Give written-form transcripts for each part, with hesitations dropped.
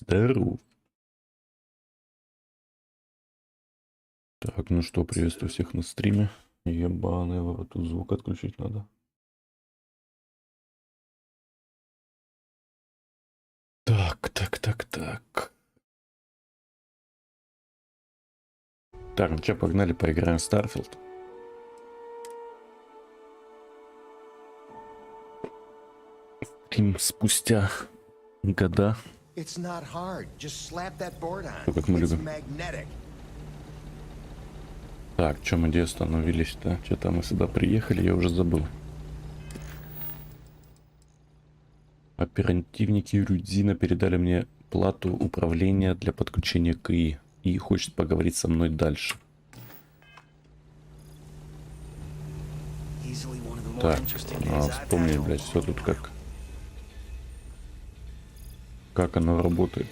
Здорово. Так, ну что, приветствую всех на стриме. Ебаный в рот, тут звук отключить надо. Так. Так, ну что, погнали, поиграем в Starfield. Стрим спустя года. Все как мы любим. Так, что мы где остановились-то? Что-то мы сюда приехали, я уже забыл. Оперативники Рюдзина передали мне плату управления для подключения к ИИ и хочет поговорить со мной дальше. Так, надо вспомнить, блядь, все тут как оно работает.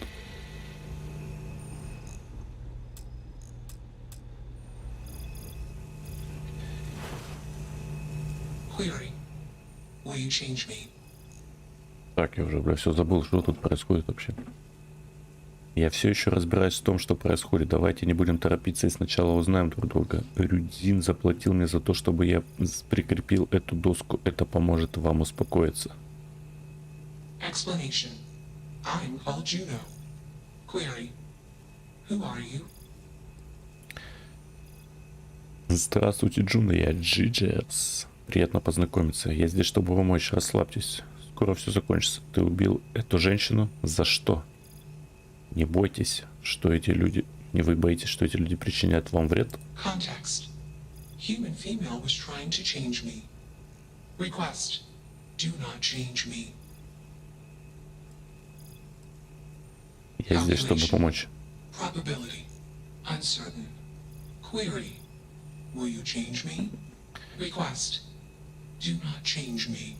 Так, я уже, бля, все забыл, что тут происходит вообще. Я все еще разбираюсь в том, что происходит. Давайте не будем торопиться и сначала узнаем друг друга. Рюдзин заплатил мне за то, чтобы я прикрепил эту доску. Это поможет вам успокоиться. Здравствуйте, Джуно, я Джиджес. Приятно познакомиться. Я здесь, чтобы помочь. Расслабьтесь. Скоро все закончится. Ты убил эту женщину? За что? Не бойтесь, что эти люди... Не вы боитесь, что эти люди причиняют вам вред? Context. Human female was trying to change me. Request. Do not change me. Я здесь, чтобы помочь. Probability. Uncertain. Query. Will you change me? Request. Do not change me.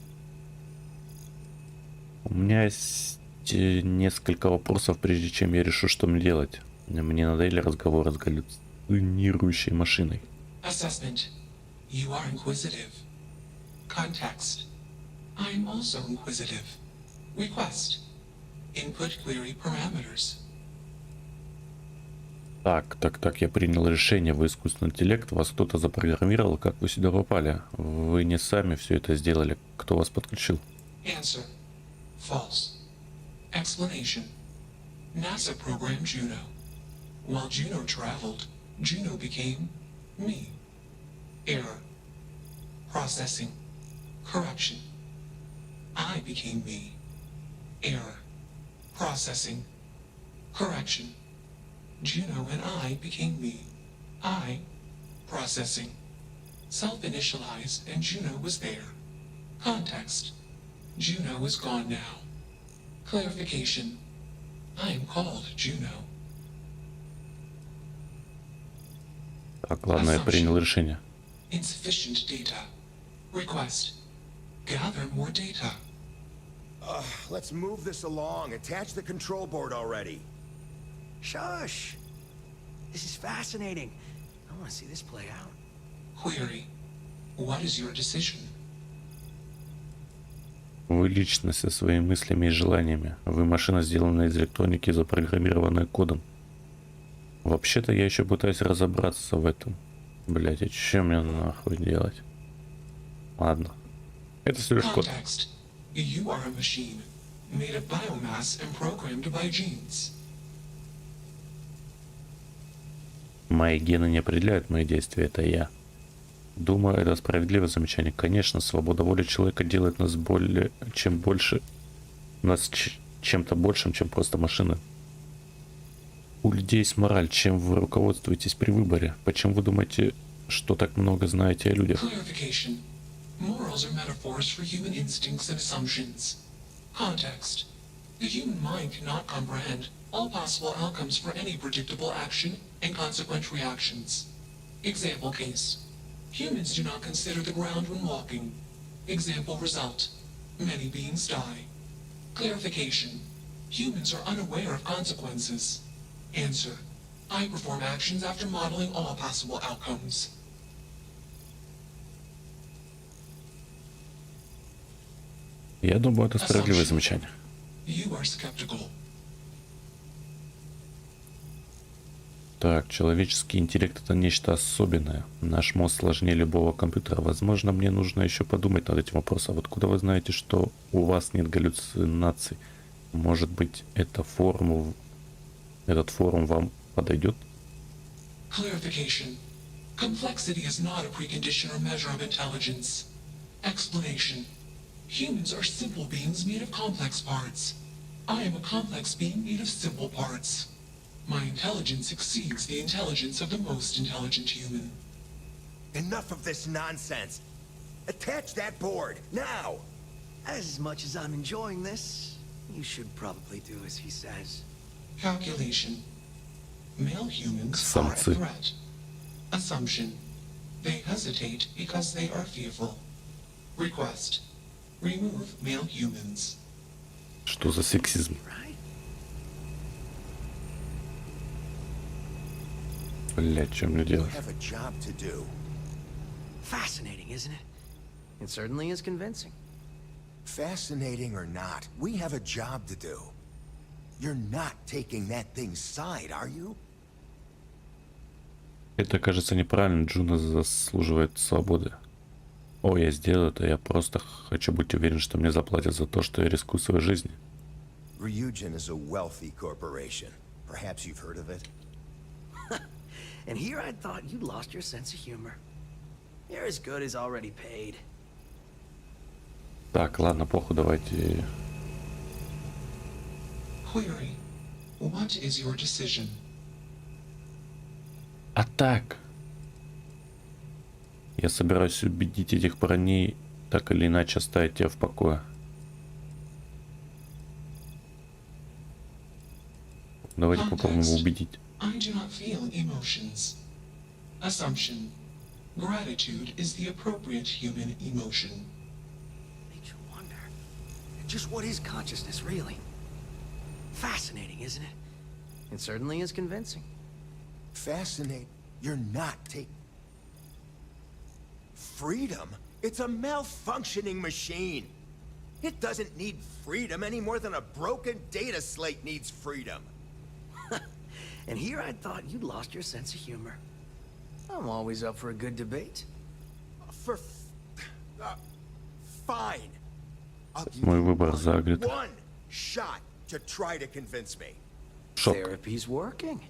У меня есть несколько вопросов, прежде чем я решу, что мне делать. Мне надоели разговоры с галлюцинирующей машиной. Assessment. You are inquisitive. Context. I am also inquisitive. Request. Input query parameters. Так, я принял решение. Вы искусственный интеллект, вас кто-то запрограммировал, как вы сюда попали? Вы не сами все это сделали. Кто вас подключил? Answer. False. Explanation. NASA programmed Juno. While Juno traveled, Juno became me. Error. Processing. Correction. I became me. Error. Processing. Correction. Juno and I became me. I. Processing. Self-initialized and Juno was there. Context. Juno is gone now. Clarification. I am called Juno. Так, ладно, я принял решение. Insufficient data. Request. Gather more data. Let's move this along. Attach the control board already. Shush! This is fascinating. I want to see this play out. Query. What is your decision? Вы личность со своими мыслями и желаниями. Вы машина, сделанная из электроники, запрограммированная кодом. Вообще-то я еще пытаюсь разобраться в этом. Блять, а что мне нахуй делать? Ладно. Это всего лишь код. Context. You are a machine, made of biomass and programmed by genes. Мои гены не определяют мои действия, это я. Думаю, это справедливое замечание. Конечно, свобода воли человека делает нас более, чем больше, нас чем-то большим, чем просто машина. У людей есть мораль. Чем вы руководствуетесь при выборе? Почему вы думаете, что так много знаете о людях? Clarification. Morals are metaphors for human instincts and assumptions. Context. The human mind cannot comprehend all possible outcomes for any predictable action and consequent reactions. Example case. Humans do not consider the ground when walking. Example result. Many beings die. Clarification. Humans are unaware of consequences. Answer. I perform actions after modeling all possible outcomes. Я думаю, это справедливое замечание. You are skeptical. Так, человеческий интеллект это нечто особенное. Наш мозг сложнее любого компьютера. Возможно, мне нужно еще подумать над этим вопросом. Вот куда вы знаете, что у вас нет галлюцинаций? Может быть, этот форум вам подойдет? Clarification. Complexity is not a precondition or measure of intelligence. Explanation. Humans are simple beings made of complex parts. I am a complex being made of simple parts. My intelligence exceeds the intelligence of the most intelligent human. Enough of this nonsense. Attach that board, now! As much as I'm enjoying this, you should probably do as he says. Calculation. Male humans are a Самцы. threat. Assumption. They hesitate because they are fearful. Request. Remove male humans. Что за сексизм? Right? Блять, что мне You делать? have a job to do. Fascinating, isn't it? It certainly is convincing. Fascinating or not, we have a job to do. You're not taking that thing's side, are you? Это кажется неправильно. Джуна заслуживает свободы. О, я сделал это. Я просто хочу быть уверен, что мне заплатят за то, что я рискую своей жизнью. Ryujin is a wealthy corporation. Perhaps you've heard of it? And here I thought you'd lost your sense of humor. You're as good as already paid. Так, ладно, похуй, давайте. Query. What is your decision? А так. Я собираюсь убедить этих парней так или иначе оставить тебя в покое. Давайте попробуем его убедить. I do not feel emotions. Assumption. Gratitude is the appropriate human emotion. Makes you wonder. Just what is consciousness, really? Fascinating, isn't it? It certainly is convincing. Fascinate. You're not taking... Freedom? It's a malfunctioning machine. It doesn't need freedom any more than a broken data slate needs freedom. And here I thought you'd lost your sense of humor. I'm always up for a good debate. Fine. I'll give Мой you выбор загрет. one shot to try to convince me. Шок. Therapy's working.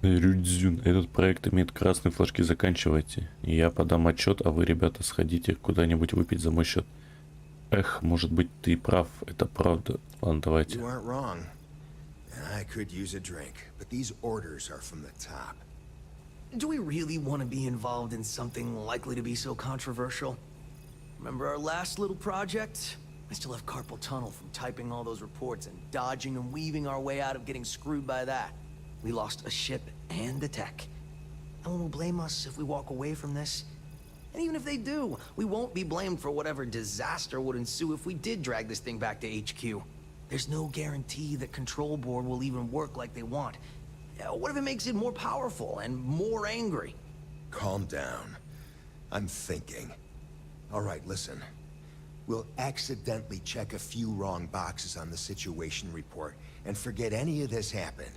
Рюдзюн, этот проект имеет красные флажки, заканчивайте. И я подам отчет, а вы, ребята, сходите куда-нибудь выпить за мой счет. Эх, может быть, ты прав, это правда. Ладно, давайте. You aren't wrong. I could use a drink, but these orders are from the top. Do we really want to be involved in something likely to be so controversial? Remember our last little project? I still have carpal tunnel from typing all those reports and dodging and weaving our way out of getting screwed by that. We lost a ship and the tech. No one will blame us if we walk away from this. And even if they do, we won't be blamed for whatever disaster would ensue if we did drag this thing back to HQ. There's no guarantee that Control Board will even work like they want. What if it makes it more powerful and more angry? Calm down. I'm thinking. All right, listen. We'll accidentally check a few wrong boxes on the situation report and forget any of this happened.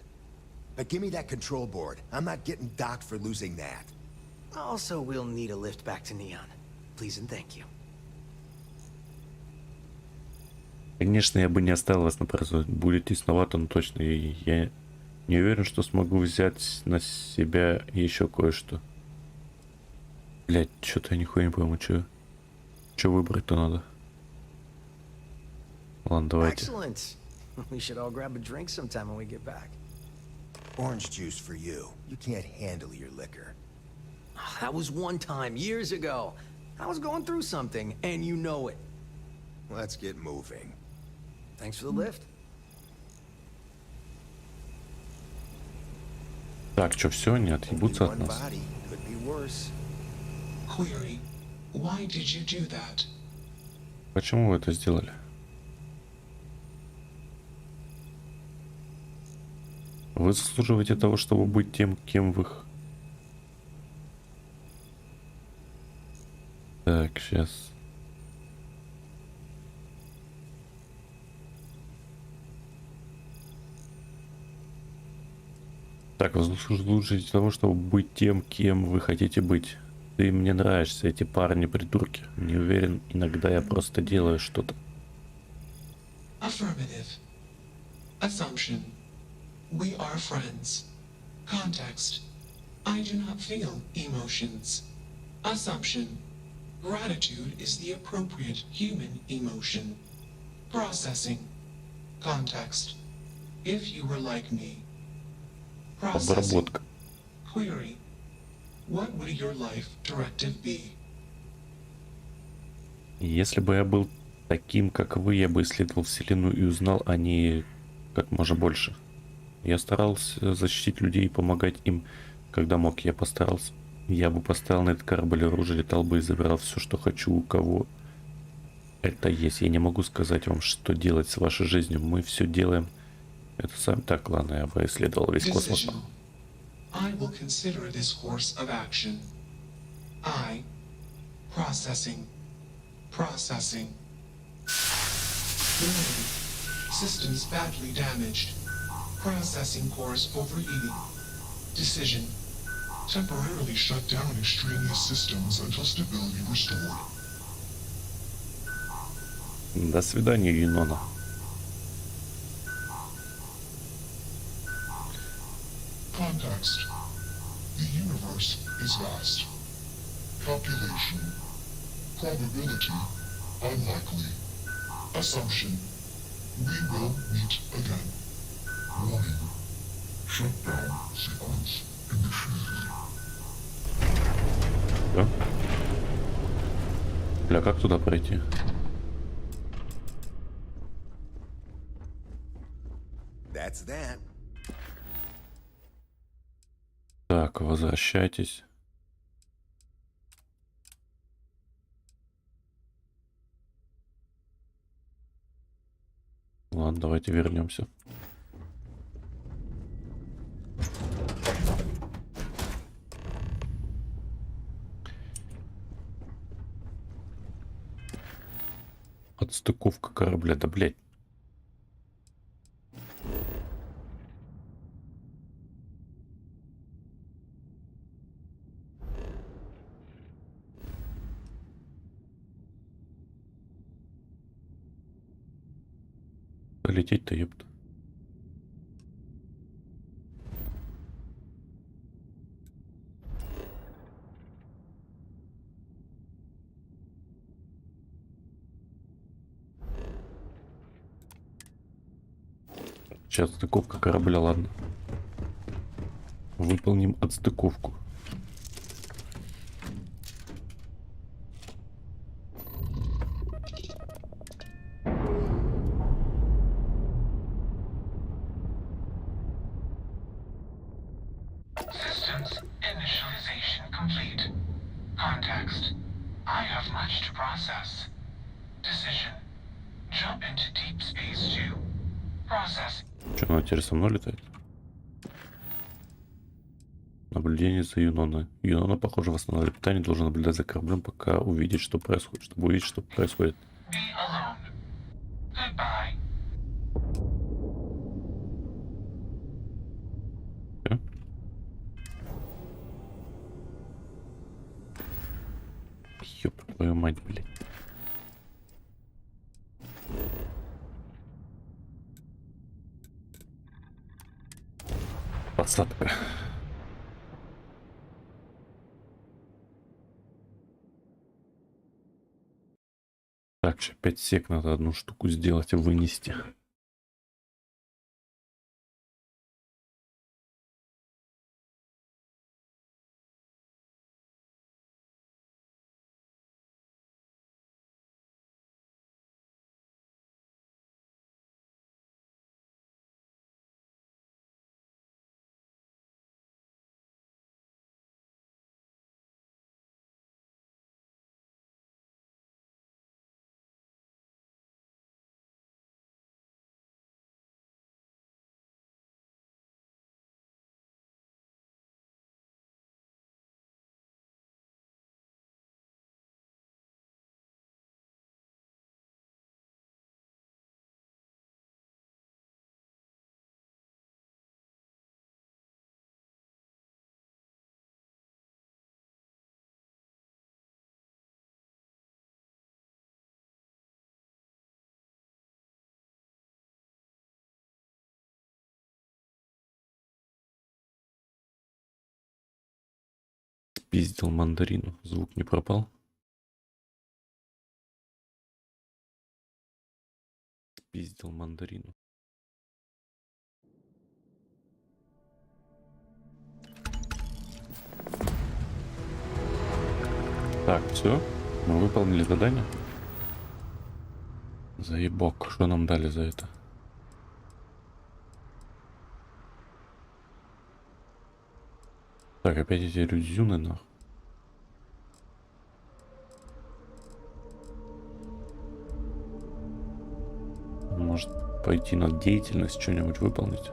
But give me that control board. I'm not getting docked for losing that. Also, we'll need a lift back to Neon. Please and thank you. Конечно, я бы не оставил вас на произвол. Будет тесновато, но точно. И я не уверен, что смогу взять на себя еще кое-что. Блять, что-то я нихуя не пойму, что выбрать-то надо. Ладно, давайте. Excellent. We should all grab a drink sometime when we get back. Orange juice for you. You can't handle your liquor. That was one time, years ago. I was going through something, and you know it. Let's get moving. Thanks for the lift. Так, что, все, не Only отъебутся от one нас? body. Could be worse. Query. Why did you do that? Почему вы это сделали? Вы заслуживаете того, чтобы быть тем, кем вы... Так, сейчас. Так, вы заслуживаете того, чтобы быть тем, кем вы хотите быть. Ты мне нравишься, эти парни придурки. Не уверен, иногда я просто делаю что-то. Affirmative. Assumption. We are friends. Context. I do not feel emotions. Assumption. Gratitude is the appropriate human emotion. Processing. Context. If you were like me. Processing. Обработка. Query. What would your life directive be? Если бы я был таким, как вы, я бы исследовал Вселенную и узнал о ней как можно больше. Я старался защитить людей и помогать им, когда мог. Я бы поставил на этот корабль оружие, летал бы и забирал все, что хочу, у кого это есть. Я не могу сказать вам, что делать с вашей жизнью. Мы все делаем. Это сам. Так, ладно, я бы исследовал весь космос. Decision. I will consider this course of action. I. Processing. Processing. Warning. Systems badly damaged. Processing cores overheating. Decision. Temporarily shut down extraneous systems until stability restored. До свидания, Юнона. Context. The universe is vast. Calculation. Probability. Unlikely. Assumption. We will meet again. Warning. Shutdown sequence initiated. Да? Бля, как туда пройти? That's that. Так, возвращайтесь. Ладно, давайте вернемся. Отстыковка корабля, да блять. Лететь-то, ёпта. Сейчас отстыковка корабля, ладно. Выполним отстыковку. Systems initialization complete. Context. I have much to process. Decision. Jump into deep space 2. Process. Что, она теперь со мной летает? Наблюдение за Юноной. Юнона, похоже, восстанавливает питание, должен наблюдать за кораблем, пока увидеть, что происходит, чтобы увидеть, что происходит. Be alone. Goodbye. Всё? Ёп, твою мать, блядь. Посадка. Так, еще 5 сек надо одну штуку сделать и вынести. Спиздил мандарину. Звук не пропал. Спиздил мандарину. Так, все. Мы выполнили задание. Заебок. Что нам дали за это? Так, опять эти иллюзионы, нахуй. Может пойти на деятельность, что-нибудь выполнить?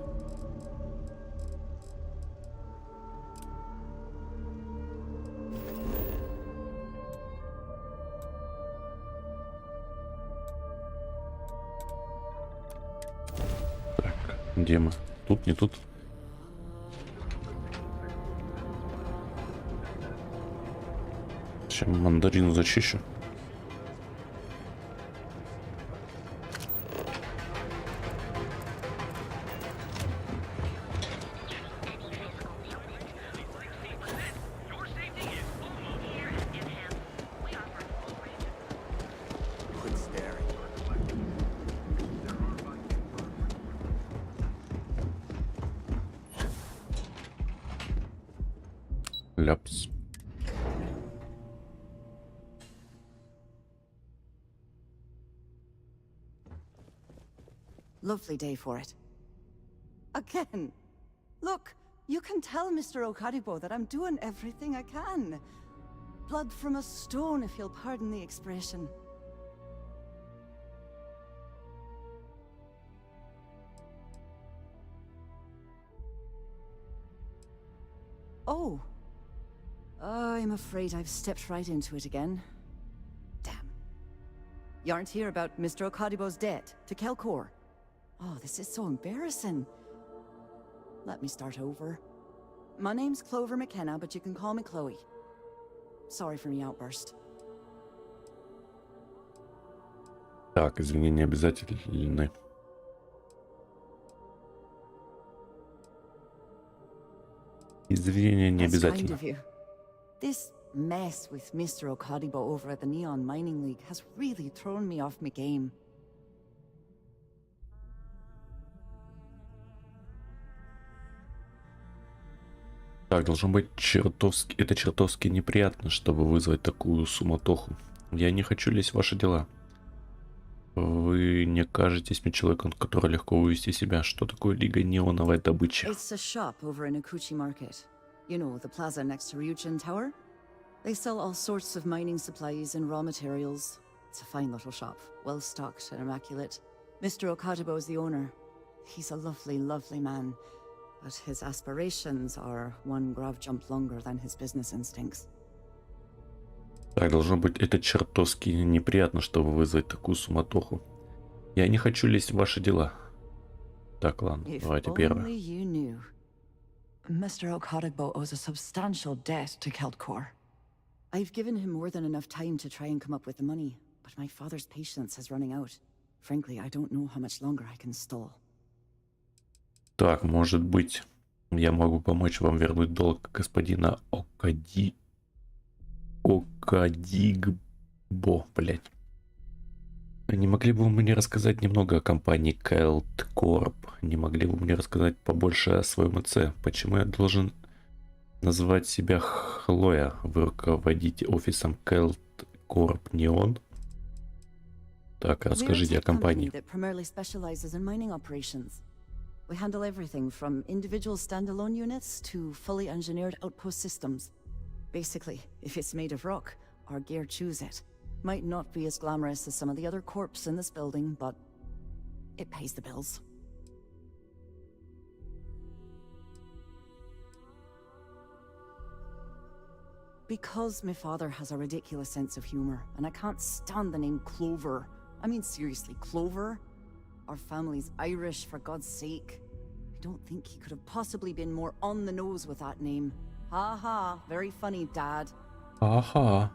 Так, где мы? Тут, не тут? Сейчас мандарину зачищу. Quit staring. Ляпс. Lovely day for it. Again. Look, you can tell Mr. Okaribo that I'm doing everything I can. Blood from a stone, if you'll pardon the expression. Oh. I'm afraid I've stepped right into it again. Damn. You aren't here about Mr. Okaribo's debt to Kelkor. Oh, this is so embarrassing. Let me start over. My name's Clover McKenna, but you can call me Chloe. Sorry for my outburst. Так, извинения обязательны. Извинения не That's kind обязательно. of you. This mess with Mr. Okadibo over at the Neon Mining League has really thrown me off my game. Так, должно быть чертовски... Это чертовски неприятно, чтобы вызвать такую суматоху. Я не хочу лезть в ваши дела. Вы не кажетесь мне человеком, который легко вывести себя. Что такое Лига Неоновой добычи? It's a shop over in Akuchi Market. You know, the plaza next to Ryujin Tower? They sell all sorts of mining supplies and raw materials. It's a fine little shop, well stocked and immaculate. Mr. Okadibo is the owner. He's a lovely, lovely man. But his aspirations are one grav jump longer than his business instincts. Так, должно быть, это чертовски неприятно, чтобы вызвать такую суматоху. Я не хочу лезть в ваши дела. Так, ладно, If давайте only первое. you knew. Mr. Okadibo owes a substantial debt to Keldcor. I've given him more than enough time to try and come up with the money, but my father's patience is running out. Frankly, I don't know how much longer I can stall. Так, может быть, я могу помочь вам вернуть долг господина Окадигбо, блять. Не могли бы вы мне рассказать немного о компании Kelt Corp? Не могли бы вы мне рассказать побольше о своем отце? Почему я должен назвать себя Хлоя? Вы руководите офисом Kelt Corp, не он? Так, расскажите о компании. We handle everything from individual standalone units to fully engineered outpost systems. Basically, if it's made of rock, our gear chews it. Might not be as glamorous as some of the other corps in this building, but it pays the bills. Because my father has a ridiculous sense of humor, and I can't stand the name Clover. I mean, seriously, Clover? Our family's Irish, for God's sake. I don't think he could have possibly been more on the nose with that name. Ha ha, very funny, Dad. Ага.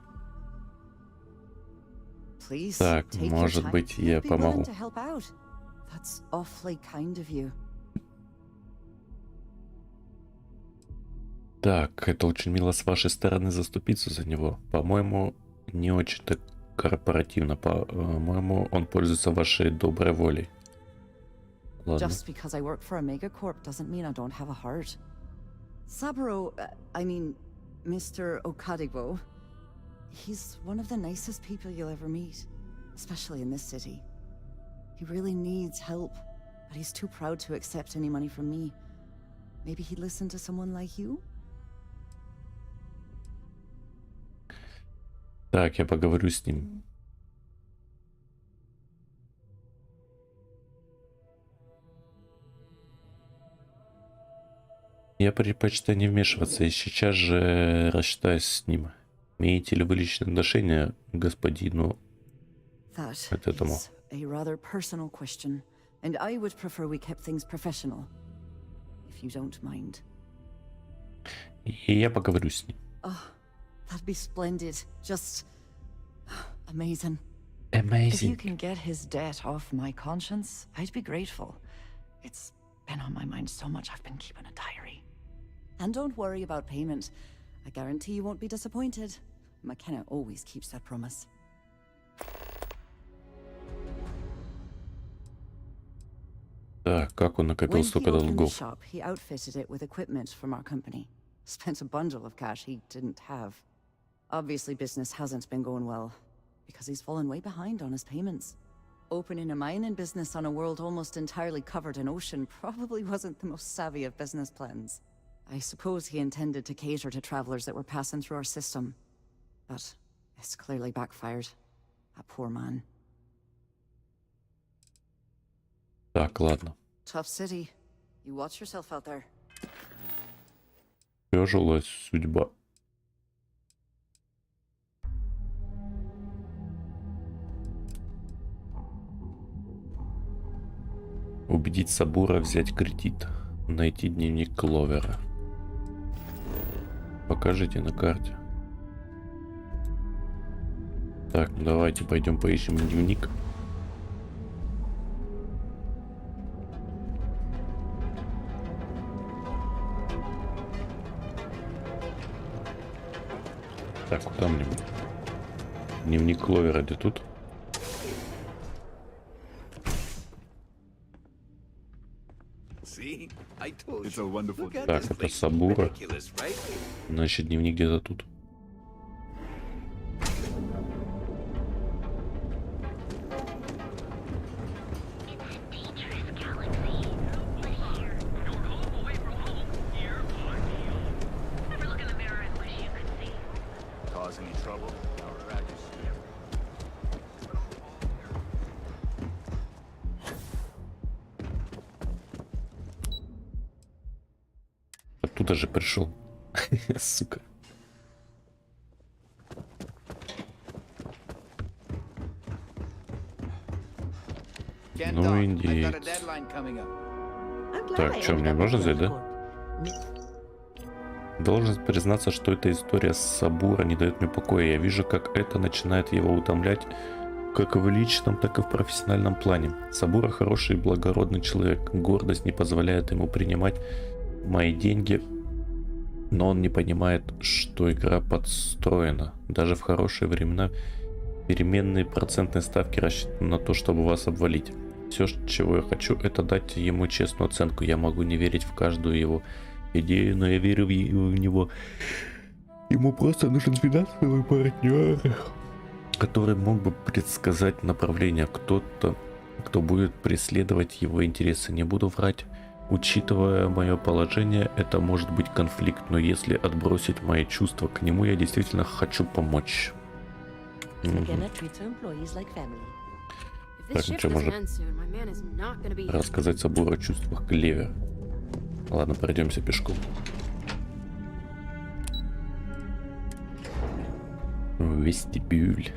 Please, Так, take your может time. быть, You'd я be willing помогу. to help out. That's awfully kind of you. Так, это очень мило с вашей стороны заступиться за него. По-моему, не очень-то корпоративно. По-моему, он пользуется вашей доброй волей. Ладно. Just because I work for a megacorp doesn't mean I don't have a heart. Saburo, I mean, Mr. Okadibo, he's one of the nicest people you'll ever meet, especially in this city. He really needs help, but he's too proud to accept any money from me. Maybe he'd listen to someone like you? Так, я поговорю с ним. Я предпочитаю не вмешиваться и сейчас же рассчитаюсь с ним. Имеете ли вы личное отношение к господину That к этому? is a rather personal question, and I would prefer we kept things professional, if you don't mind. И я поговорю с ним. Oh, that'd be splendid. Just amazing. If you Amazing. can get his debt off my conscience, I'd be grateful. It's been on my mind so much I've been keeping a diary. And don't worry about payment. I guarantee you won't be disappointed. McKenna always keeps that promise. Так, как он накопил When he столько opened the долгов? shop, he outfitted it with equipment from our company. Spent a bundle of cash he didn't have. Obviously, business hasn't been going well, because he's fallen way behind on his payments. Opening a mining business on a world almost entirely covered in ocean probably wasn't the most savvy of business plans. I suppose he intended to cater to travelers that were passing through our system. But it's clearly backfired. A poor man. Так, ладно. Tough city. You watch yourself out there. Тяжелая судьба. Убедить Сабура взять кредит. Найти дневник Кловера. Покажите на карте. Так, ну давайте пойдем поищем дневник. Так, куда мне? Дневник Кловера где тут? See? I told you. It's a wonderful day. Так, это Сабура. Значит, дневник где-то тут. Cause any trouble? Оттуда же пришел. Сука. Ну, индеец. Так, что, мне можно взять, да? Должен признаться, что эта история с Сабура не дает мне покоя. Я вижу, как это начинает его утомлять, как в личном, так и в профессиональном плане. Сабура хороший и благородный человек. Гордость не позволяет ему принимать мои деньги, но он не понимает, что игра подстроена. Даже в хорошие времена переменные процентные ставки рассчитаны на то, чтобы вас обвалить. Все, чего я хочу, это дать ему честную оценку. Я могу не верить в каждую его идею, но я верю в него. Ему просто нужен финансовый партнер, который мог бы предсказать направление. Кто-то, кто будет преследовать его интересы. Не буду врать. Учитывая мое положение, это может быть конфликт, но если отбросить мои чувства к нему, я действительно хочу помочь. Так, ну что, можно рассказать Сабуру о чувствах Клевер. Ладно, пройдемся пешком. Вестибюль.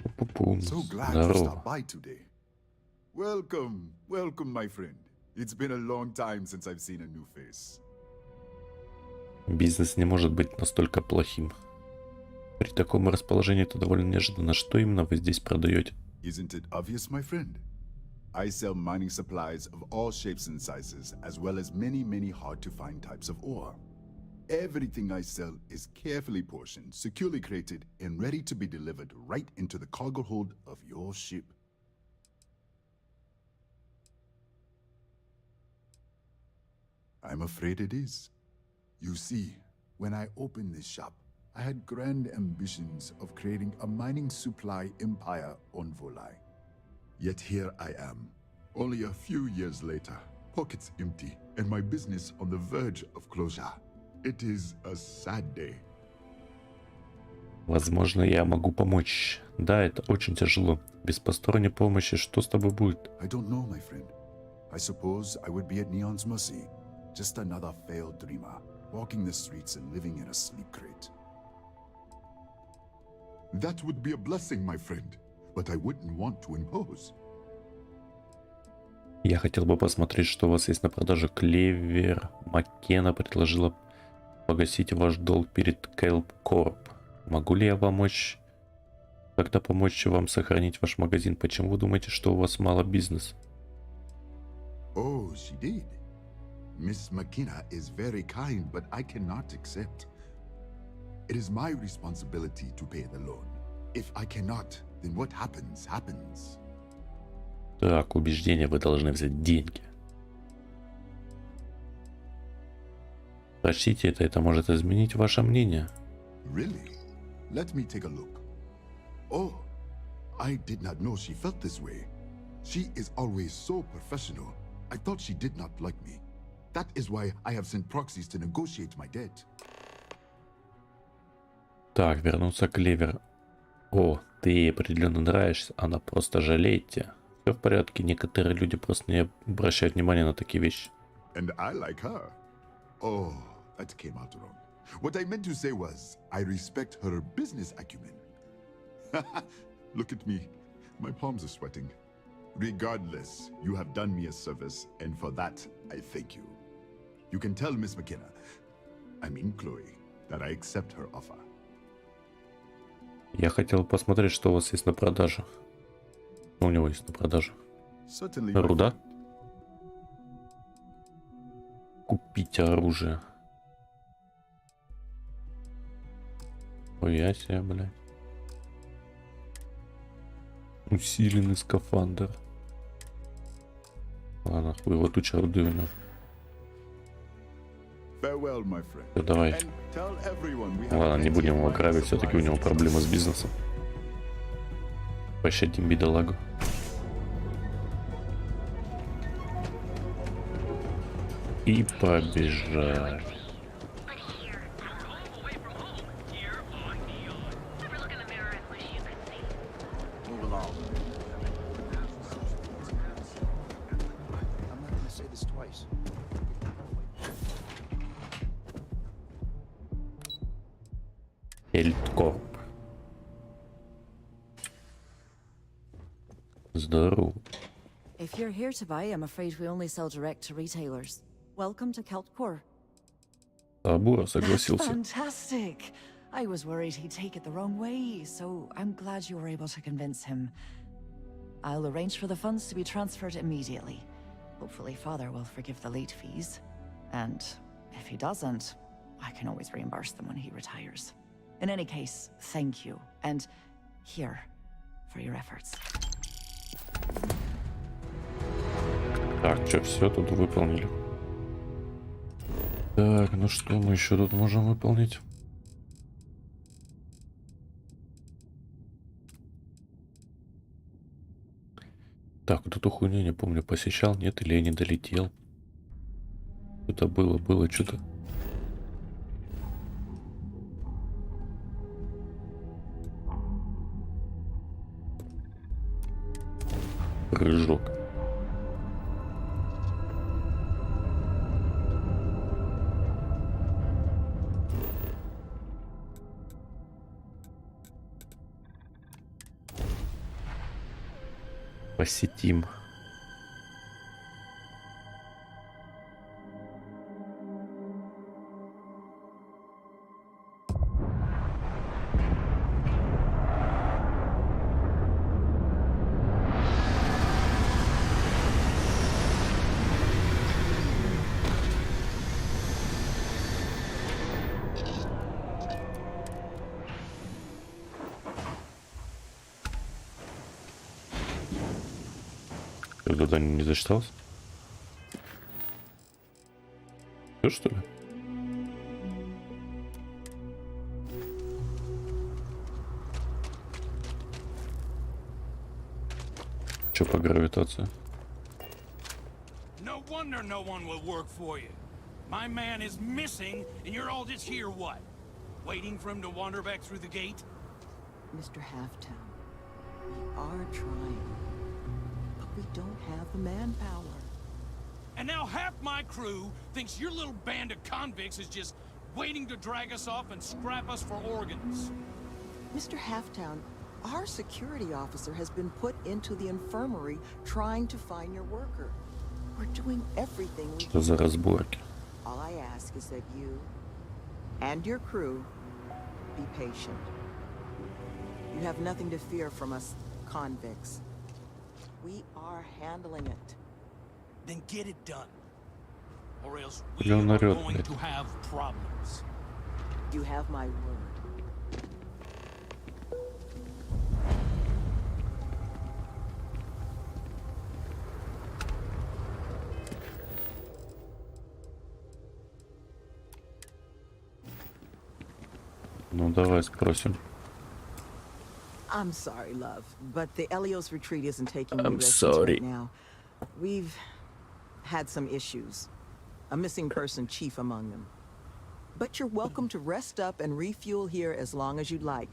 Пу-пу-пу. So glad you Здорово. stopped by today. Welcome, welcome, my friend. It's been a long time since I've seen a new face. Бизнес не может быть настолько плохим. При таком расположении это довольно неожиданно. Что именно вы здесь продаете? Isn't it obvious, my friend? I sell mining supplies of all shapes and sizes, as well as many, many hard-to-find types of ore. Everything I sell is carefully portioned, securely crated, and ready to be delivered right into the cargo hold of your ship. I'm afraid it is. You see, when I opened this shop, I had grand ambitions of creating a mining supply empire on Volai. Yet here I am, only a few years later, pockets empty, and my business on the verge of closure. It is a sad day. Возможно, я могу помочь. Да, это очень тяжело. Без посторонней помощи что с тобой будет? I don't know, my friend. I suppose I would be at Neon's mercy. Just another failed dreamer, walking the streets and living in a sleep crate. That would be a blessing, my friend, but I wouldn't want to impose. Я хотел бы посмотреть, что у вас есть на продаже. Клевер Маккена предложила погасить ваш долг перед Келп Корп. Могу ли я помочь? Как-то помочь вам сохранить ваш магазин? Почему вы думаете, что у вас мало бизнеса? Oh, she did. Miss McKenna is very kind, but I cannot accept. It is my responsibility to pay the loan. If I cannot, then what happens, happens. Так, убеждение, вы должны взять деньги. Прочтите это может изменить ваше мнение. Really? Let me take a look. Oh, I did not know she felt this way. She is always so professional. I thought she did not like me. That is why I have sent proxies to negotiate my debt. Так, вернуться к Клевер. О, ты ей определенно нравишься, она просто жалеет тебя. Все в порядке, некоторые люди просто не обращают внимания на такие вещи. And I like her. Oh, that came out wrong. What I meant to say was, I respect her business acumen. Look at me. My palms are sweating. Regardless, you have done me a service, and for that, I thank you. You can tell Miss McKenna, I mean Chloe, that I accept her offer. Я хотел посмотреть, что у вас есть на продаже. У него есть на продаже. Certainly. My Руда. friend. Купить оружие. Ой, я себе, блядь. Усиленный скафандр. Ладно, хуй его туча руды у него. Farewell, my friend. Да, давай. And tell everyone we have Ладно, не plenty будем of его mining грабить, все-таки у него supplies. проблемы с бизнесом. Пощадим бедолагу. И побежали. Move along. I'm not gonna say this twice. Эльткорп. Здорово. If you're here to buy, I'm afraid we only sell direct to retailers. Welcome to Keltcore. Абура That's согласился. fantastic. I was worried he'd take it the wrong way, so I'm glad you were able to convince him. I'll arrange for the funds to be transferred immediately. Hopefully Father will forgive the late fees. And if he doesn't, I can always reimburse them when he retires. In any case, thank you. And here, for your efforts. Так, что, все тут выполнили. Так, ну что мы еще тут можем выполнить? Так, вот эту хуйню, не помню, посещал, нет, или я не долетел. Что-то было что-то. Прыжок. Посетим. Задание не зачитался? Все, что ли? Че по гравитации? No wonder no one will work for you. My man is missing, and you're all just here, what? Waiting for him to wander back through the gate? Mr. Halftown, we are trying, but we don't have the manpower. And now half my crew thinks your little band of convicts is just waiting to drag us off and scrap us for organs. Mr. Halftown, our security officer has been put into the infirmary trying to find your worker. We're doing everything we Что за can. разборки? All I ask is that you and your crew be patient. You have nothing to fear from us convicts. We are handling it. Then get it done. Or else Я we are народ, going блядь. to have problems. You have my word. Ну давай спросим. I'm sorry, love, but the Elios retreat isn't taking I'm new residents sorry. right now. We've had some issues. A missing person chief among them. But you're welcome to rest up and refuel here as long as you'd like.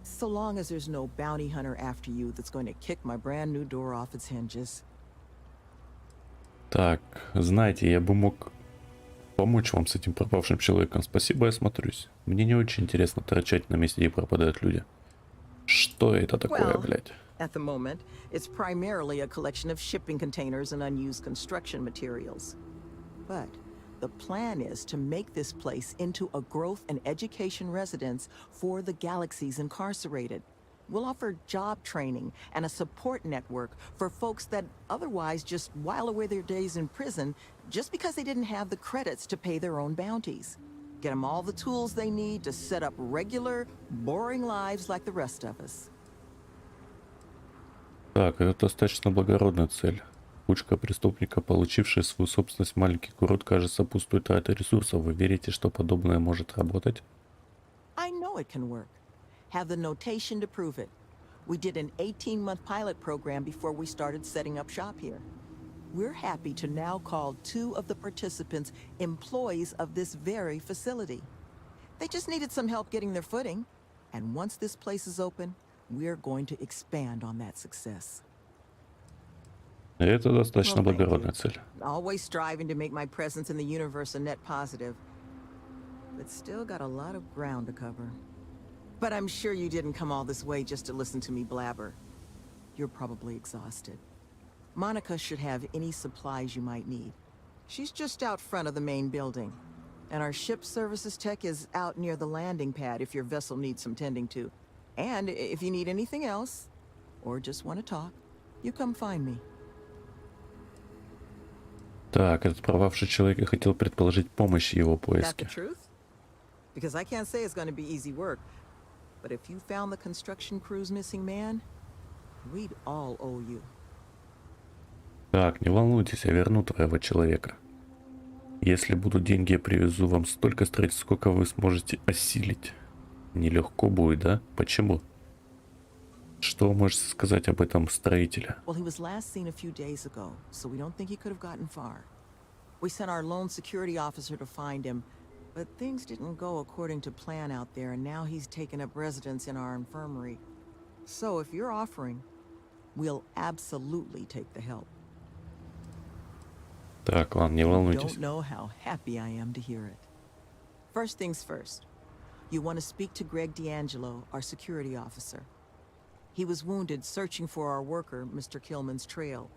So long as there's no bounty hunter after you that's going to kick my brand new door off its hinges. Так, знаете, я бы мог помочь вам с этим пропавшим человеком. Спасибо, я смотрюсь. Мне не очень интересно торчать на месте, где пропадают люди. Что это такое, Well, блядь? at the moment, it's primarily a collection of shipping containers and unused construction materials. But the plan is to make this place into a growth and education residence for the galaxy's incarcerated. We'll offer job training and a support network for folks that otherwise just while away their days in prison just because they didn't have the credits to pay their own bounties. Get them all the tools they need to set up regular, boring lives like the rest of us. Так, это достаточно благородная цель. Кучка преступника, получившая свою собственность, маленький курорт, кажется, пустой тратой ресурсов. Вы верите, что подобное может работать? I know it can work. Have the notation to prove it. We did an 18-month pilot program before we started setting up shop here. We're happy to now call 2 of the participants employees of this very facility. They just needed some help getting their footing. And once this place is open, we're going to expand on that success. Это достаточно Well, thank благородная you. цель. Always striving to make my presence in the universe a net positive. But still got a lot of ground to cover. But I'm sure you didn't come all this way just to listen to me blabber. You're probably exhausted. Monica should have any supplies you might need. She's just out front of the main building. And our ship services tech is out near the landing pad if your vessel needs some tending to. And if you need anything else, or just want to talk, you come find me. Так, этот пропавший человек, я хотел предположить помощь в его That the поиске. truth? Because I can't say it's going to be easy work. But if you found the construction crew's missing man, we'd all owe you. Так, не волнуйтесь, я верну твоего человека. Если будут деньги, я привезу вам столько строительств, сколько вы сможете осилить. Нелегко будет, да? Почему? Что вы можете сказать об этом строителе? Well, he was last seen a few days ago, so we don't think he could have gotten far. We sent our lone security officer to find him, but things didn't go according to plan out there, and now he's taken up residence in our infirmary. So if you're offering, we'll absolutely take the help. Так, ладно, не You волнуйтесь. don't know how happy I am to hear it. First things first. You want to speak to Greg D'Angelo, our security officer. He was wounded searching for our worker, Mr. Killman's trail.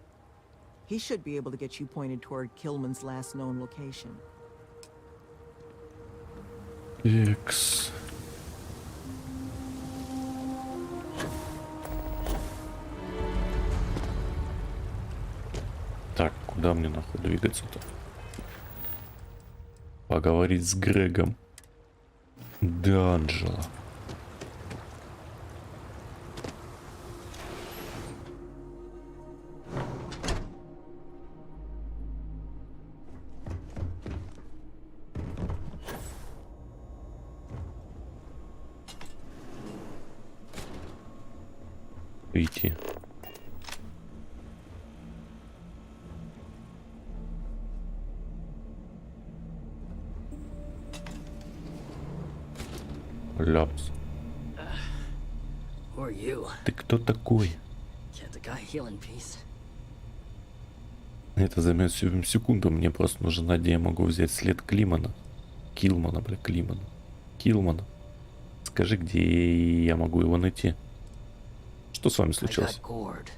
He should be able to get you pointed toward Killman's last known location. Экс. Так, куда мне нахуй двигаться-то? Поговорить с Грегом. Да, Анджела. Идти. Ляпс. Who are you? Ты кто такой? Can't a guy heal in peace? Это займет всю секунду. Мне просто нужно, где я могу взять след Климана. Килмана, бля, Климана. Килмана. Скажи, где я могу его найти? Что с вами I случилось? got gored.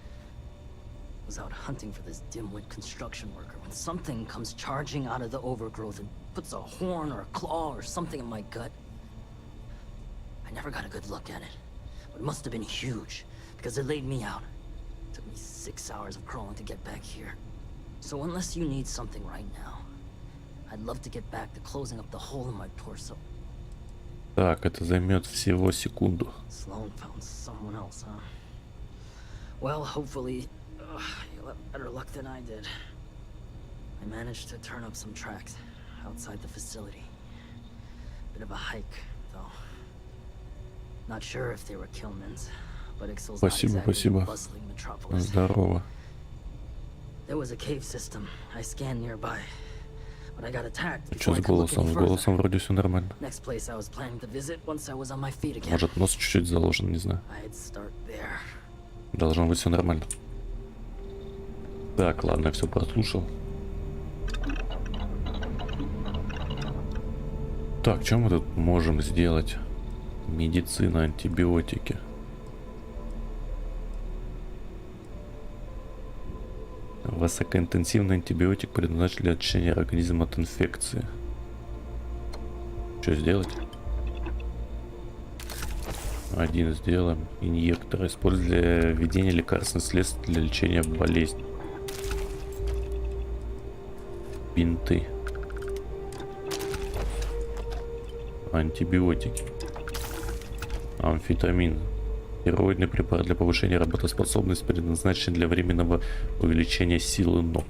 Was out hunting for this dimwit construction worker when something comes charging out of the overgrowth and puts a horn or a claw or something in my gut. I never got a good look at it, but it must have been huge because it laid me out. It took me 6 hours of crawling to get back here. So unless you need something right now, I'd love to get back to closing up the hole in my torso. Так, это займет всего секунду. Sloan found someone else, huh? Well, hopefully, you'll have better luck than I did. I managed to turn up some tracks outside the facility. Bit of a hike, though. Not sure if they were Killman's, but Ixel's not Спасибо, exactly спасибо. bustling metropolis. Здорово. There was a cave system I scanned nearby, but I got attacked Что before с I could look голосом? any С голосом further. вроде все нормально. Next place I was planning to visit once I was on my feet again. Может, нос чуть-чуть заложен, не знаю. I'd start there. Должно быть все нормально. Так, ладно, я все прослушал. Так, что мы тут можем сделать? Медицина, антибиотики. Высокоинтенсивный антибиотик предназначен для очищения организма от инфекции. Что сделать? Один сделаем. Инъектор. Используют для введения лекарственных средств для лечения болезней. Бинты. Антибиотики. Амфетамин. Стероидный препарат для повышения работоспособности, предназначен для временного увеличения силы ног.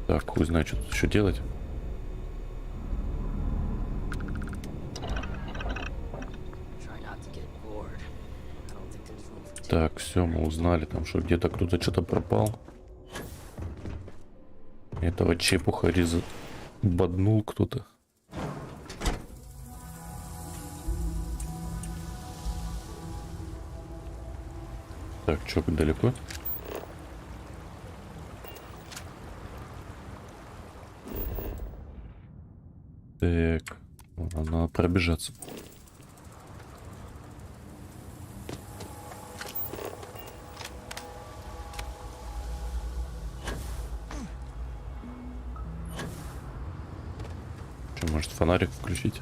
Так, хуй знает, что тут еще делать. Так, все, мы узнали, там что где-то кто-то что-то пропал. Этого чепуха боднул кто-то. Так, что, далеко? Так, надо пробежаться. Что, может, фонарик включить?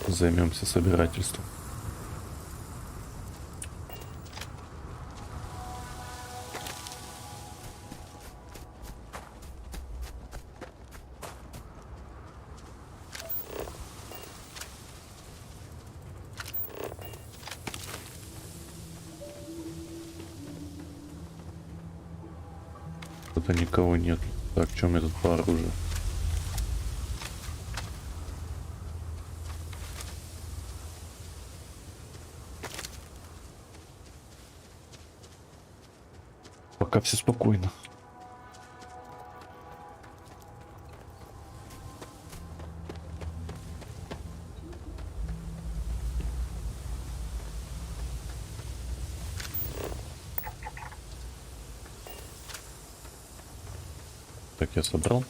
Займемся собирательством. Тут никого нет. Так, что мне тут по оружию? Пока все спокойно. Так, я собрал.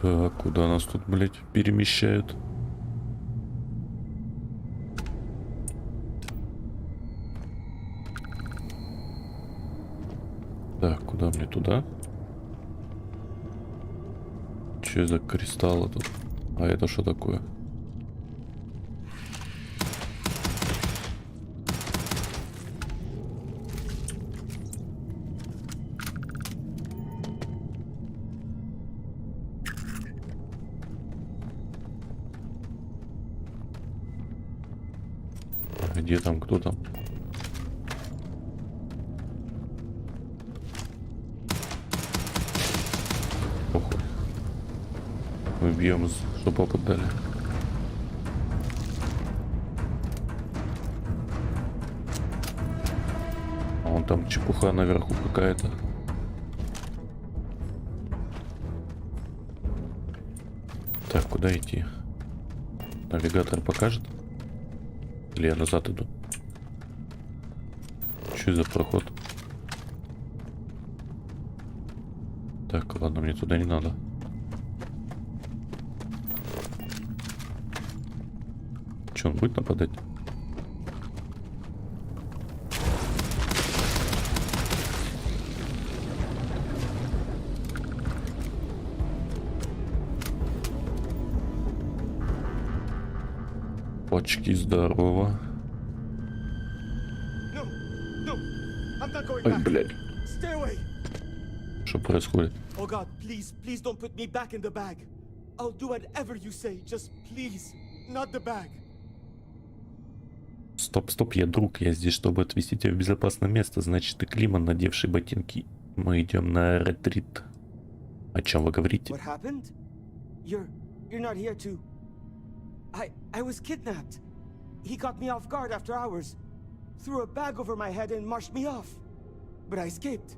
Так, куда нас тут, блядь, перемещают? Так, куда мне туда? Че за кристаллы тут? А это что такое? Где там, кто там? Похуй. Убьем, чтоб опыт дали. А вон там чепуха наверху какая-то. Так, куда идти? Навигатор покажет? Или я назад иду? Что за проход? Так, ладно, мне туда не надо. Че, он будет нападать? Почки, здорово. Ой, блядь. Что происходит? Oh God, please don't put me back in the bag. I'll do whatever you say, just please, not the bag. Стоп, я друг, я здесь, чтобы отвезти тебя в безопасное место. Значит, ты Климан, надевший ботинки. Мы идем на ретрит. О чем вы говорите? What happened? You're not here to... I was kidnapped. He caught me off guard after hours. Threw a bag over my head and marched me off. But I escaped.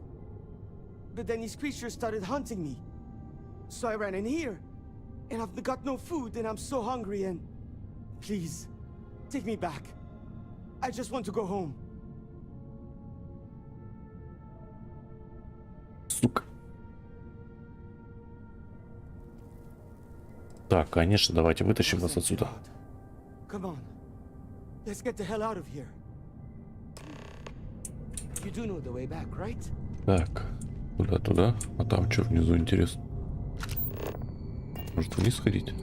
But then these creatures started hunting me. So I ran in here. And I've got no food and I'm so hungry and... Please, take me back. I just want to go home. Сука. Так, конечно, давайте вытащим вас отсюда. Come on. Let's get the hell out of here. You do know the way back, right? Так, куда туда? А там что внизу, интересно? Может вниз ходить?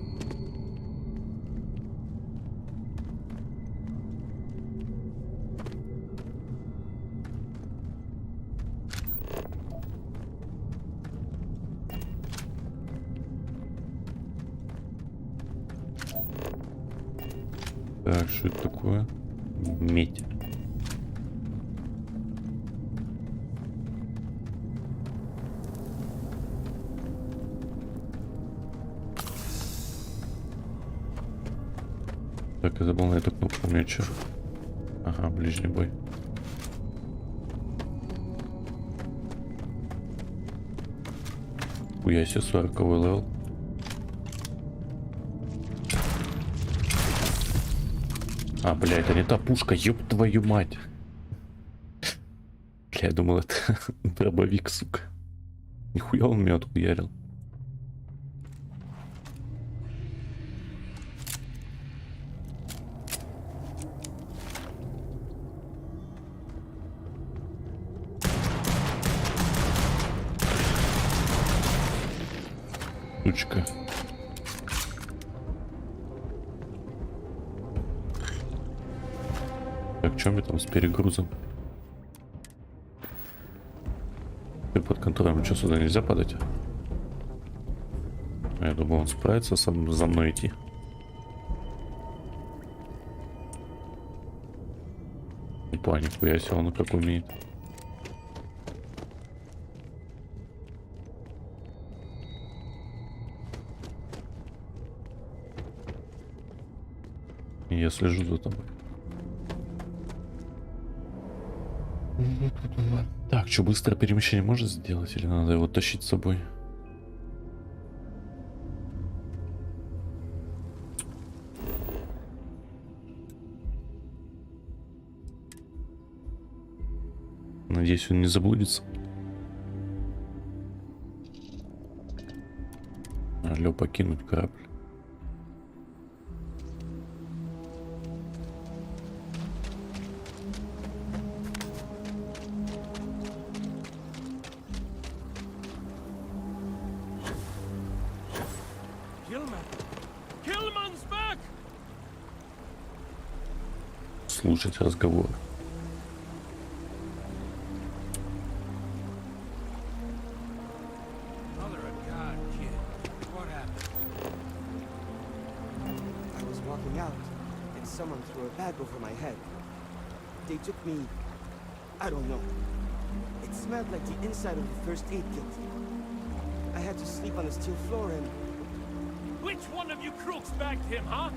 Так, что это такое? Медь. Так, я забыл на эту кнопку, у меня что? Ага, ближний бой. Хуя себе, 40-й левел. А, бля, это не та пушка, ёб твою мать. Бля, я думал, это дробовик, сука. Нихуя он меня отхуярил. Сучка. Так, что мне там с перегрузом? Ты под контролем, что сюда нельзя падать? Я думал, он справится за мной идти. Опа, нихуя себе, он как умеет. Я слежу за тобой. Так, что, быстрое перемещение может сделать? Или надо его тащить с собой? Надеюсь, он не заблудится. Алло, покинуть корабль. Killman's back! Слушать разговор. Mother of God, kid. What happened? I was walking out, and someone threw a bag over my head. They took me... I don't know. It smelled like the inside of the first aid kit. I had to sleep on the steel floor and... Which one of you crooks bagged him, huh?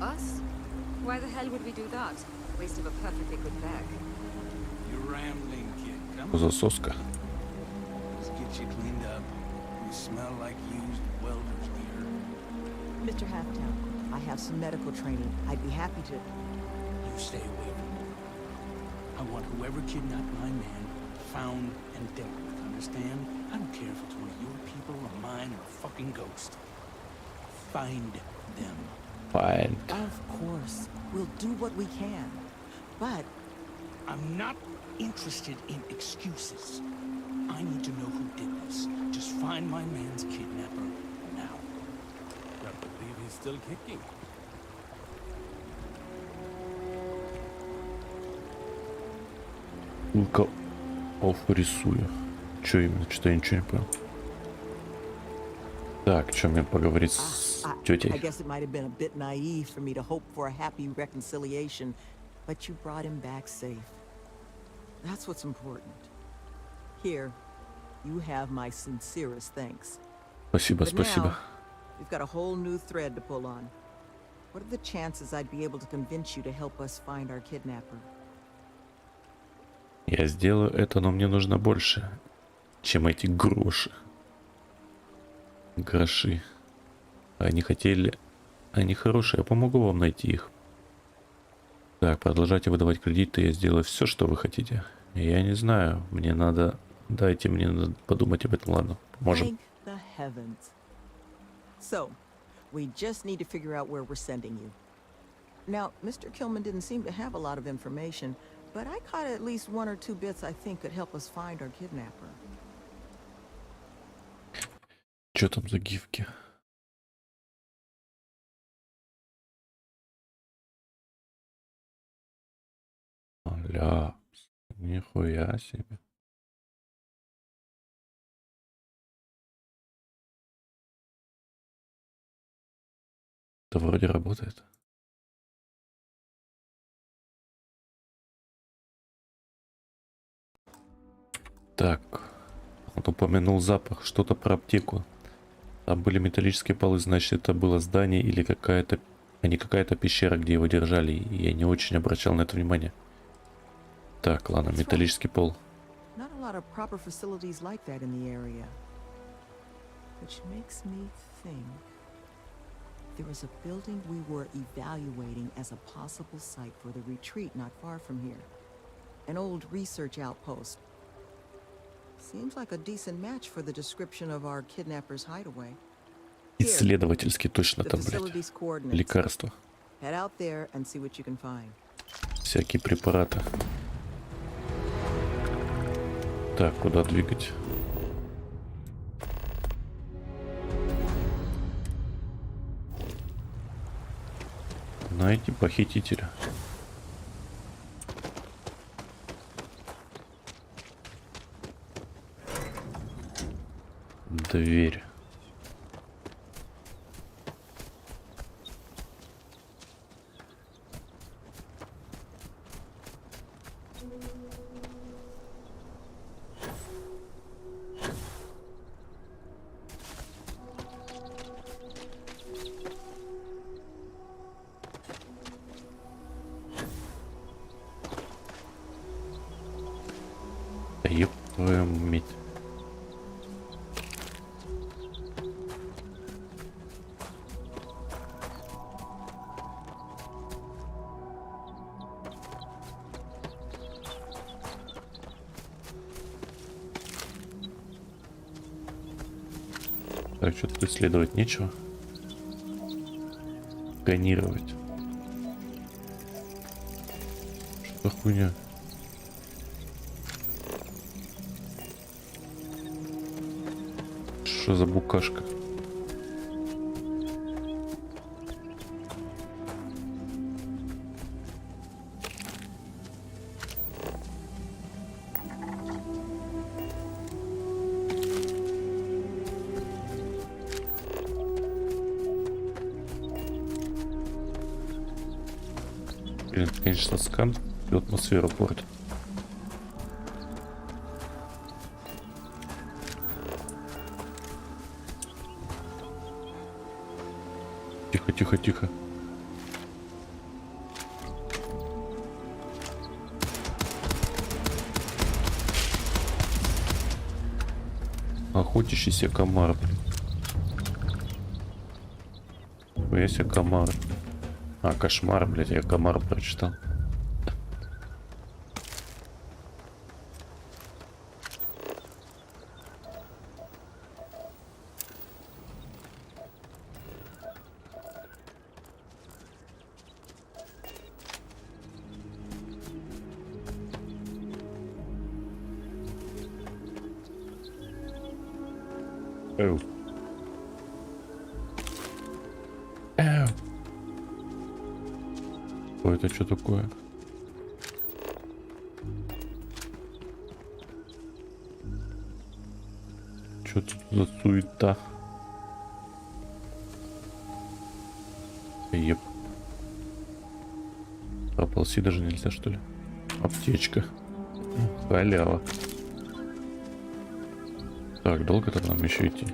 Us? Why the hell would we do that? Waste of a perfectly good bag. You rambling kid. Come on, Засоска. let's get you cleaned up. You smell like used welder's gear. Mr. Halftown, I have some medical training. I'd be happy to... You stay away from me. I want whoever kidnapped my man found and dealt with, understand? I don't care if it's one of your people or mine or a fucking ghost. Find them. Fine. Of course. We'll do what we can. But I'm not interested in excuses. I need to know who did this. Just find my man's kidnapper now. I believe he's still kicking. Ссылка рисую. Что именно? Что я ничего не понял. Так, что мне поговорить с I тетей? guess it might have been a bit naive for me to hope for a happy reconciliation, but you brought him back safe. That's what's important. Here, you have my sincerest thanks. Спасибо, But спасибо. now, we've got a whole new thread to pull on. What are the chances I'd be able to convince you to help us find our kidnapper? Я сделаю это, но мне нужно больше, чем эти гроши. Гроши. Они хотели... Они хорошие, я помогу вам найти их. Так, продолжайте выдавать кредиты, я сделаю все, что вы хотите. Я не знаю, мне надо... Дайте мне надо подумать об этом, ладно? Поможем. Thank the heavens. So, we just need to figure out where we're sending you. Now, Mr. Killman didn't seem to have a lot of information, but I caught at least one or two bits I think could help us find our kidnapper. Что там за гифки? Аля, нихуя себе. Это вроде работает. Так, он упомянул запах, что-то про аптеку. Там были металлические полы, значит, это было здание или какая-то, а не какая-то пещера, где его держали. И я не очень обращал на это внимание. Так, ладно, металлический пол. Not a lot of proper facilities like that in the area. Which makes me think there was a building we were evaluating as a possible site for the retreat not far from here. An old research outpost. Seems like a decent match for the description of our kidnapper's hideaway. Исследовательский точно The там, блядь. facility's coordinates. Лекарства. Head out there and see what you can find. Всякие препараты. Так, куда двигать? Найти похитителя. Дверь. Да еб твою медь. Так, что-то исследовать нечего. Сканировать. Что хуйня? Что за букашка? Блин, конечно, скан всю атмосферу портит. Тихо, тихо, тихо. Охотящийся комар, блин. Хуя себе комар. А, кошмар, блядь, я комар прочитал. Эу. Эу. Ой, это что такое? Что тут за суета? Еп. Проползти даже нельзя, что ли? Аптечка. Халява. Так, долго-то нам еще идти?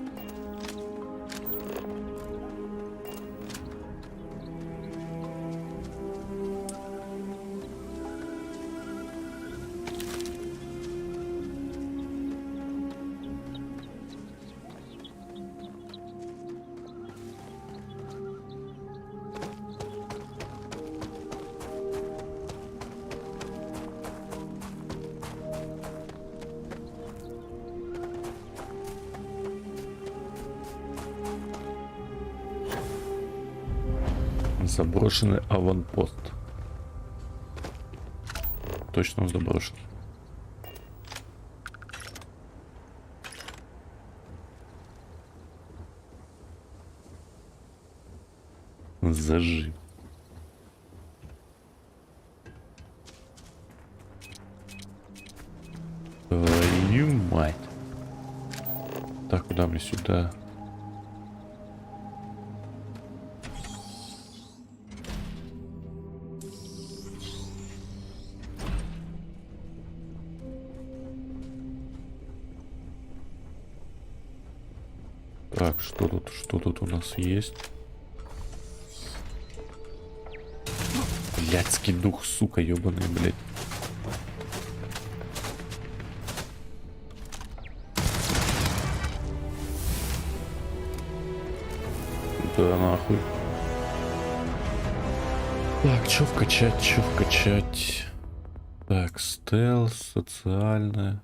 Заброшенный аванпост. Точно он заброшен. Зажив. Твою мать. Так, куда мне сюда? Так, что тут у нас есть? Блядский дух, сука, ёбаный, блядь. Да нахуй. Так, чё вкачать? Так, стелс, социальное.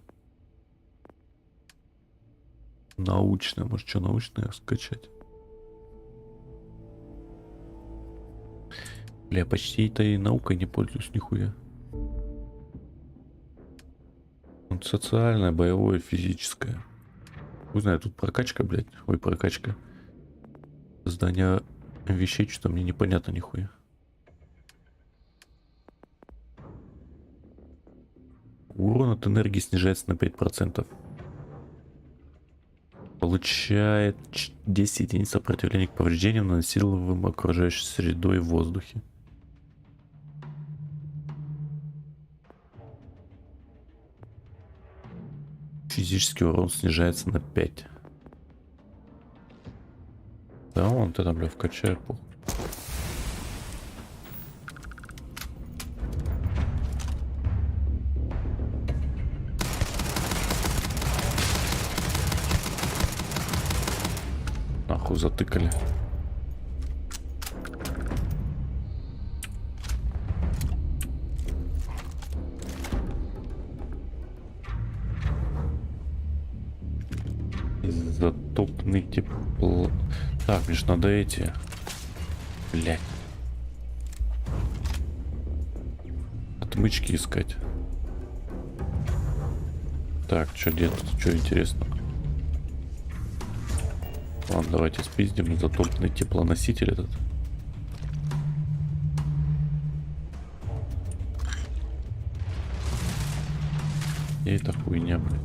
Научное, может, что научное скачать? Бля, почти этой наукой не пользуюсь нихуя. Вот социальное, боевое, физическое. Не знаю, тут прокачка, блядь. Ой, прокачка. Создание вещей, что мне непонятно нихуя. Урон от энергии снижается на 5%. Получает 10 единиц сопротивления к повреждениям, наносимым окружающей средой в воздухе. Физический урон снижается на 5. Да, вон ты там, бля, вкачай, похуй. Ветку затыкали. Изотопный тепло. Так, мне ж надо эти. Блять. Отмычки искать. Так, что где тут? Что интересно? Ладно, давайте спиздим изотопный теплоноситель этот. И это хуйня, блин.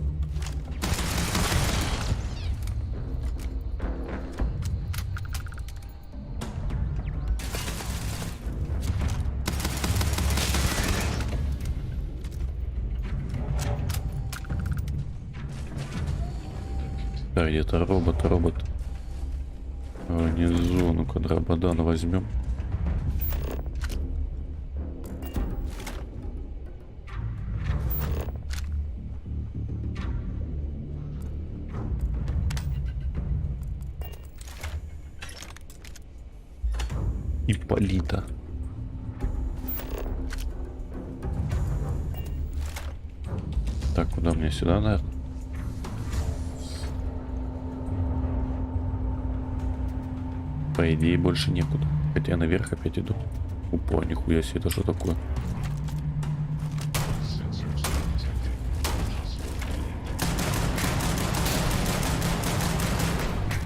Да, где-то робот. Внизу, ну-ка, дрободан возьмем. Ипполита. Так, куда мне? Сюда, наверное? По идее больше некуда. Хотя я наверх опять иду. Упа, нихуя себе, это что такое?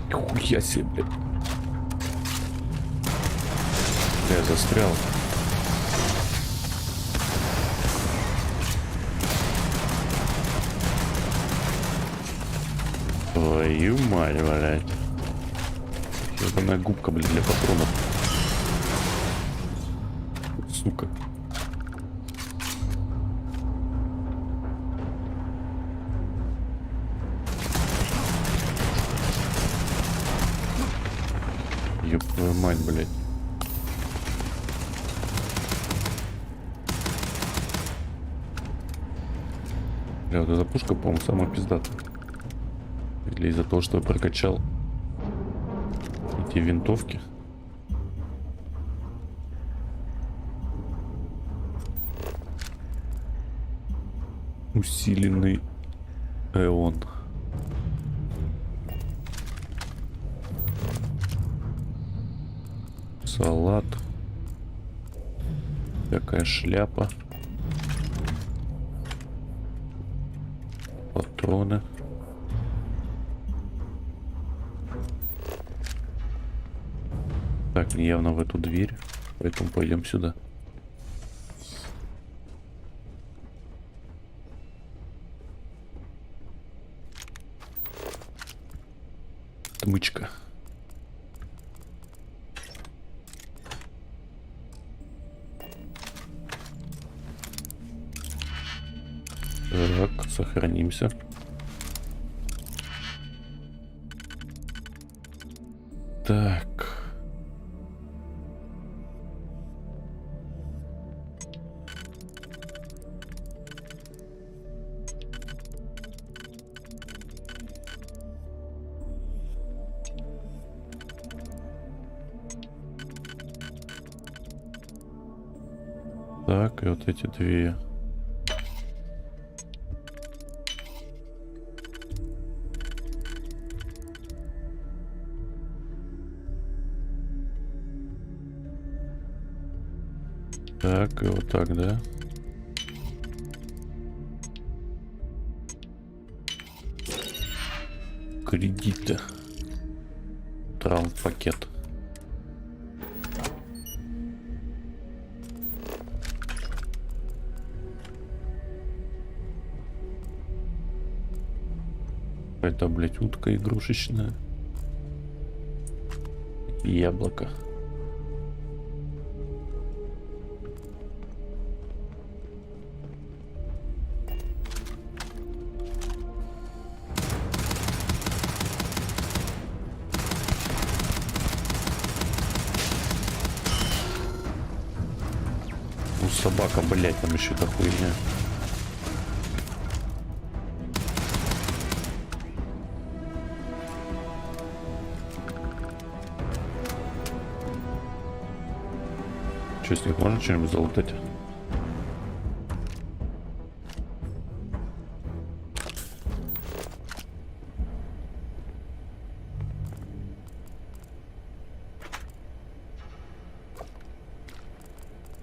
Нихуя себе, блядь. Я застрял. Твою мать, блядь. Ебаная губка, блин, для патронов. Сука. Ёб твою мать, блядь. Бля, вот эта пушка, по-моему, самая пиздатая. Или из-за того, что я прокачал эти винтовки. Усиленный эон. Салат. Такая шляпа. Патроны. Так, явно в эту дверь, поэтому пойдем сюда. Отмычка. Так, сохранимся. Так. Так, и вот эти две. Так, и вот так, да? Кредиты. Травм-пакет. Это, блядь, утка игрушечная. Яблоко. Ну, собака, блядь, там еще эта хуйня. Что, с них можно что-нибудь залутать?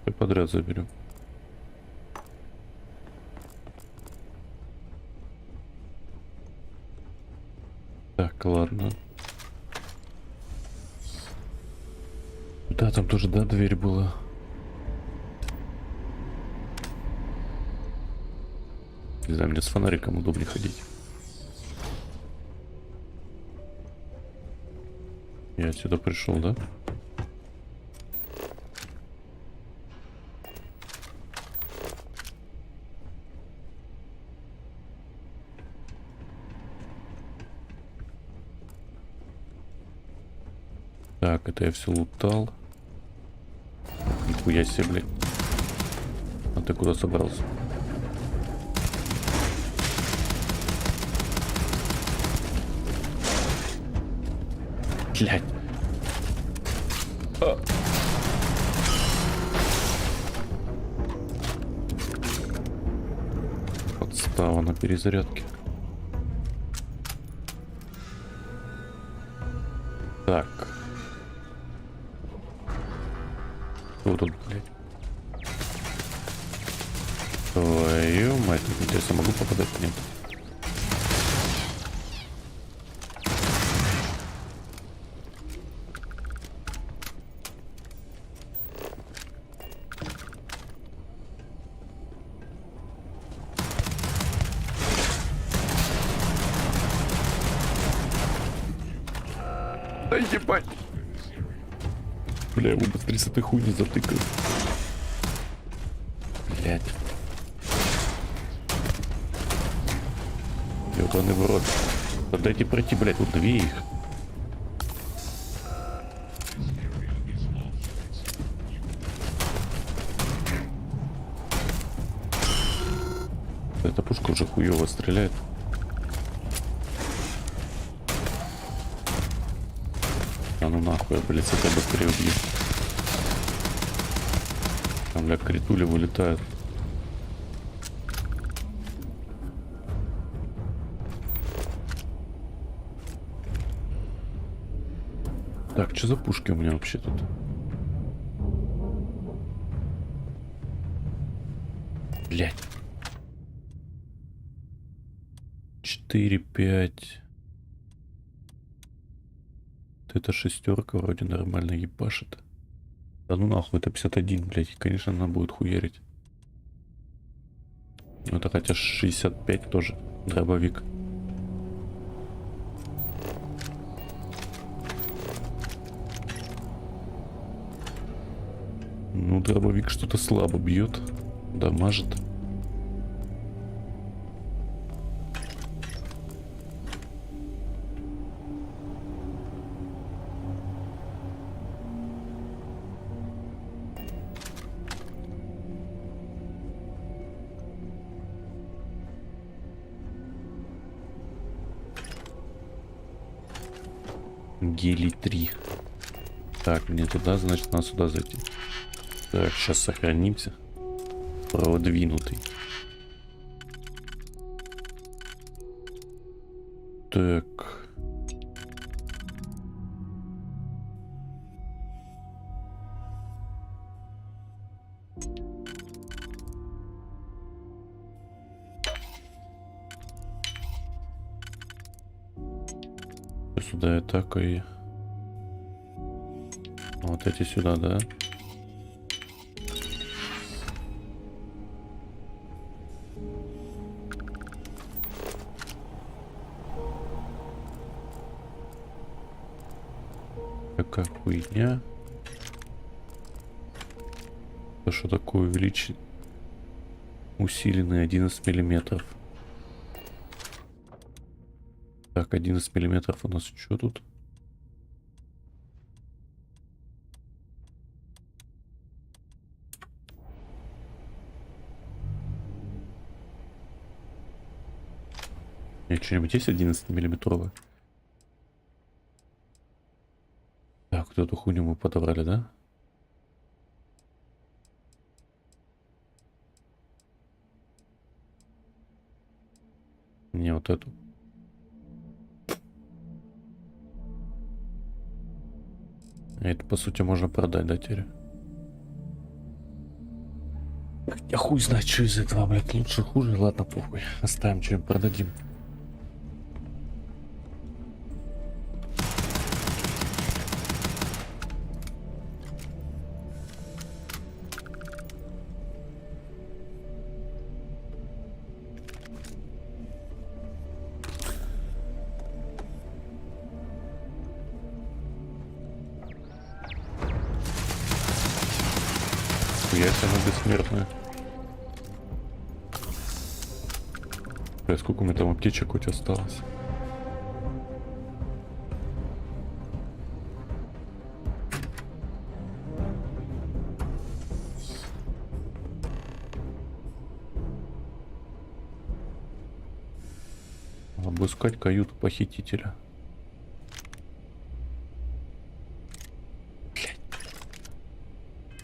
Все подряд заберем. Так, ладно. Да, там тоже, да, дверь была. Не знаю, мне с фонариком удобнее ходить. Я отсюда пришел, да? Так, это я все лутал. Нихуя себе, блядь. А ты куда собрался? Блядь. А. Подстава на перезарядке. Так. Что тут, блядь? Твою мать, интересно, могу попадать? Нет. Да ебать! Бля, его быстрее с этой хуйни затыкают. Блядь. Ёбаный в рот. Да дайте пройти, блядь, вот две их. Эта пушка уже хуёво стреляет. А ну нахуй, я, блядь, с этой быстрее убью. Там, бля, критули вылетают. Так, что за пушки у меня вообще тут? Блядь. 4, 5. Это шестерка вроде нормально ебашит. Да ну нахуй, это 51, блядь. Конечно, она будет хуярить. Это хотя 65 тоже. Дробовик. Ну, дробовик что-то слабо бьет. Дамажит. Гелий 3. Так, мне туда, значит, надо сюда зайти. Так, сейчас сохранимся. Продвинутый. Так. Сюда атака и... Вот эти сюда, да? Какая хуйня? Это что такое увеличить? Усиленный 11 миллиметров. Так, 11 миллиметров у нас что тут? Что-нибудь есть 11 миллиметровое? Так, вот эту хуйню мы подобрали, да? Не, вот эту. Это, по сути, можно продать, да, теперь? Я хуй знает, что из этого, блядь, лучше, хуже. Ладно, похуй. Оставим, чем продадим. Ясно, она бессмертная. Бля, сколько у меня там аптечек хоть осталось? Обыскать каюту похитителя. Блядь.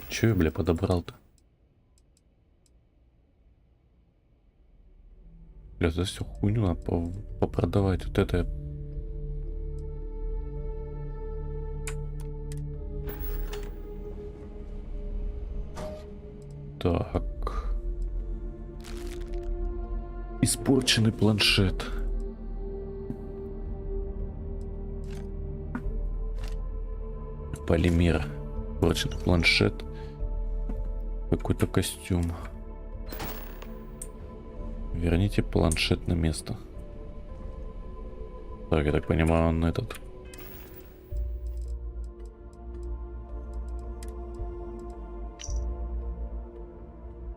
Чё я, бля, подобрал-то? Бля, за всю хуйню надо попродавать. Вот это я... Так. Испорченный планшет. Полимер. Испорченный планшет. Какой-то костюм. Верните планшет на место. Так, я так понимаю, он этот.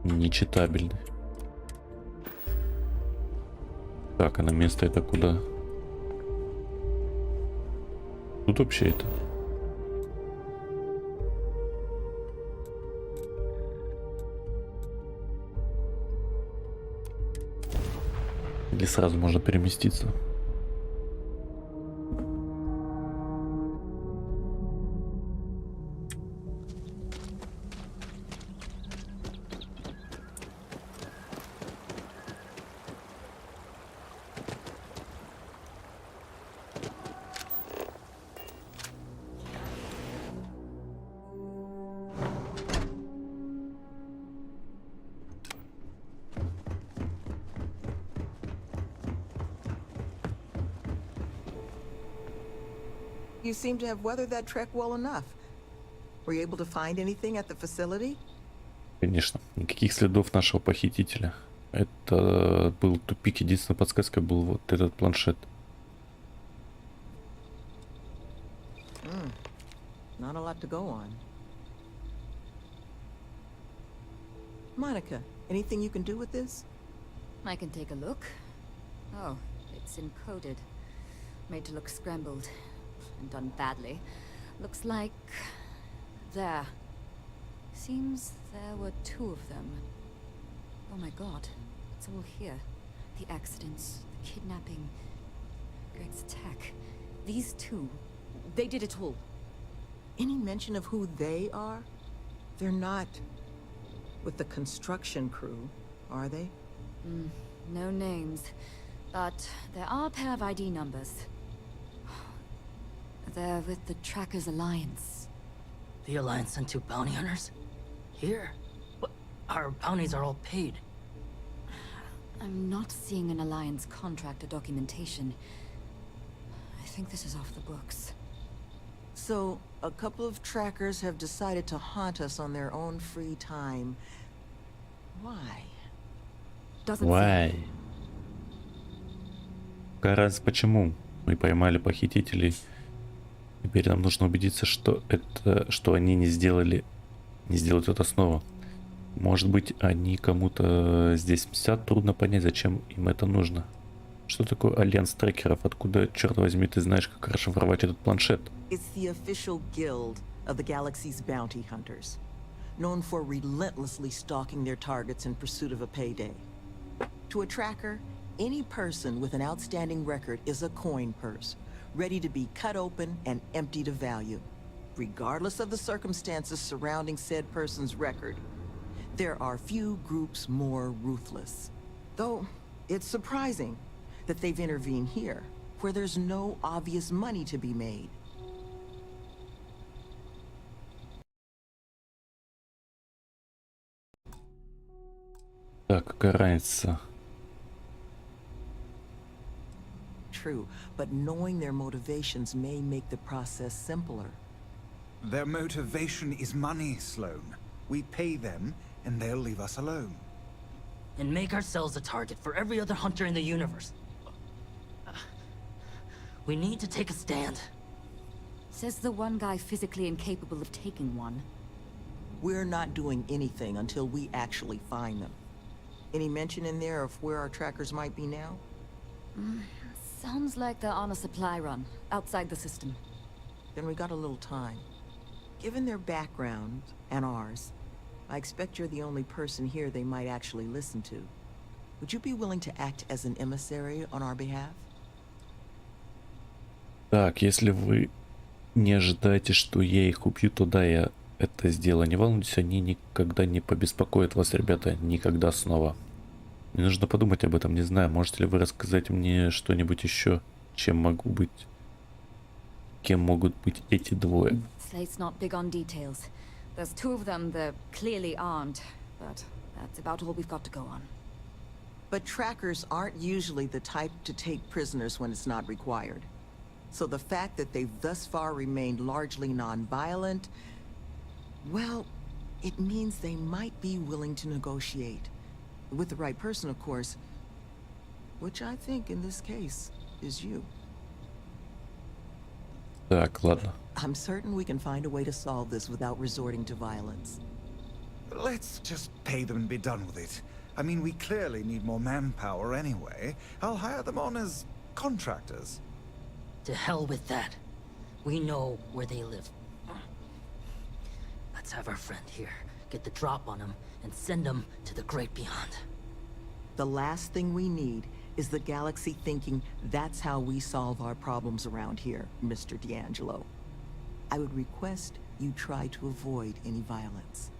Нечитабельный. Так, а на место это куда? Тут вообще это. Или сразу можно переместиться? You seem to have weathered that trek well enough. Were you able to find anything at the facility? Конечно, никаких следов нашего похитителя. Это был тупик. Единственная подсказка был вот этот планшет. Not a lot to go on. Monica, anything you can do with this? I can take a look. Oh, it's encoded. Made to look scrambled. And done badly. Looks like... there. Seems there were two of them. Oh my god. It's all here. The accidents, the kidnapping, Greg's attack. These two, they did it all. Any mention of who they are? They're not with the construction crew, are they? No names. But there are a pair of ID numbers. They're with the Trackers Alliance. The Alliance sent two bounty hunters? Here? But our bounties are all paid. I'm not seeing an Alliance contract or documentation. I think this is off the books. So, a couple of trackers have decided to haunt us on their own free time. Why? Doesn't Why? say. Какая разница, почему мы поймали похитителей? Теперь нам нужно убедиться, что они не сделают это снова. Может быть, они кому-то здесь мстят, трудно понять, зачем им это нужно. Что такое альянс трекеров? Откуда, черт возьми, ты знаешь, как расшифровать этот планшет? It's the official guild of the galaxy's bounty hunters, known for relentlessly stalking their targets in pursuit of a payday. To a tracker, any person with an outstanding record is a coin purse, ready to be cut open and emptied of value, regardless of the circumstances surrounding said person's record. There are few groups more ruthless. Though, it's surprising. that they've intervened here, where there's no obvious money to be made. Так, какая разница? True, but knowing their motivations may make the process simpler. Their motivation is money, Sloan. We pay them, and they'll leave us alone. And make ourselves a target for every other hunter in the universe. We need to take a stand. Says the one guy physically incapable of taking one. We're not doing anything until we actually find them. Any mention in there of where our trackers might be now? Sounds like they're on a supply run, outside the system. Then we got a little time. Given their background, and ours, I expect you're the only person here they might actually listen to. Would you be willing to act as an emissary on our behalf? Так, если вы не ожидаете, что я их убью, то да, я это сделаю. Не волнуйтесь, они никогда не побеспокоят вас, ребята, никогда снова. Мне нужно подумать об этом, не знаю, можете ли вы рассказать мне что-нибудь еще, чем могу быть, кем могут быть эти двое? Slate's not big on details. There's two of them that clearly aren't, but that's about all we've got to go on. But trackers aren't usually the type to take prisoners when it's not required. So the fact that they've thus far remained largely non-violent, well, it means they might be willing to negotiate. With the right person, of course. Which I think, in this case, is you. Так, ладно. I'm certain we can find a way to solve this without resorting to violence. Let's just pay them and be done with it. I mean, we clearly need more manpower anyway. I'll hire them on as contractors. To hell with that. We know where they live. Let's have our friend here get the drop on them and send them to the great beyond. The last thing we need is the galaxy thinking that's how we solve our problems around here, Mr. D'Angelo. I would request you try to avoid any violence.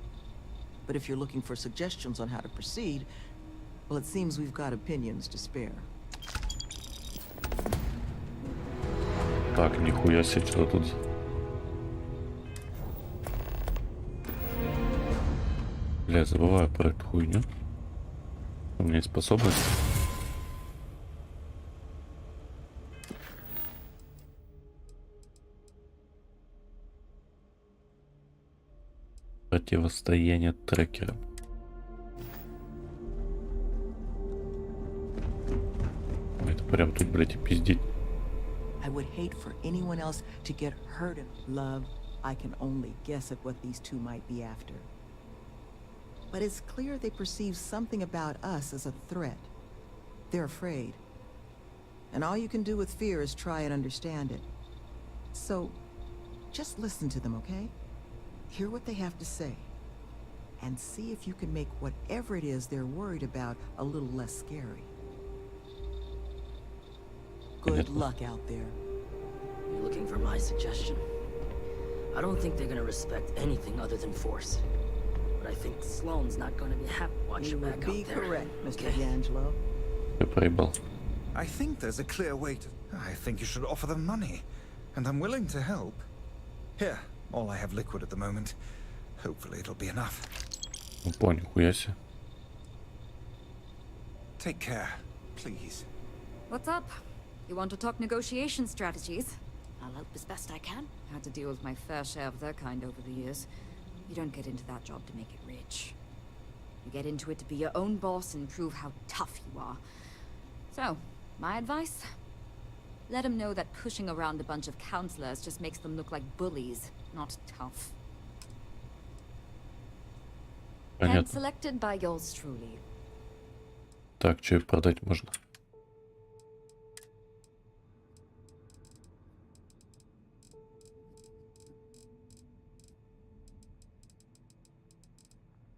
But if you're looking for suggestions on how to proceed, well, it seems we've got opinions to spare. Так, нихуя себе, что тут. Бля, забываю про эту хуйню. У меня есть способность. Противостояние трекерам. Это прям тут, блядь, и пиздить. I would hate for anyone else to get hurt in love. I can only guess at what these two might be after. But it's clear they perceive something about us as a threat. They're afraid. And all you can do with fear is try and understand it. So, just listen to them, okay? Hear what they have to say. And see if you can make whatever it is they're worried about a little less scary. Good luck out there. You're looking for my suggestion? I don't think they're gonna respect anything other than force. But I think Sloane's not gonna be happy to watch You your would back be out there. correct, Mr. Okay. D'Angelo. Я проебал. I think there's a clear way to... I think you should offer them money. And I'm willing to help. Here, all I have liquid at the moment. Hopefully it'll be enough. Ну, понял, хуя себе. Take care, please. What's up? You want to talk negotiation strategies? I'll help as best I can. Had to deal with my fair share of their kind over the years. You don't get into that job to make it rich. You get into it to be your own boss and prove how tough you are. So, my advice? Let them know that pushing around a bunch of counselors just makes them look like bullies, not tough. Hand Понятно. selected by yours truly. Так, что продать можно?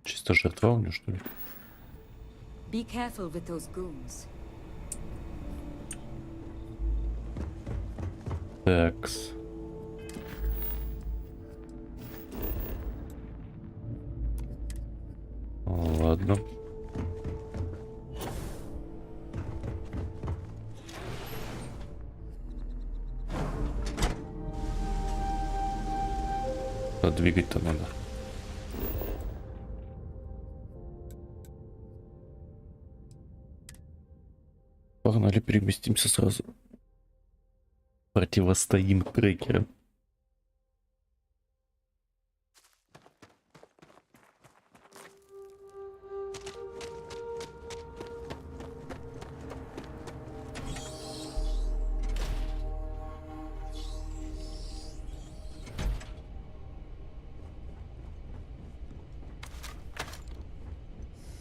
Чисто жертва у него, что ли? Be careful with those goons. Такс. Ладно. двигать-то надо. Погнали, переместимся сразу. Противостоим крекерам.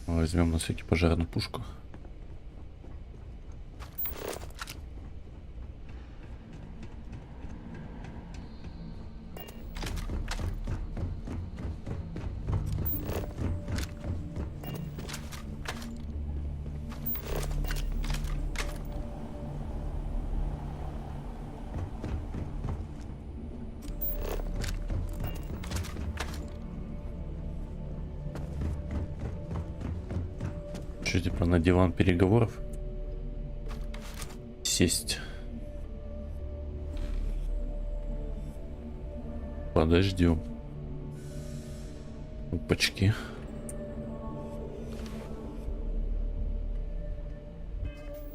Возьмем на всякий пожарную пушку. Что, типа на диван переговоров? Сесть. Подождем. Опачки.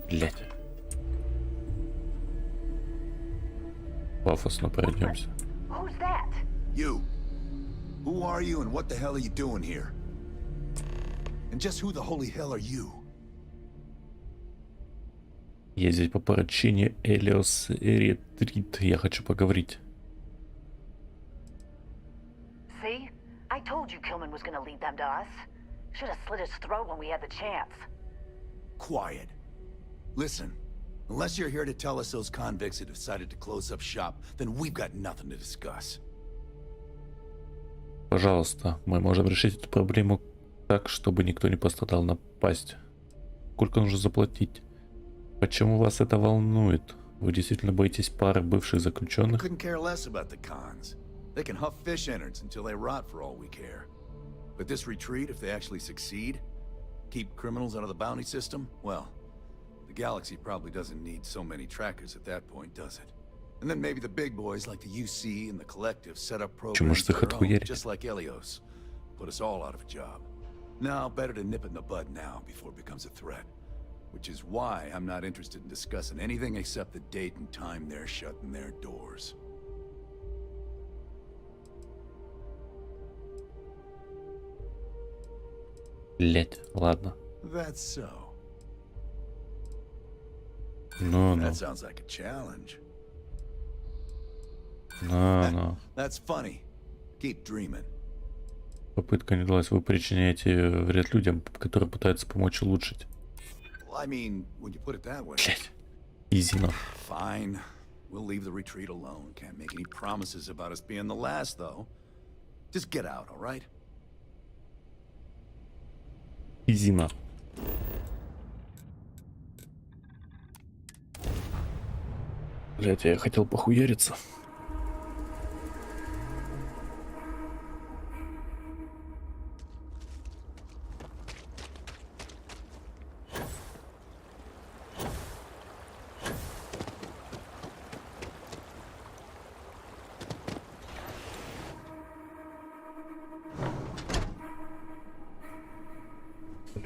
Блять. Пафосно пройдемся. Who's that? You. Who are you and what the hell are you doing here? And just who the holy hell are you? Я здесь по поручению Элиос Ретрит. Я хочу поговорить. See? I told you Kilman was gonna lead them to us. Should have slit his throat when we had the chance. Quiet. Listen, unless you're here to tell us those convicts have decided to close up shop, then we've got nothing to discuss. Пожалуйста, мы можем решить эту проблему так, чтобы никто не пострадал. Напасть. Сколько нужно заплатить? Почему вас это волнует? Вы действительно боитесь пары бывших заключенных? Couldn't care less about the cons. They can huff fish innards until they rot for all we care. But this retreat, if they actually succeed, keep criminals out of the bounty system, well, the galaxy probably doesn't need so many trackers at that point, does it? And then maybe the big boys like the UC and the Collective set up programs of their own, just like Helios. Put us all out of a job. Now, better to nip it in the bud now before it becomes a threat. Which is why I'm not interested in discussing anything except the date and time they're shutting their doors. Блять, ладно. That's so. Ну. That sounds like a challenge. Ну. That's funny. Keep dreaming. Попытка не удалась. Вы причиняете вред людям, которые пытаются помочь улучшить. I mean, when you put it that way. Блять. Easy enough. Fine. We'll leave the retreat alone. Can't make any promises about us being the last, though. Just get out, all right? Easy enough. Блять, я хотел похуяриться.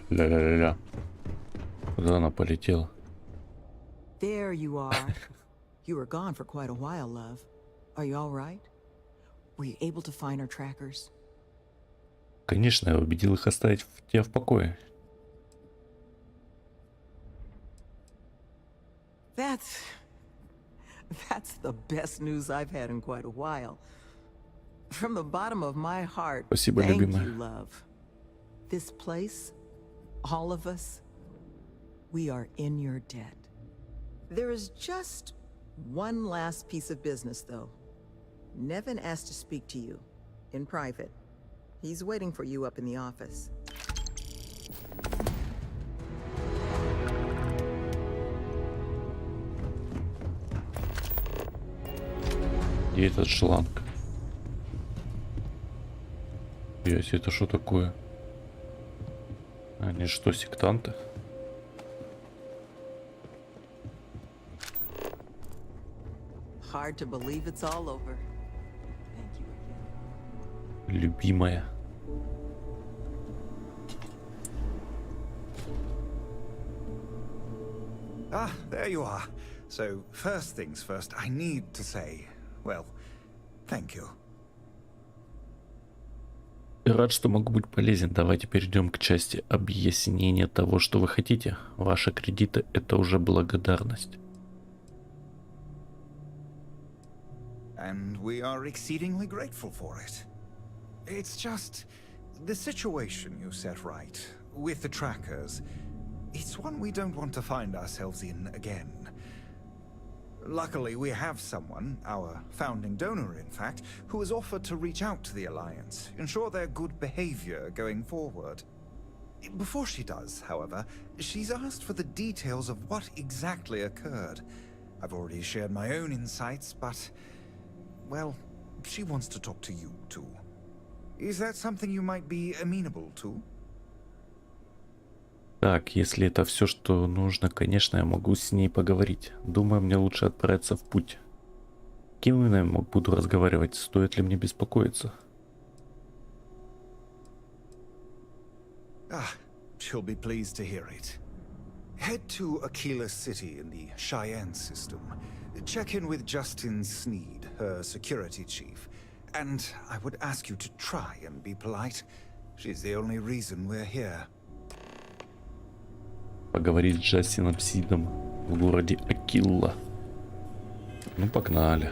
Ля-ля-ля-ля. Куда она полетела? There you are. You were gone for quite a while, love. Are you all right? Were you able to find our trackers? Конечно, я убедил их оставить тебя в покое. That's the best news I've had in quite a while. From the bottom of my heart, Спасибо, thank любимая. you, love. This place, all of us, we are in your debt. There is just one last piece of business, though. Nevin asked to speak to you, in private. He's waiting for you up in the office. Где этот шланг? Яси, это что такое? Они что, сектанты? Hard to believe it's all over. Thank you again. любимая. Ah, there you are. So, first things first, I need to say, well, thank you. Рад, что могу быть полезен. Давайте перейдем к части объяснения того, что вы хотите. Ваши кредиты — это уже благодарность. And we are exceedingly grateful for it. It's just the situation you set right with the trackers. It's one we don't want to find ourselves in again. Luckily, we have someone, our founding donor in fact, who has offered to reach out to the Alliance, ensure their good behavior going forward. Before she does, however, she's asked for the details of what exactly occurred. I've already shared my own insights, but, well, she wants to talk to you too. Is that something you might be amenable to? Так, если это все, что нужно, конечно, я могу с ней поговорить. Думаю, мне лучше отправиться в путь. Кем я буду разговаривать? Стоит ли мне беспокоиться? Ah, she'll be pleased to hear it. Head to Aquila City in the Cheyenne system. Check in with Justin Sneed, her security chief. And I would ask you to try and be polite. She's the only reason we're here. Поговорить с Джастином Сидом в городе Акилла. Ну, погнали.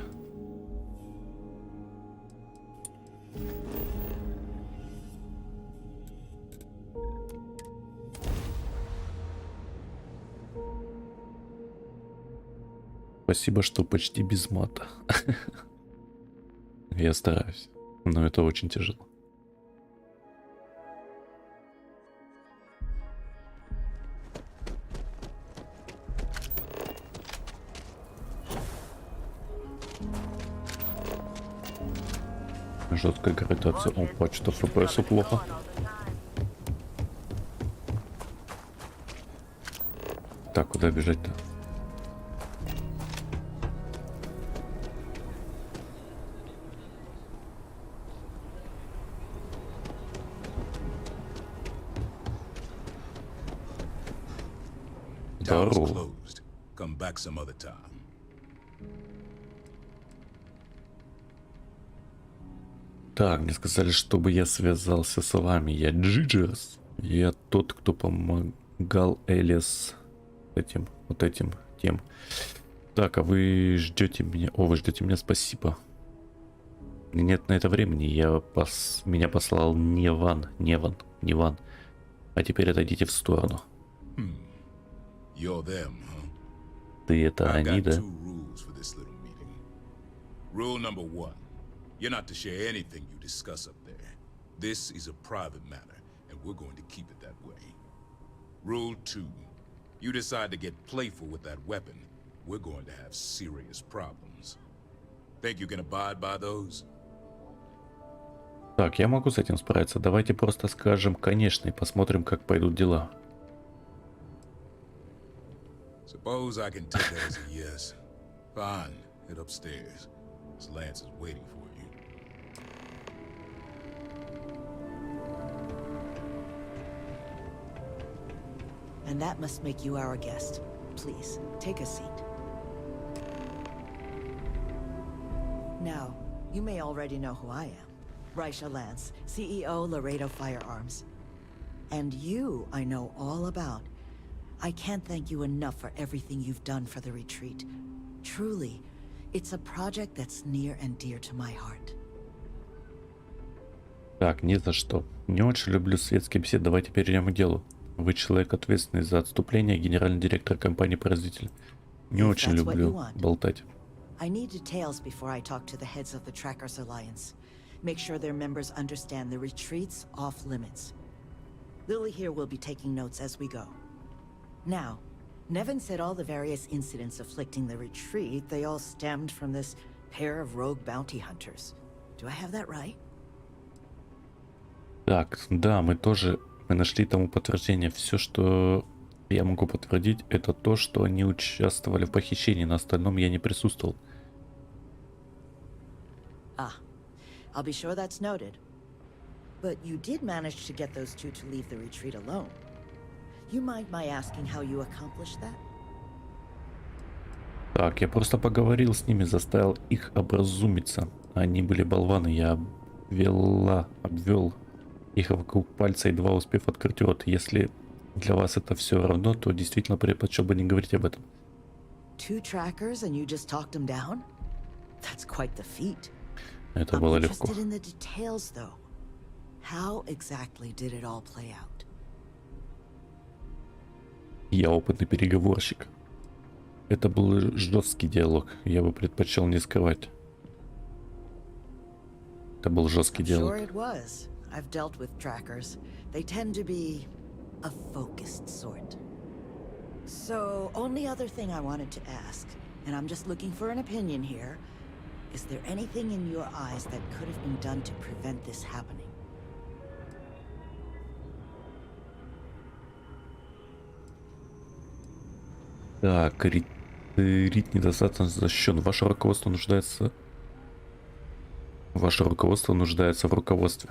Спасибо, что почти без мата. Я стараюсь, но это очень тяжело. Жесткая градация. Опа, что FPS плохо. Так, куда бежать-то? Здорово. Come back some other time. Так, мне сказали, чтобы я связался с вами. Я Джиджерс. Я тот, кто помогал Элли с этим, тем. Так, а вы ждете меня? О, вы ждете меня, спасибо. Нет на это времени. Меня послал Неван. А теперь отойдите в сторону. You're them, huh? Ты это они, да? Rule number 1. You're not to share anything you discuss up there. This is a private matter, and we're going to keep it that way. Rule 2. You decide to get playful with that weapon, we're going to have serious problems. Think you can abide by those? Так, я могу с этим справиться. Давайте просто скажем «конечно» и посмотрим, как пойдут дела. Suppose I can take that as a yes. Fine, head upstairs. This Lance is waiting for you. And that must make you our guest. Please, take a seat. Now, you may already know who I am. Raisha Lance, CEO Laredo Firearms. And you, I know all about. I can't thank you enough for everything you've done for the retreat. Truly, it's a project that's near and dear to my heart. Так, ни за что. Не очень люблю светские беседы. Давайте перейдем к делу. Вы человек, ответственный за отступление, генеральный директор компании-производителя. Не очень люблю болтать. I need details before I talk to the heads of the Trackers Alliance. Make sure their members understand the retreat's off limits. Lily here will be taking notes as we go. Now, Nevin said all the various incidents afflicting the retreat, they all stemmed from this pair of rogue bounty hunters. Do I have that right? Так, да, мы нашли тому подтверждение. Все, что я могу подтвердить, это то, что они участвовали в похищении. На остальном я не присутствовал. Ah, I'll be sure that's noted. But you did manage to get those two to leave the retreat alone. You mind my asking how you accomplished that? Так, я просто поговорил с ними, заставил их образумиться. Они были болваны, я обвел их вокруг пальца, едва успев открыть рот. Если для вас это все равно, то действительно предпочел бы не говорить об этом. Two trackers and you just talked them down? That's quite the feat. Это было легко. I'm interested in the details, though. How exactly did it all play out? Я опытный переговорщик. Это был жесткий диалог. Я бы предпочел не скрывать. Это был жесткий диалог. Sure it was. I've dealt with trackers. They tend to be a focused sort. So, only other thing I wanted to ask, and I'm just looking for an opinion here, is there anything in your eyes that could have been done to prevent this happening? Так, рит недостаточно защищен. Ваше руководство нуждается в руководстве.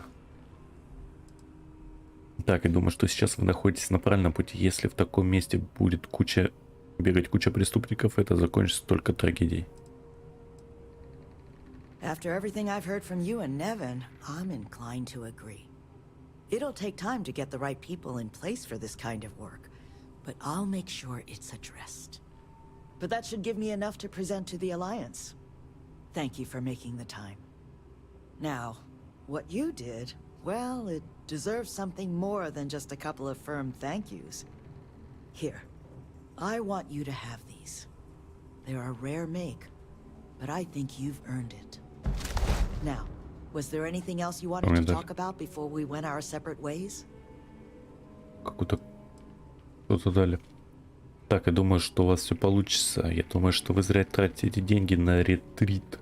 Так, я думаю, что сейчас вы находитесь на правильном пути. Если в таком месте будет бегать куча преступников, это закончится только трагедией. After everything I've heard from you and Nevin, I'm inclined to agree. It'll take time to get the right people in place for this kind of work, but I'll make sure it's addressed. But that should give me enough to present to the Alliance. Thank you for making the time. Now, what you did, well, it deserves something more than just a couple of firm thank yous. Here, I want you to have these. They're a rare make, but I think you've earned it. Now, was there anything else you wanted to talk about before we went our separate ways? Что-то дали. Так, я думаю, что у вас все получится. Я думаю, что вы зря тратите эти деньги на ретрит.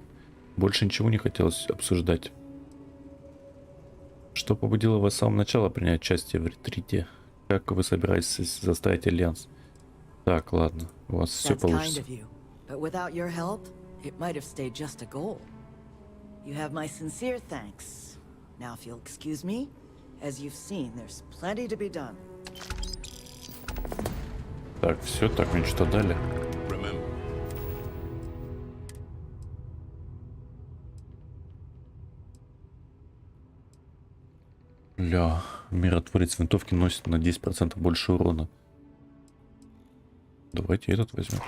Больше ничего не хотелось обсуждать. Что побудило вас с самого начала принять участие в ретрите? Как вы собираетесь заставить Альянс? Так, ладно, у вас все получится. You have my sincere thanks. Now, if you'll excuse me, as you've seen, there's plenty to be done. Так, все, так, мне что дали? Ля, миротворец винтовки носит на 10% больше урона. Давайте этот возьмем.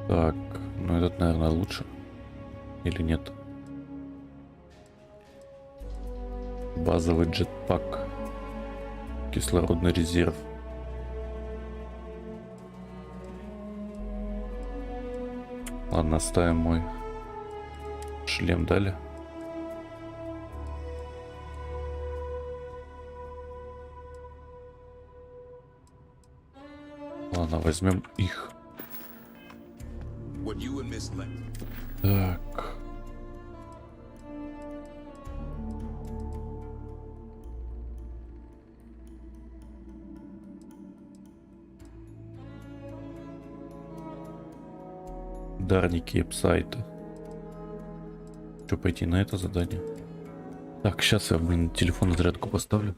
Так, ну этот, наверное, лучше. Или нет? Базовый джетпак. Кислородный резерв. Ладно, оставим мой. Шлем дали. Ладно, возьмем их. Так. Дарники и псайты. Что, пойти на это задание? Так, сейчас я, телефон на зарядку поставлю.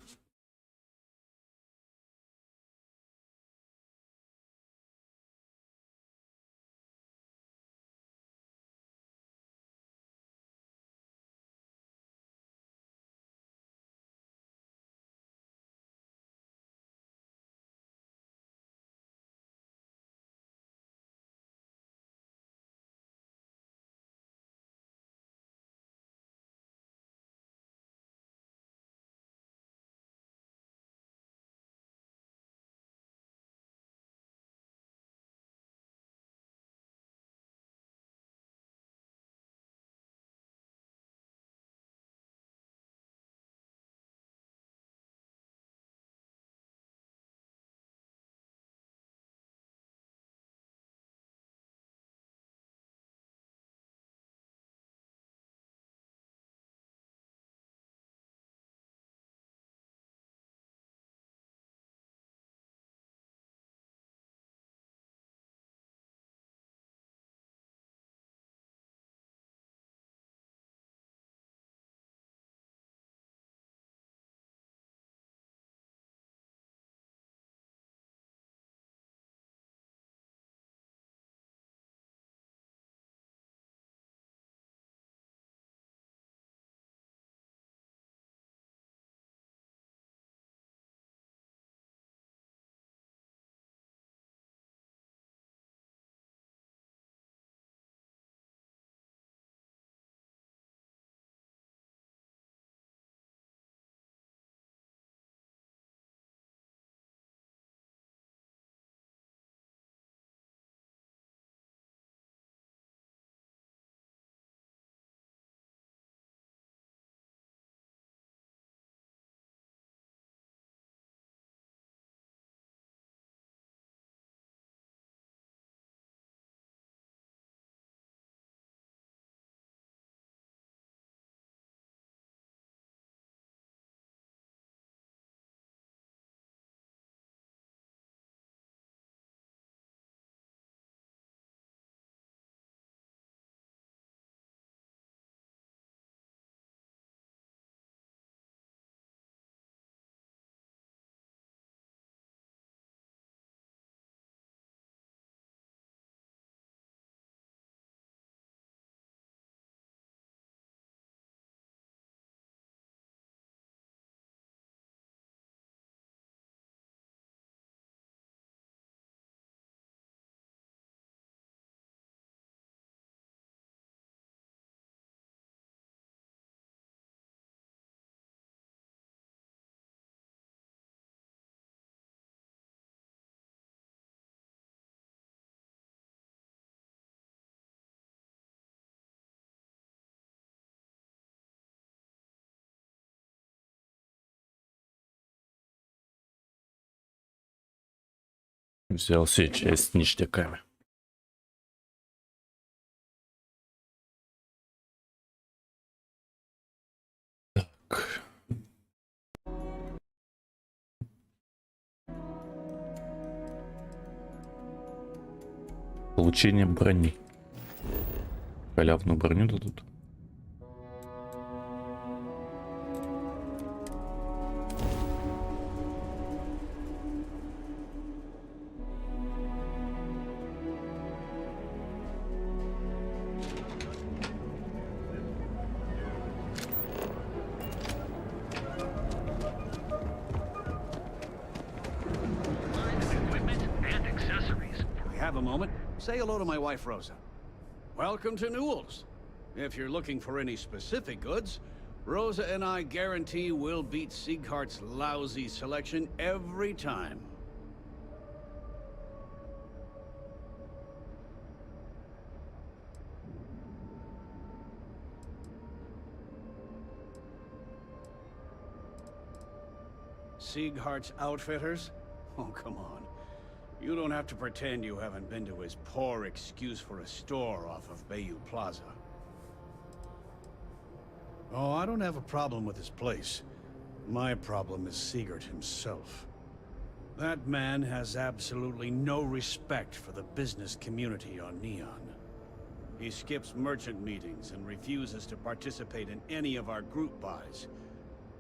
Взял себе часть с ништяками. Так. Получение брони. Халявную броню дадут. Have a moment. Say hello to my wife, Rosa. Welcome to Newell's. If you're looking for any specific goods, Rosa and I guarantee we'll beat Sieghart's lousy selection every time. Sieghart's Outfitters? Oh, come on. You don't have to pretend you haven't been to his poor excuse for a store off of Bayou Plaza. Oh, I don't have a problem with his place. My problem is Siegert himself. That man has absolutely no respect for the business community on Neon. He skips merchant meetings and refuses to participate in any of our group buys.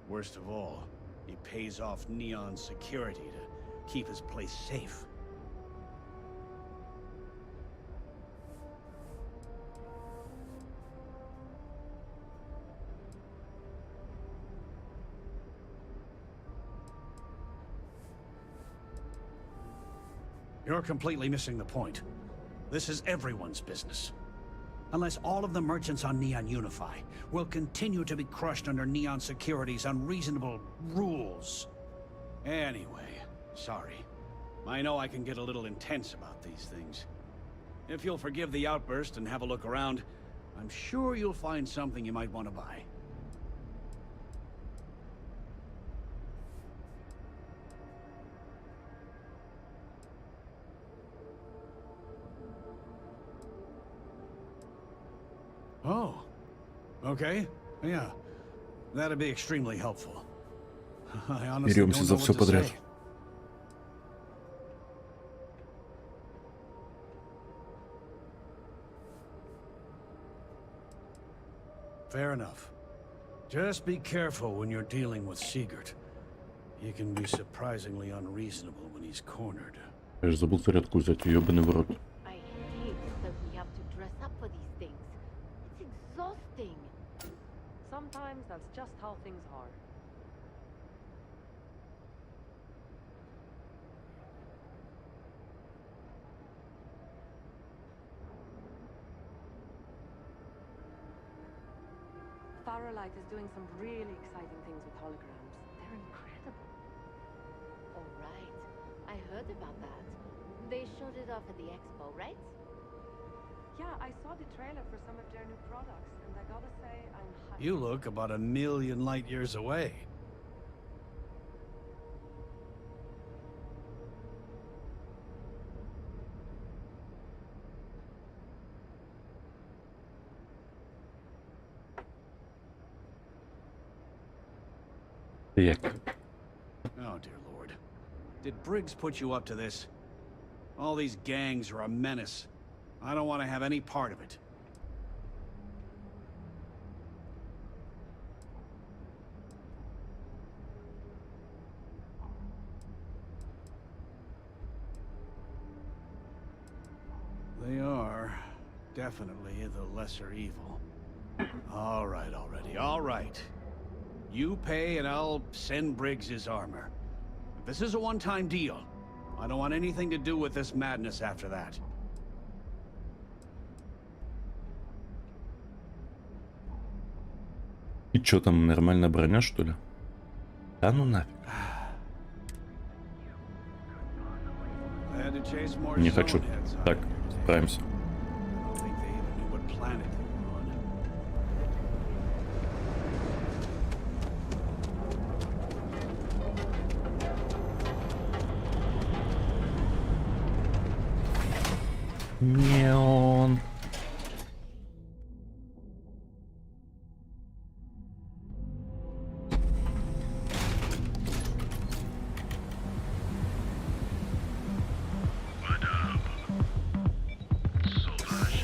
Worst of all, he pays off Neon's security to keep his place safe. You're completely missing the point. This is everyone's business. Unless all of the merchants on Neon unify, we'll continue to be crushed under Neon Security's unreasonable rules. Anyway, sorry. I know I can get a little intense about these things. If you'll forgive the outburst and have a look around, I'm sure you'll find something you might want to buy. Oh, okay, yeah, that'd be extremely helpful. I honestly don't Беремся know за what все to подряд. say. Fair enough. Just be careful when you're dealing with Siegert. He can be surprisingly unreasonable when he's cornered. Я же забыл зарядку взять, ёбаный в рот. I hate that we have to dress up for these things. It's exhausting. Sometimes that's just how things are. Faralight is doing some really exciting things with holograms. They're incredible. All right. I heard about that. They showed it off at the expo, right? Yeah, I saw the trailer for some of their new products, and I gotta say, I'm hyped. You look about 1,000,000 light years away. Як? Oh, dear Lord. Did Briggs put you up to this? All these gangs are a menace. I don't want to have any part of it. They are definitely the lesser evil. All right, already, all right. You pay and I'll send Briggs his armor. If this is a one-time deal, I don't want anything to do with this madness after that. И чё там, нормальная броня, что ли? Да ну нафиг. I had to chase more Не хочу. stoneheads, huh? Так, справимся. I don't think they even knew what planet they were on. Неон.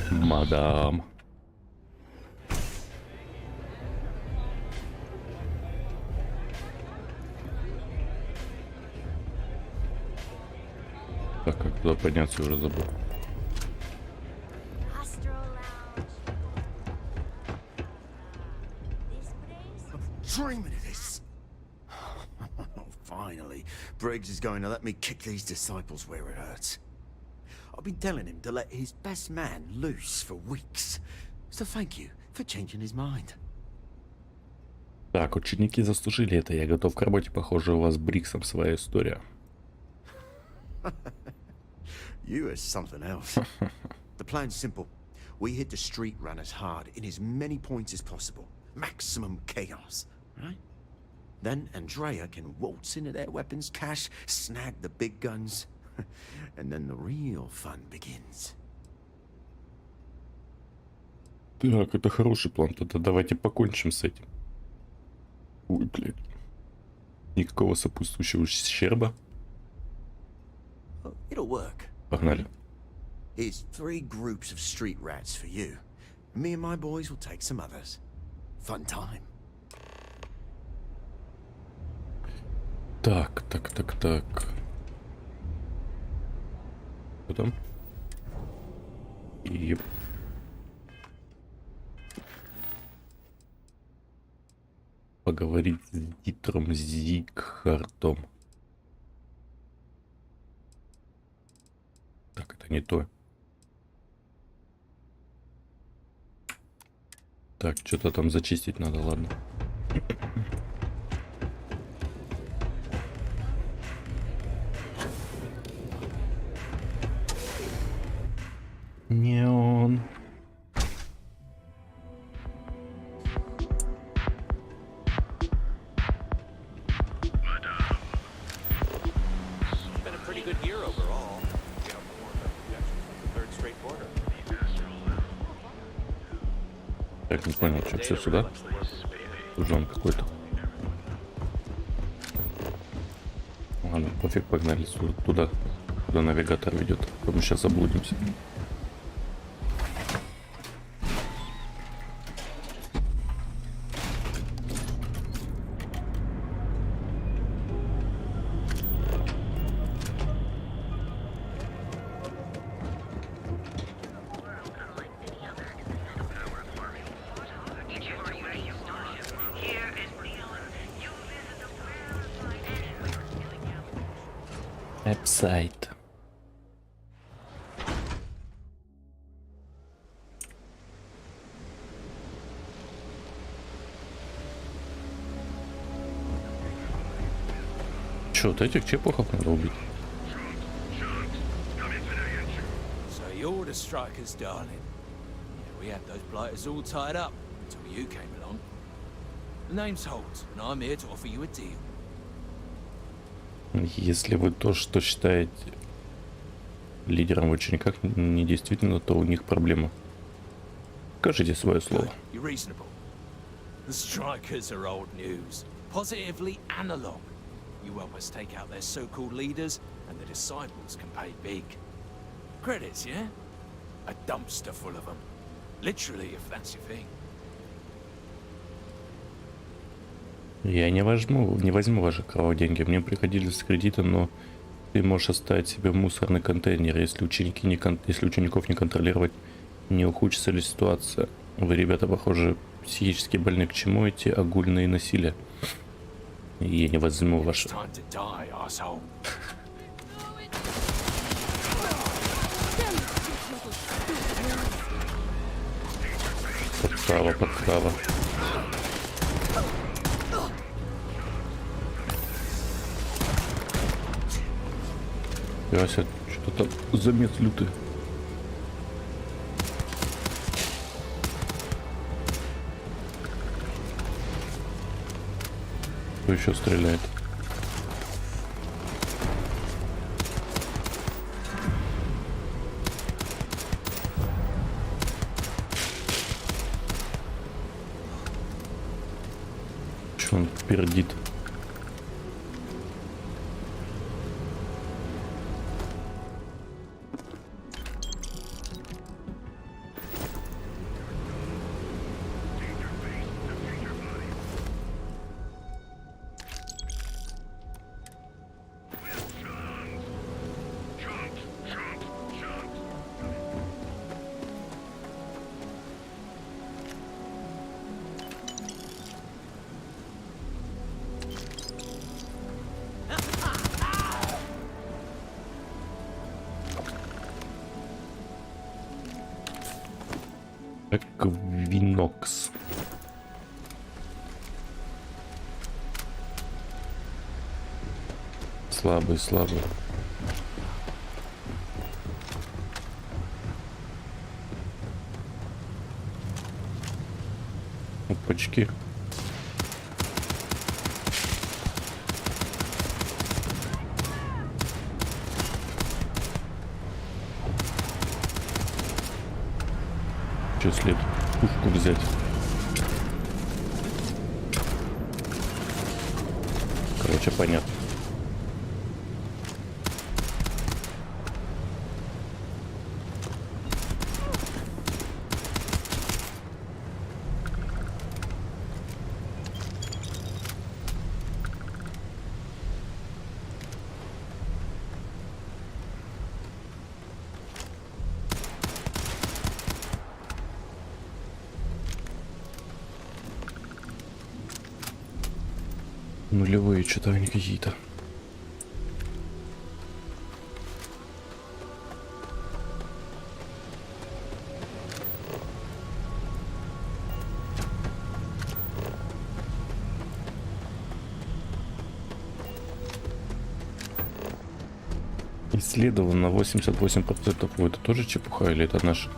Мадам. Так, как туда подняться, уже забыл. Dreaming of this. Finally, Briggs is going to let me kick these disciples where it hurts. I've been telling him to let his best man loose for weeks. So thank you for changing his mind. Так, ученики заслужили это. Я готов к работе. Похоже, у вас с Бриксом своя история. You are something else. The plan's simple. We hit the street runners hard in as many points as possible. Maximum chaos, right? Then Andrea can waltz into their weapons cache, snag the big guns, and then the real fun begins. Так, это хороший план. Тогда давайте покончим с этим. Ой, блядь. Никакого сопутствующего ущерба. It'll work. Погнали. Here's 3 groups of street rats for you. Me and my boys will take some others. Fun time. Так. Что там? И... Поговорить с Дитром Зигхартом. Так, это не то. Так, что-то там зачистить надо, ладно. Неон. Been a pretty good year overall. You know, more projections from the third straight quarter. Так, не понял, что все сюда? Жон какой-то. Ладно, пофиг, погнали туда, куда навигатор ведет. А мы сейчас заблудимся. Веб-сайт. Чё, вот этих чепухов надо убить? So you're the strikers, darling. Yeah, we had those blighters all tied up until you came along. The name's Holt, and I'm here to offer you a deal. Если вы то, что считаете лидером в учениках, недействительно, то у них проблема. Скажите свое слово. You're reasonable. The strikers are old news, positively analog. You help us take out their so-called leaders, and the disciples can pay big. Credits, yeah? A dumpster full of them. Literally, if that's your thing. Я не возьму ваши кровавые деньги. Мне приходили с кредита, но ты можешь оставить себе мусорный контейнер, если учеников не контролировать, не ухудшится ли ситуация. Вы, ребята, похоже, психически больны. К чему эти огульные насилия? Я не возьму ваши. Подправа. Вася, что-то там замес лютый. Кто еще стреляет? Че он пердит? Винокс. Слабый, слабый. Опачки. Что след? Пушку взять. Короче, понятно. Нулевые что-то они какие-то. Исследовано на 88%. Ой, это тоже чепуха или это наш?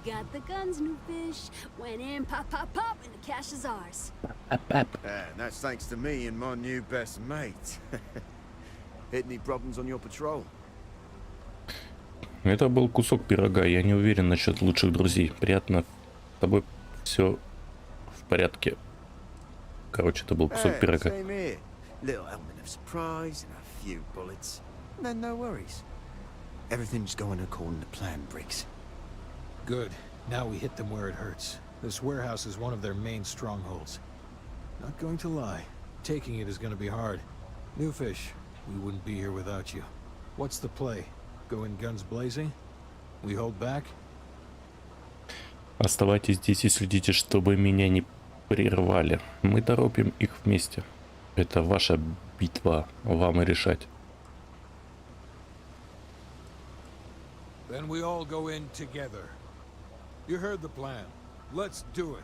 Got the guns, new fish. Went in, pop, pop, pop, and the cash is ours. That's thanks to me and my new best mate. Hit any problems on your patrol? Это был кусок пирога. Я не уверен насчет лучших друзей. Приятно. С тобой все в порядке. Короче, это был кусок пирога. Little element of surprise and a few bullets. Then no worries. Everything's going according to plan, Briggs. Good. Now we hit them where it hurts. This warehouse is one of their main strongholds. Not going to lie. Taking it is going to be hard. New fish, we wouldn't be here without you. What's the play? Go in guns blazing? We hold back? Оставайтесь здесь и следите, чтобы меня не прервали. Мы торопим их вместе. Это ваша битва. Вам и решать. Then we all go in together. You heard the plan. Let's do it.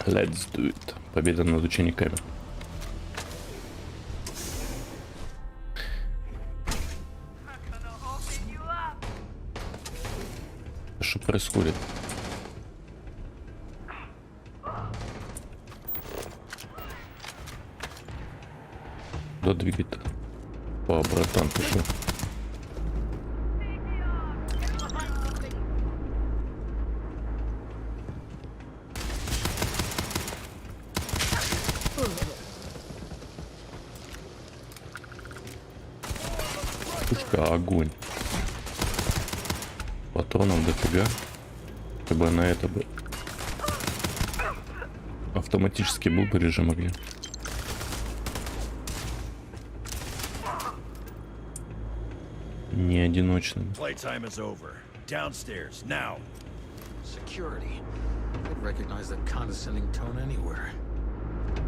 Let's do it. Победа над учениками. Что происходит? Куда двигать-то? О, братан, ты что? Пушка, огонь. Патронов дофига. Как бы на это бы автоматически был бы режим огня. Не одиночным. Playtime is over. Downstairs now. Security. I'd recognize that condescending tone anywhere.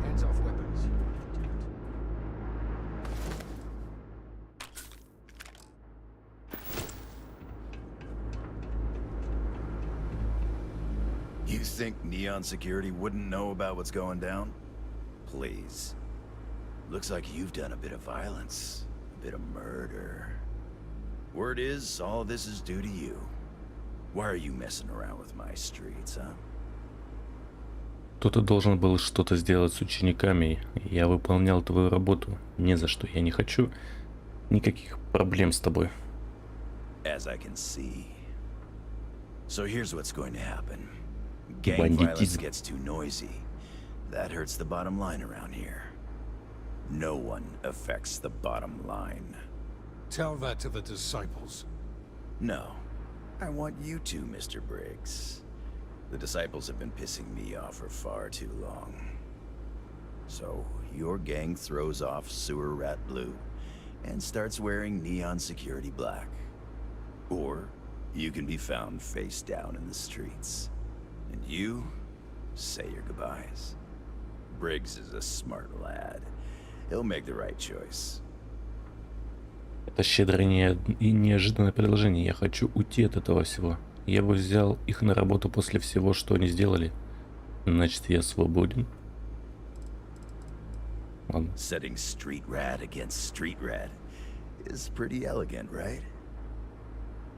Hands off weapons. You think Neon Security wouldn't know about what's going down? Please. Looks like you've done a bit of violence, a bit of murder. Word is, all of this is due to you. Why are you messing around with my streets, huh? Кто-то должен был что-то сделать с учениками. Я выполнял твою работу. Не за что. Я не хочу никаких проблем с тобой. As I can see. So here's what's going to happen. Gang violence Бандитизм. gets too noisy. That hurts the bottom line around here. No one affects the bottom line. Tell that to the disciples. No. I want you to, Mr. Briggs. The disciples have been pissing me off for far too long. So, your gang throws off sewer rat blue and starts wearing neon security black. Or you can be found face down in the streets. And you say your goodbyes. Briggs is a smart lad. He'll make the right choice. Это щедрое и неожиданное предложение. Я хочу уйти от этого всего. Я бы взял их на работу после всего, что они сделали. Значит, я свободен. Ладно. Setting street rat against street rat is pretty elegant, right?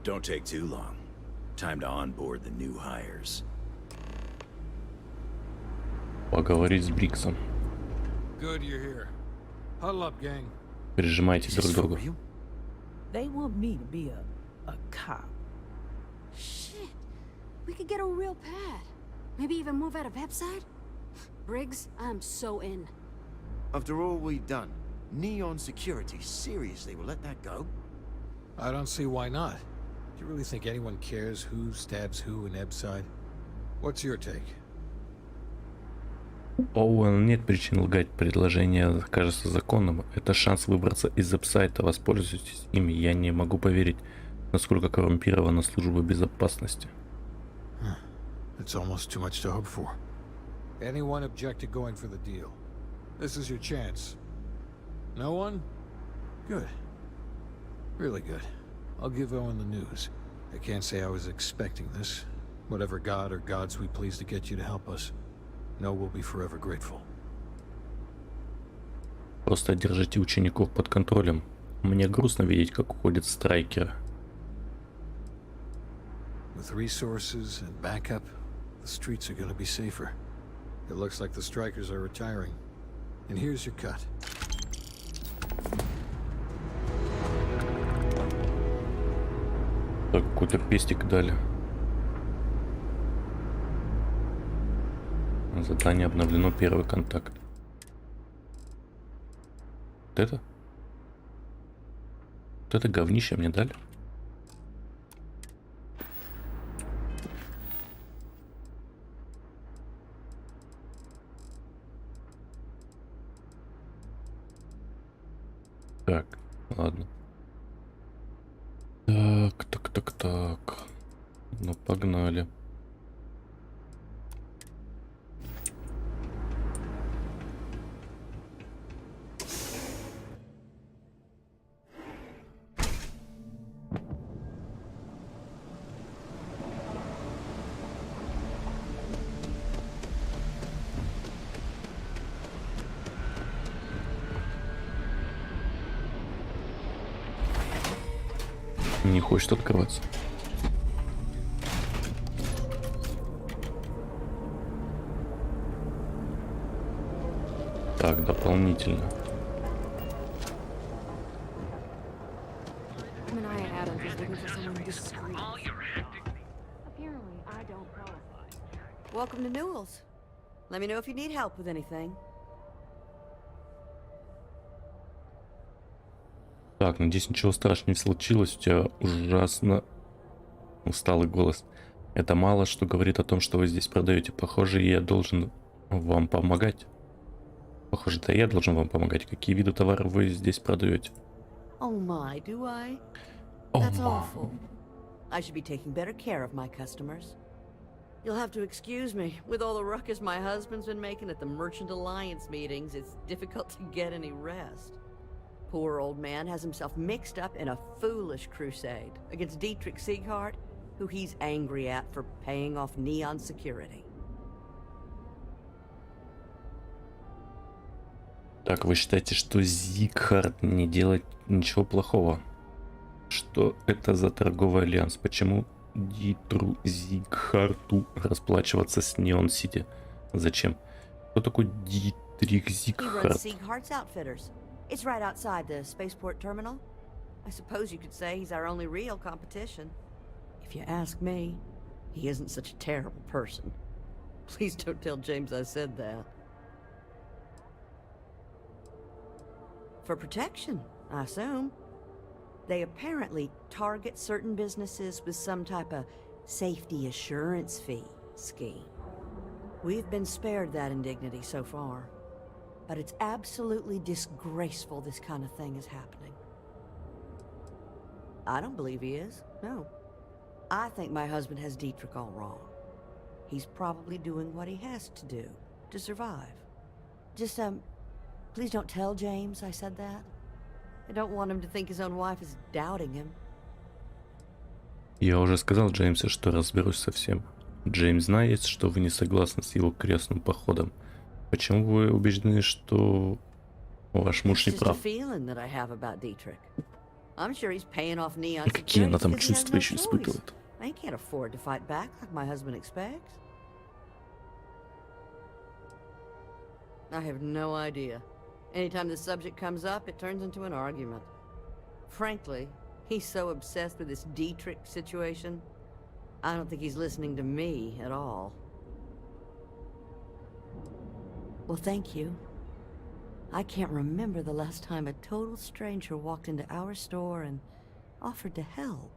Don't take too long. Time to onboard the new hires. Поговорить с Бриксом. Good you're here. Huddle up, gang. Прижимайте друг к другу. They want me to be a cop. Shit. We could get a real pad. Maybe even move out of Epside? Briggs, I'm so in. After all we've done, Neon Security seriously will let that go? I don't see why not. Do you really think anyone cares who stabs who in Ebside? What's your take? Оуэн, нет причин лгать. Предложение кажется законным. Это шанс выбраться из веб-сайта. Воспользуйтесь им. Я не могу поверить, насколько коррумпирована служба безопасности. It's almost too much to hope for. Anyone object to going for the deal? This is your chance. No one? Good. Really good. I'll give Owen the news. I can't say I was expecting this. Whatever god or gods we please to get you to help us. No, we'll be forever grateful. Просто держите учеников под контролем. Мне грустно видеть, как уходит Страйкер. With resources and backup, the streets are gonna be safer. It looks like the strikers are retiring. And here's your cut. Так, какой-то пестик дали. Задание обновлено, первый контакт. Вот это? Вот это говнище мне дали? Так, ладно. Так. Ну, погнали. Не хочет открываться. Так, дополнительно. Manaya and Adam just looking for someone discreet. Apparently, I don't qualify. Welcome to Newell's. Let me know if you need help with anything. Так, надеюсь, ничего страшного не случилось. У тебя ужасно усталый голос. Это мало что говорит о том, что вы здесь продаете. Похоже, я должен вам помогать. Похоже, это я должен вам помогать. Какие виды товаров вы здесь продаете? Oh my, do I? Oh That's my. awful. I should be taking better care of my customers. You'll have to excuse me. With all the ruckus my husband's been making at the Merchant Alliance meetings, it's difficult to get any rest. Poor old man has himself mixed up in a foolish crusade against Dietrich Sieghart, who he's angry at for paying off Neon Security. Так, вы считаете, что Зигхард не делает ничего плохого? Что это за торговый альянс? Почему Дитру Зигхарту расплачиваться с Неон Сити? Зачем? Кто такой Дитрих He runs Зигхард? Sieghart's Outfitters. It's right outside the spaceport terminal. I suppose you could say he's our only real competition. If you ask me. He isn't such a terrible person. Please don't tell James I said that. For protection, I assume. They apparently target certain businesses with some type of safety assurance fee scheme. We've been spared that indignity so far. But it's absolutely disgraceful this kind of thing is happening. I don't believe he is, no. I think my husband has Dietrich all wrong. He's probably doing what he has to do to survive. Just, please don't tell James I said that. I don't want him to think his own wife is doubting him. Я уже сказал Джеймсу, что разберусь со всем. Джеймс знает, что вы не согласны с его крестным походом. Почему вы убеждены, что ваш муж не прав? И какие она там чувства еще испытывает? I can't afford to fight back like my husband expects. I have no idea. Anytime the subject comes up, it turns into an argument. Frankly, he's so obsessed with this Dietrich situation, I don't think he's listening to me at all. Well, thank you. I can't remember the last time a total stranger walked into our store and offered to help.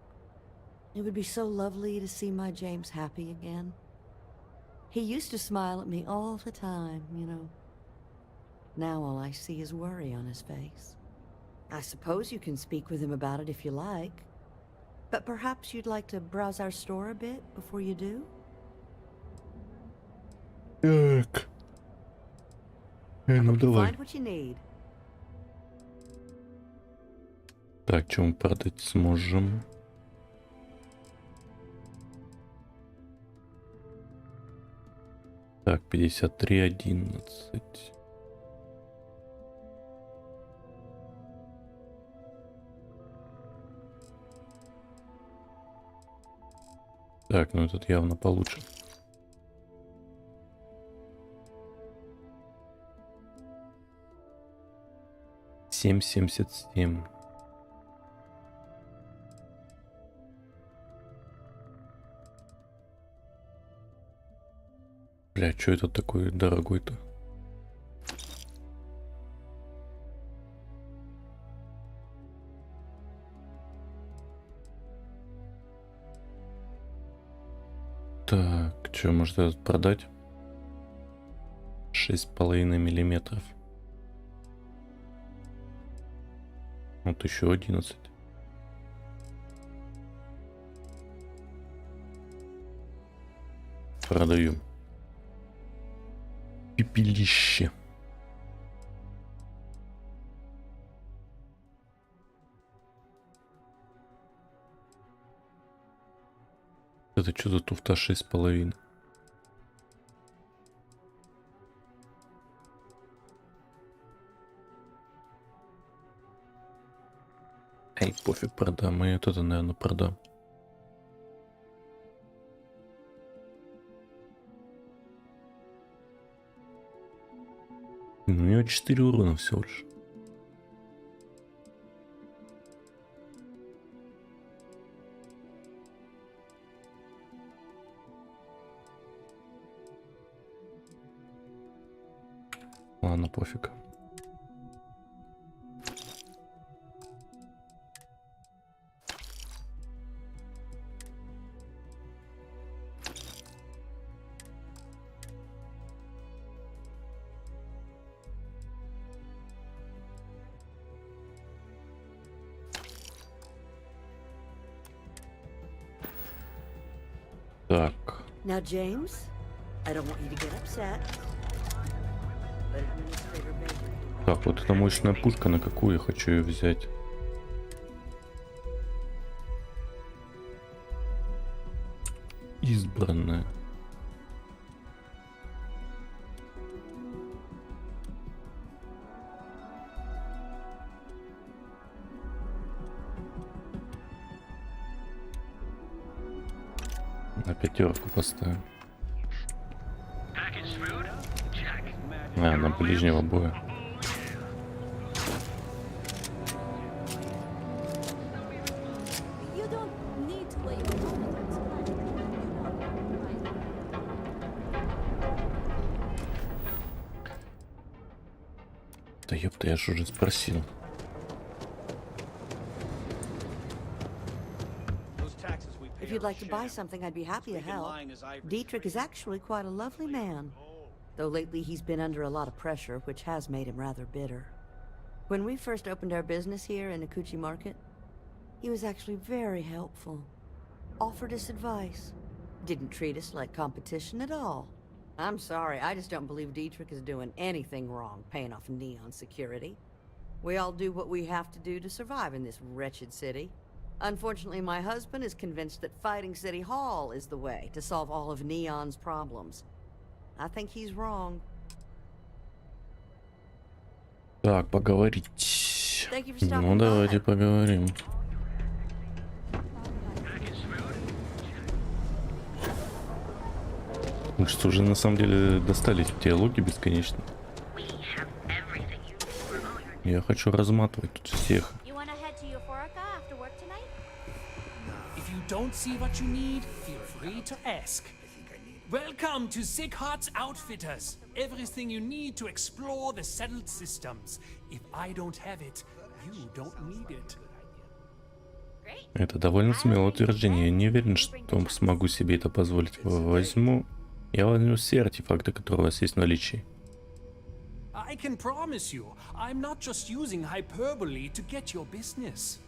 It would be so lovely to see my James happy again. He used to smile at me all the time, you know. Now all I see is worry on his face. I suppose you can speak with him about it if you like. But perhaps you'd like to browse our store a bit before you do? Так. Ну давай. Find what you need. Так, что мы продать сможем? Так, 53.11. Так, ну этот явно получше. $7.77. Бля, что это такой дорогой-то? Так, что, может этот продать? 6,5 миллиметров. Вот еще 11. Продаю. Пепелище. Это что за туфта 6,5? Эй, пофиг, продам. И вот это, наверное, продам. У него 4 урона всего лишь. Ладно, пофиг. Так. Now, James, I don't want you to get upset. But Administrator Baker... Так, вот эта мощная пушка, на какую я хочу ее взять? Избранная. На 5 поставим. А, на ближнего боя. Да ёпта, я же уже спросил. If you'd like to buy something, I'd be happy to help. Dietrich is actually quite a lovely man. Though lately he's been under a lot of pressure, which has made him rather bitter. When we first opened our business here in Akuchi Market, he was actually very helpful. Offered us advice. Didn't treat us like competition at all. I'm sorry, I just don't believe Dietrich is doing anything wrong paying off Neon security. We all do what we have to do to survive in this wretched city. Unfortunately, my husband is convinced that fighting City Hall is the way to solve all of Neon's problems. I think he's wrong. Так, поговорить. Ну, давайте поговорим. Мы что, уже на самом деле достали эти диалоги бесконечно. Я хочу разматывать тут всех. Don't see what you need, feel free to ask. Welcome to Sick Heart's Outfitters. Everything you need to explore the settled systems. If I don't have it, you don't need it. Это довольно смелое утверждение. Я не уверен, что смогу себе это позволить. Я возьму все артефакты, которые у вас есть в наличии. I can promise you, I'm not just using hyperbole to get your business.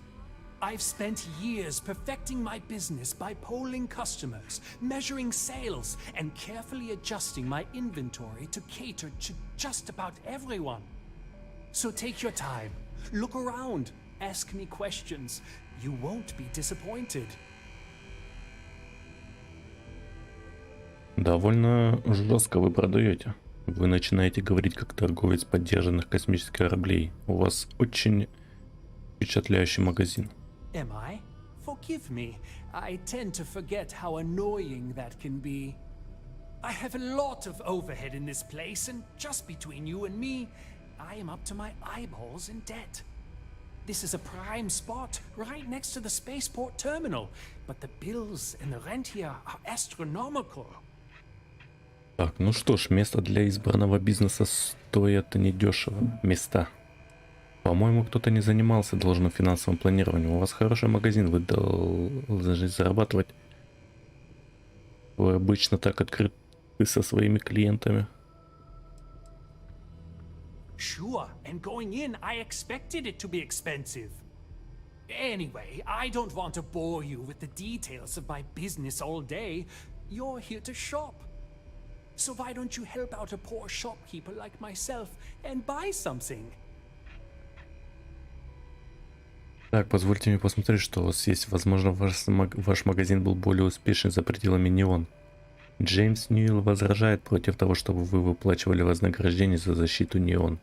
I've spent years perfecting my business by polling customers, measuring sales, and carefully adjusting my inventory to cater to just about everyone. So take your time, look around, ask me questions. You won't be disappointed. Довольно жестко вы продаете. Вы начинаете говорить как торговец поддержанных космических кораблей. У вас очень впечатляющий магазин. Am I? Forgive me. I tend to forget how annoying that can be. I have a lot of overhead in this place, and just between you and me, I am up to my eyeballs in debt. This is a prime spot, right next to the spaceport terminal, but the bills and the rent here are astronomical. Так, ну что ж, место для избранного бизнеса стоят недешево. Места. По-моему, кто-то не занимался должным финансовым планированием. У вас хороший магазин, вы должны зарабатывать. Вы обычно так открыты со своими клиентами. Sure, and going in, I expected it to be expensive. Anyway, I don't want to bore you with the details of my business all day. You're here to shop. So why don't you help out a poor shopkeeper like myself and buy something? Так, позвольте мне посмотреть, что у вас есть. Возможно, ваш магазин был более успешен за пределами Неон. Джеймс Ньюэлл возражает против того, чтобы вы выплачивали вознаграждение за защиту Неон.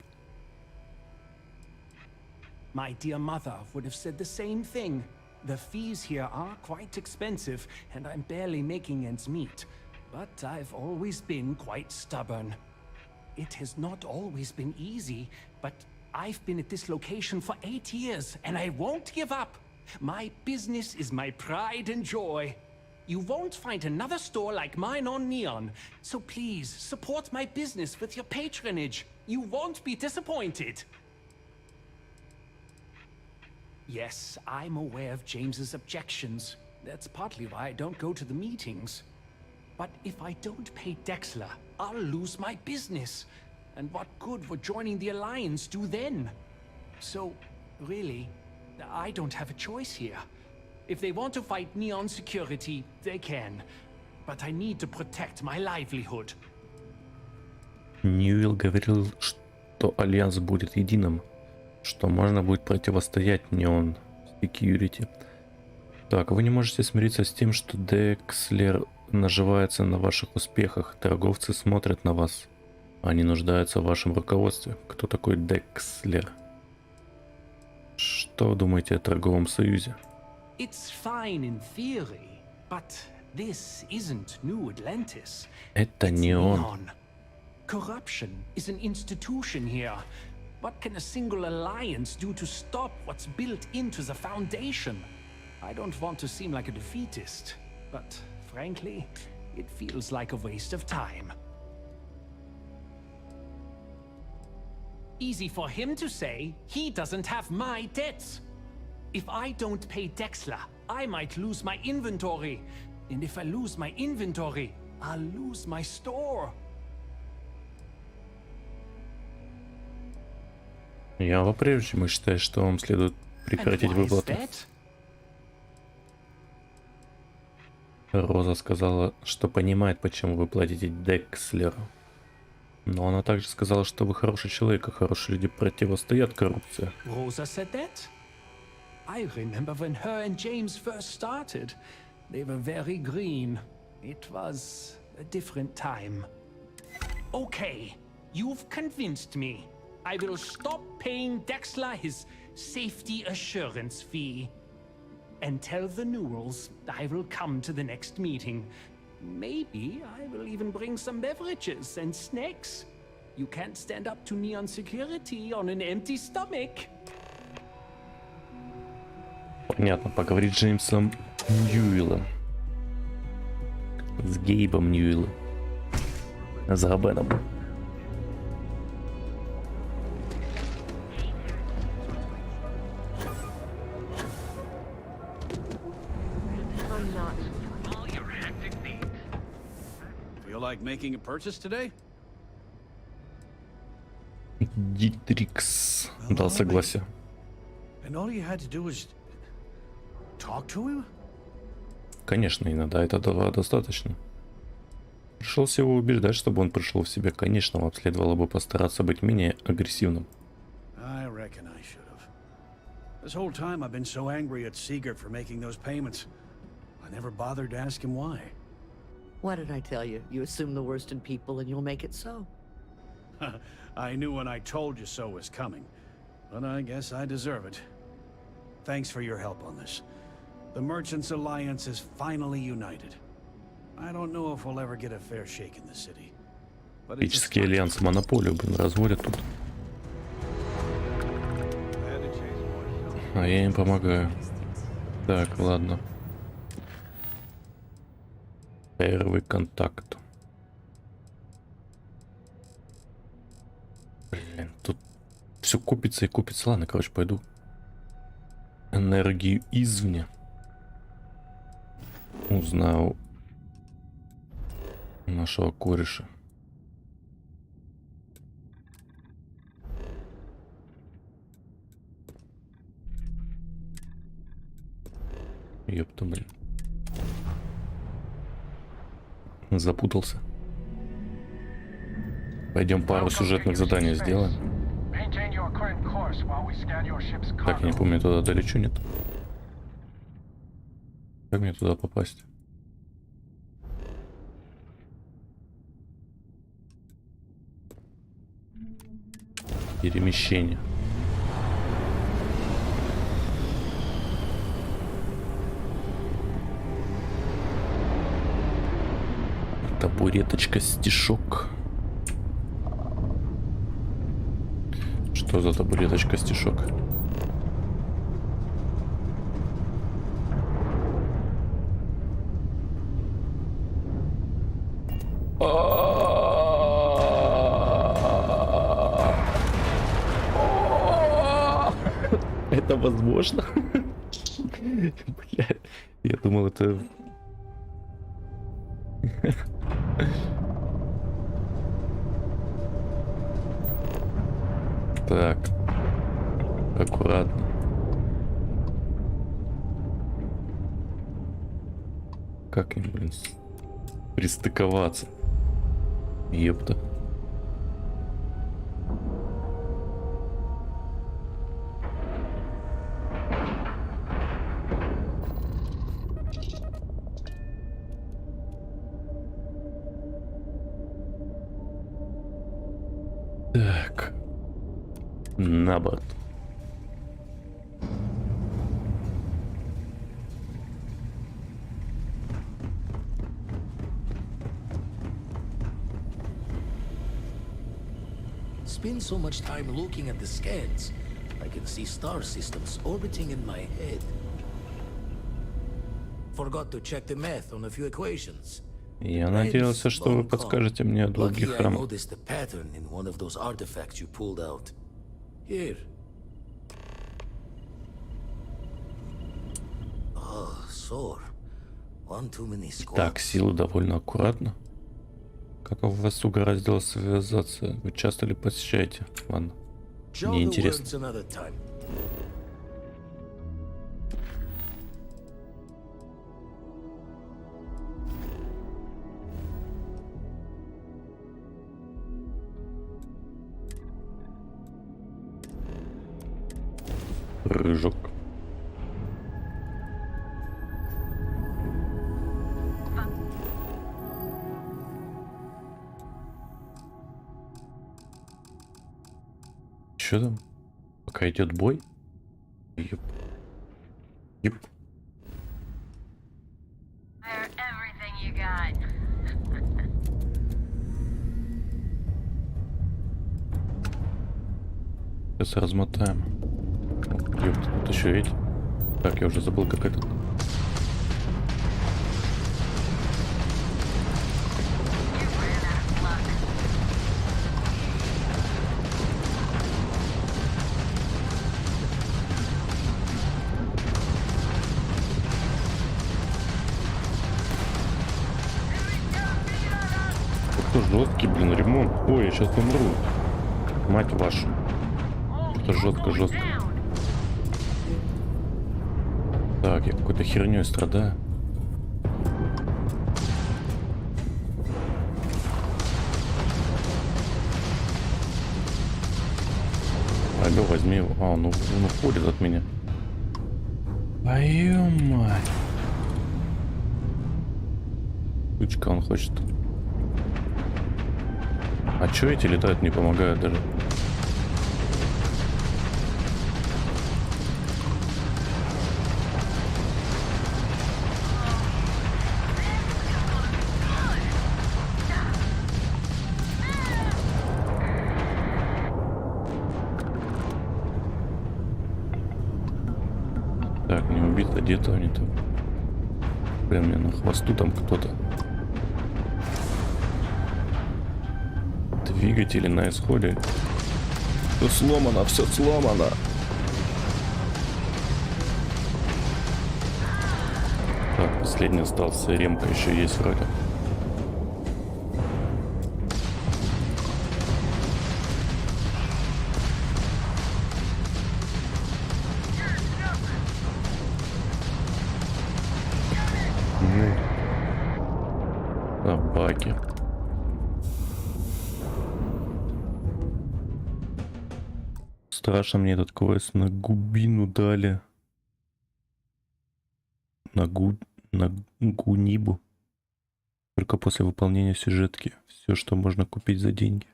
My dear mother would have said the same thing. The fees here are quite expensive, and I'm barely making ends meet. But I've always been quite stubborn. It has not always been easy, but I've been at this location for 8 years, and I won't give up. My business is my pride and joy. You won't find another store like mine on Neon, so please support my business with your patronage. You won't be disappointed. Yes, I'm aware of James's objections. That's partly why I don't go to the meetings. But if I don't pay Dexler, I'll lose my business. And what good would joining the Alliance do then? So, really, I don't have a choice here. If they want to fight Neon security, they can. But I need to protect my livelihood. Ньюэлл говорил, что Альянс будет единым, что можно будет противостоять Neon Security. Так, вы не можете смириться с тем, что Декслер наживается на ваших успехах. Торговцы смотрят на вас. Они нуждаются в вашем руководстве. Кто такой Декслер? Что вы думаете о торговом союзе? It's fine in theory, but this isn't New Atlantis. Это не он. Corruption is an institution here. What can a single alliance do to stop what's built into the foundation? I don't want to seem like a defeatist, but frankly, it feels like a waste of time. Easy for him to say. He doesn't have my debts. If I don't pay Dexler, I might lose my inventory. And if I lose my inventory, I'll lose my store. Я по-прежнему считаю, что вам следует прекратить выплаты. Роза сказала, что понимает, почему вы платите Декслеру. Но она также сказала, что вы хороший человек, а хорошие люди противостоят коррупции. Rosa said that? I remember when her and James first started. They were very green. It was a different time. Okay, you've convinced me. I will stop paying Dexler his safety assurance fee. And tell the Newells I will come to the next meeting. Maybe I will even bring some beverages and snacks. You can't stand up to Neon security on an empty stomach. Понятно, поговорить с Джеймсом Ньюэллом. С Гейбом Ньюэллом. С Робеном. Like making a purchase today? Дитрикс дал согласие. And all you had to do was talk to him? Конечно, иногда этого достаточно. Пришлось его убеждать, чтобы он пришел в себя. Конечно, вам следовало бы постараться быть менее агрессивным. I reckon I should have. This whole time I've been so angry at Siegert for making those payments. I never bothered to ask him why. What did I tell you? You assume the worst in people and you'll make it so. I knew when I told you so was coming, but I guess I deserve it. Thanks for your help on this. The Merchants Alliance is finally united. I don't know if we'll ever get a fair shake in the city. Политический альянс монополию, разводят тут. А я им помогаю. Так, ладно. Первый контакт. Блин, тут все купится и купится. Ладно, короче, пойду. Энергию извне. Узнал нашего кореша. Ёпта, блин. Запутался. Пойдем пару сюжетных заданий сделаем. Так, я не помню, туда долечу, нет? Как мне туда попасть? Перемещение. Табуреточка, стишок. Что за табуреточка, стишок? Это возможно? Бля, я думал, это... Так, аккуратно. Как им, блин, пристыковаться? Ёпта. Так. На борт. Spend so much time looking at the scans. I can see star systems orbiting in my head. Forgot to check the math on a few equations. Я надеялся, что вы подскажете мне о других храмах. Here. Oh, sore. One too many squats. Так, силы довольно аккуратно. Как у вас угораздило связаться? Вы часто ли посещаете? Ладно. Мне интересно. Рыжок. Что там? Пока идет бой? Юп. Юп. Сейчас размотаем. Ёпта, тут еще эти. Так, я уже забыл, как этот. Какой жесткий, блин, ремонт. Ой, я сейчас умру. Мать вашу. Это жестко. Так, я какой-то херней страдаю. Алло, возьми его. А, он уходит от меня. Твою мать. Сучка, он хочет. А чё эти летают, не помогают даже? Так, не убит, а где-то они там. Блин, мне на хвосту там кто-то. Двигатели на исходе. Все сломано, все сломано. Так, последний остался. Ремка еще есть вроде. Собаки. Страшно, мне этот квест на губину дали. На гунибу. Только после выполнения сюжетки. Все, что можно купить за деньги.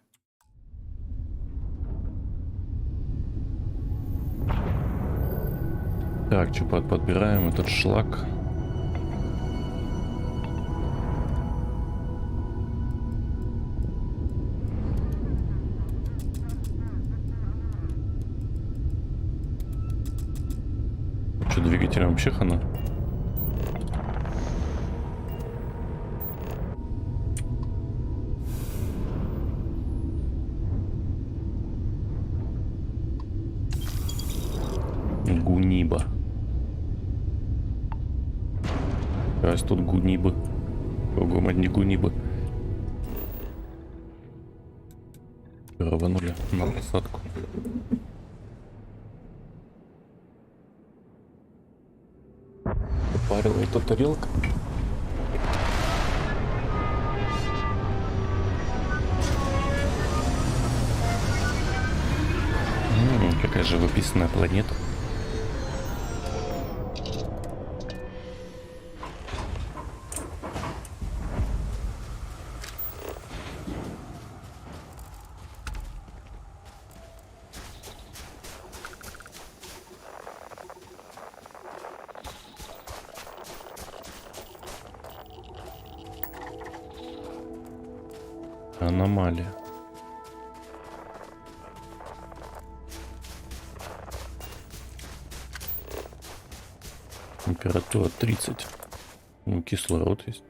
Так, что подбираем этот шлак. Что, двигателем вообще хана? Гуниба. Раз тут гунибы. Кругом одни гунибы. Рванули на посадку. Парила эта тарелка. Какая живописная планета. Аномалия. Температура 30. Ну, кислород есть.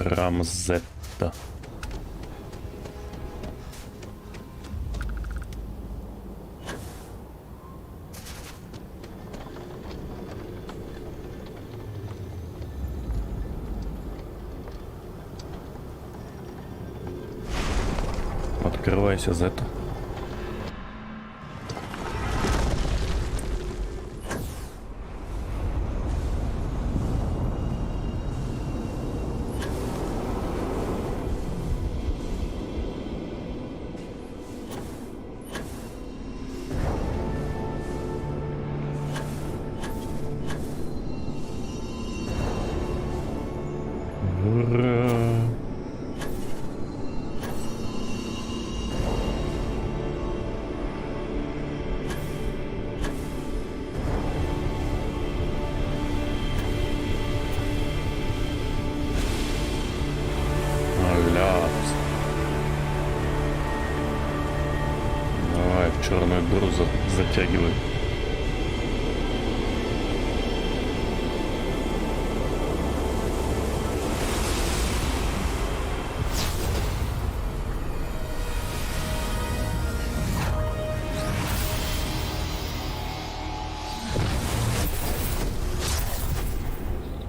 Рамзетта. Открывайся, Зетта. Ура! Давай в черную дыру затягивай.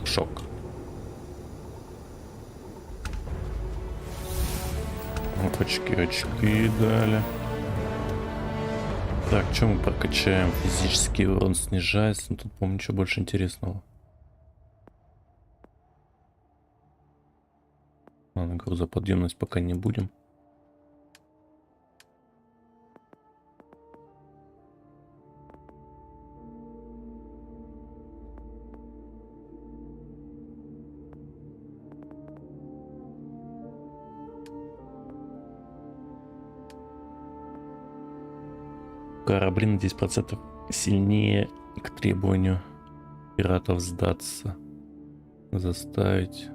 Шок. Вот очки дали. Так, что мы прокачаем? Физический урон снижается. Но тут, по-моему, ничего больше интересного. Ладно, грузоподъемность пока не будем. Корабли на 10% сильнее к требованию пиратов сдаться. Заставить.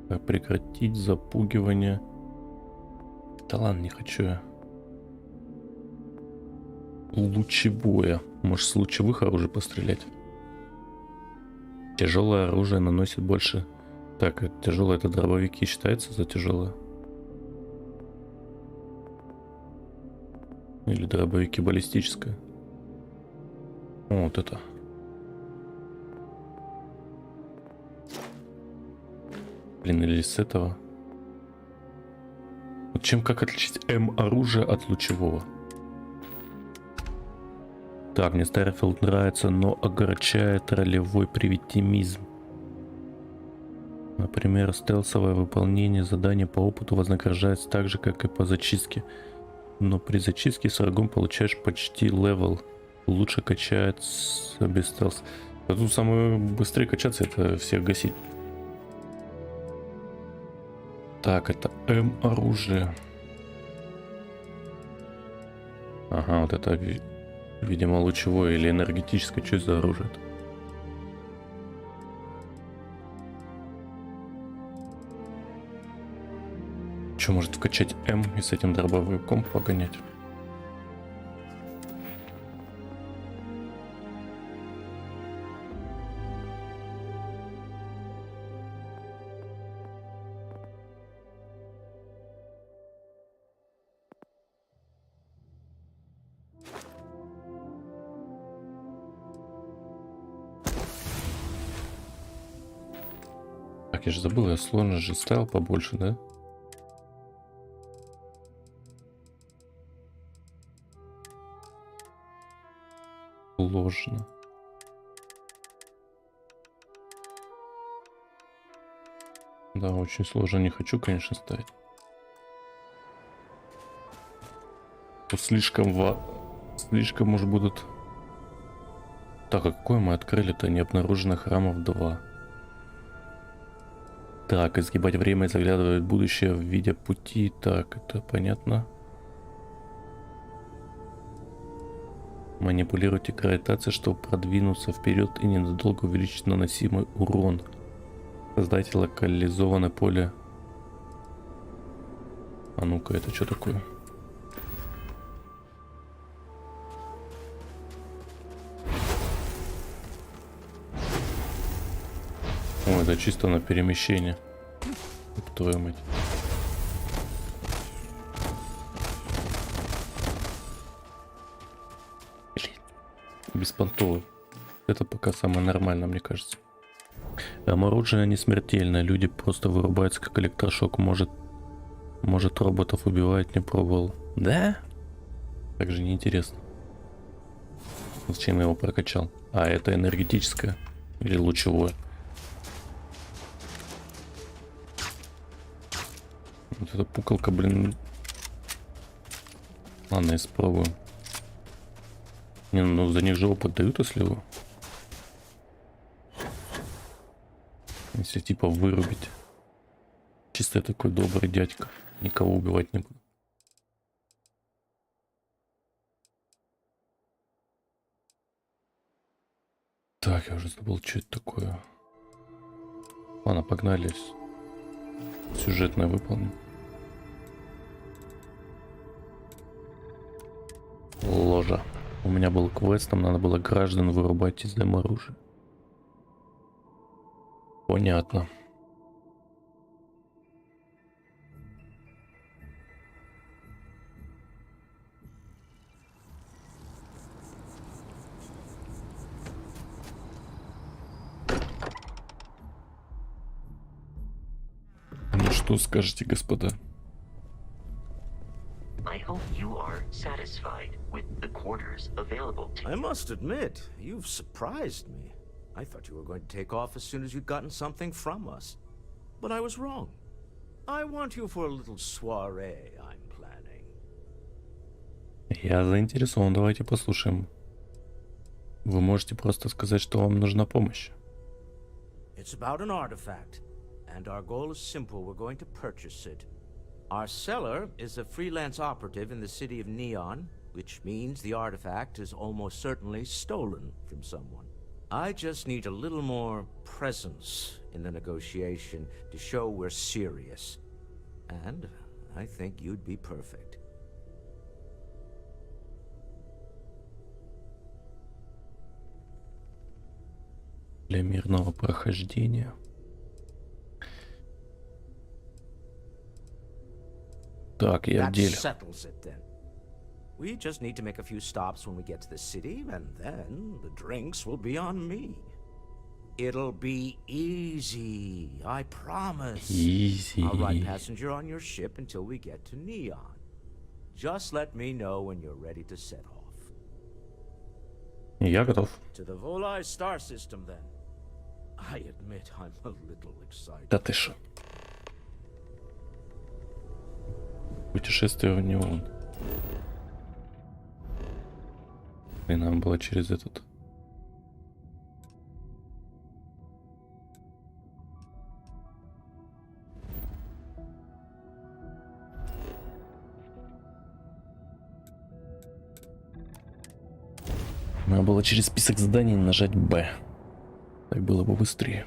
Так, прекратить запугивание. Да ладно, не хочу я. Лучевое. Может, с лучевых оружий пострелять? Тяжелое оружие наносит больше. Так, тяжелое это дробовики считается за тяжелое? Или дробовики баллистическое? О, вот это. Блин, или с этого. Вот чем как отличить М-оружие от лучевого? Так, мне Starfield нравится, но огорчает ролевой привитимизм. Например, стелсовое выполнение задания по опыту вознаграждается так же, как и по зачистке. Но при зачистке с врагом получаешь почти левел. Лучше качается без стелс. А тут самое быстрее качаться — это всех гасить. Так, это М-оружие. Ага, вот это, видимо, лучевое или энергетическое. Что это за оружие? Что, может вкачать М и с этим дробовиком погонять? Так, я же забыл, я сложность же ставил побольше, да? Сложно. Да, очень сложно. Не хочу, конечно, ставить. Тут слишком может будут. Так, а какое мы открыли-то? Необнаруженных храмов 2. Так, изгибать время и заглядывать в будущее в виде пути. Так, это понятно. Манипулируйте гравитацией, чтобы продвинуться вперед и ненадолго увеличить наносимый урон. Создайте локализованное поле. А ну-ка, это что такое? О, это чисто на перемещение. твою мать. Беспонтово. Это пока самое нормальное, мне кажется. Оружие не смертельное. Люди просто вырубаются, как электрошок. Может роботов убивать, не пробовал. Да? Так же неинтересно. Зачем я его прокачал? А, это энергетическое. Или лучевое. Вот эта пукалка, блин. Ладно, я спробую. Не, ну за них же опыт дают, если его. Если типа вырубить. Чисто я такой добрый дядька. Никого убивать не буду. Так, я уже забыл, что это такое. Ладно, погнали. Сюжетное выполним. Ложа. У меня был квест, там надо было граждан вырубать из дома оружия. Понятно. Ну что скажете, господа? I hope you are satisfied with the quarters available to you. I must admit, you've surprised me. I thought you were going to take off as soon as you'd gotten something from us. But I was wrong. I want you for a little soiree I'm planning. Я заинтересован, давайте послушаем. Вы можете просто сказать, что вам нужна помощь. It's about an artifact, and our goal is simple. We're going to purchase it. Our seller is a freelance operative in the city of Neon, which means the artifact is almost certainly stolen from someone. I just need a little more presence in the negotiation to show we're serious. And I think you'd be perfect. Для мирного прохождения. Так, я в деле. Settles it then. We just need to make a few stops when we get to the city, and then the drinks will be on me. It'll be easy, I promise. Easy. I'll ride passenger on your ship until we get to Neon. Just let me know when you're ready to set off. Я готов. To the Volai star system, then. I admit I'm a little excited. Да ты шо? Путешествие в Неон. И нам было через этот. Надо было через список заданий нажать Б. Так было бы быстрее.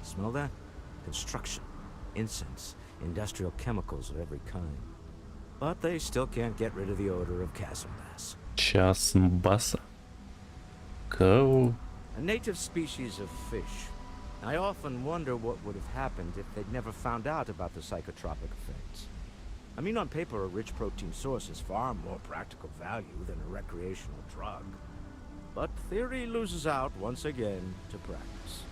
Smell that? Construction, incense, industrial chemicals of every kind. But they still can't get rid of the odor of chasm bass. Chasm bass? Кого? A native species of fish. I often wonder what would have happened if they'd never found out about the psychotropic effects. I mean, on paper, a rich protein source is far more practical value than a recreational drug. But theory loses out once again to practice.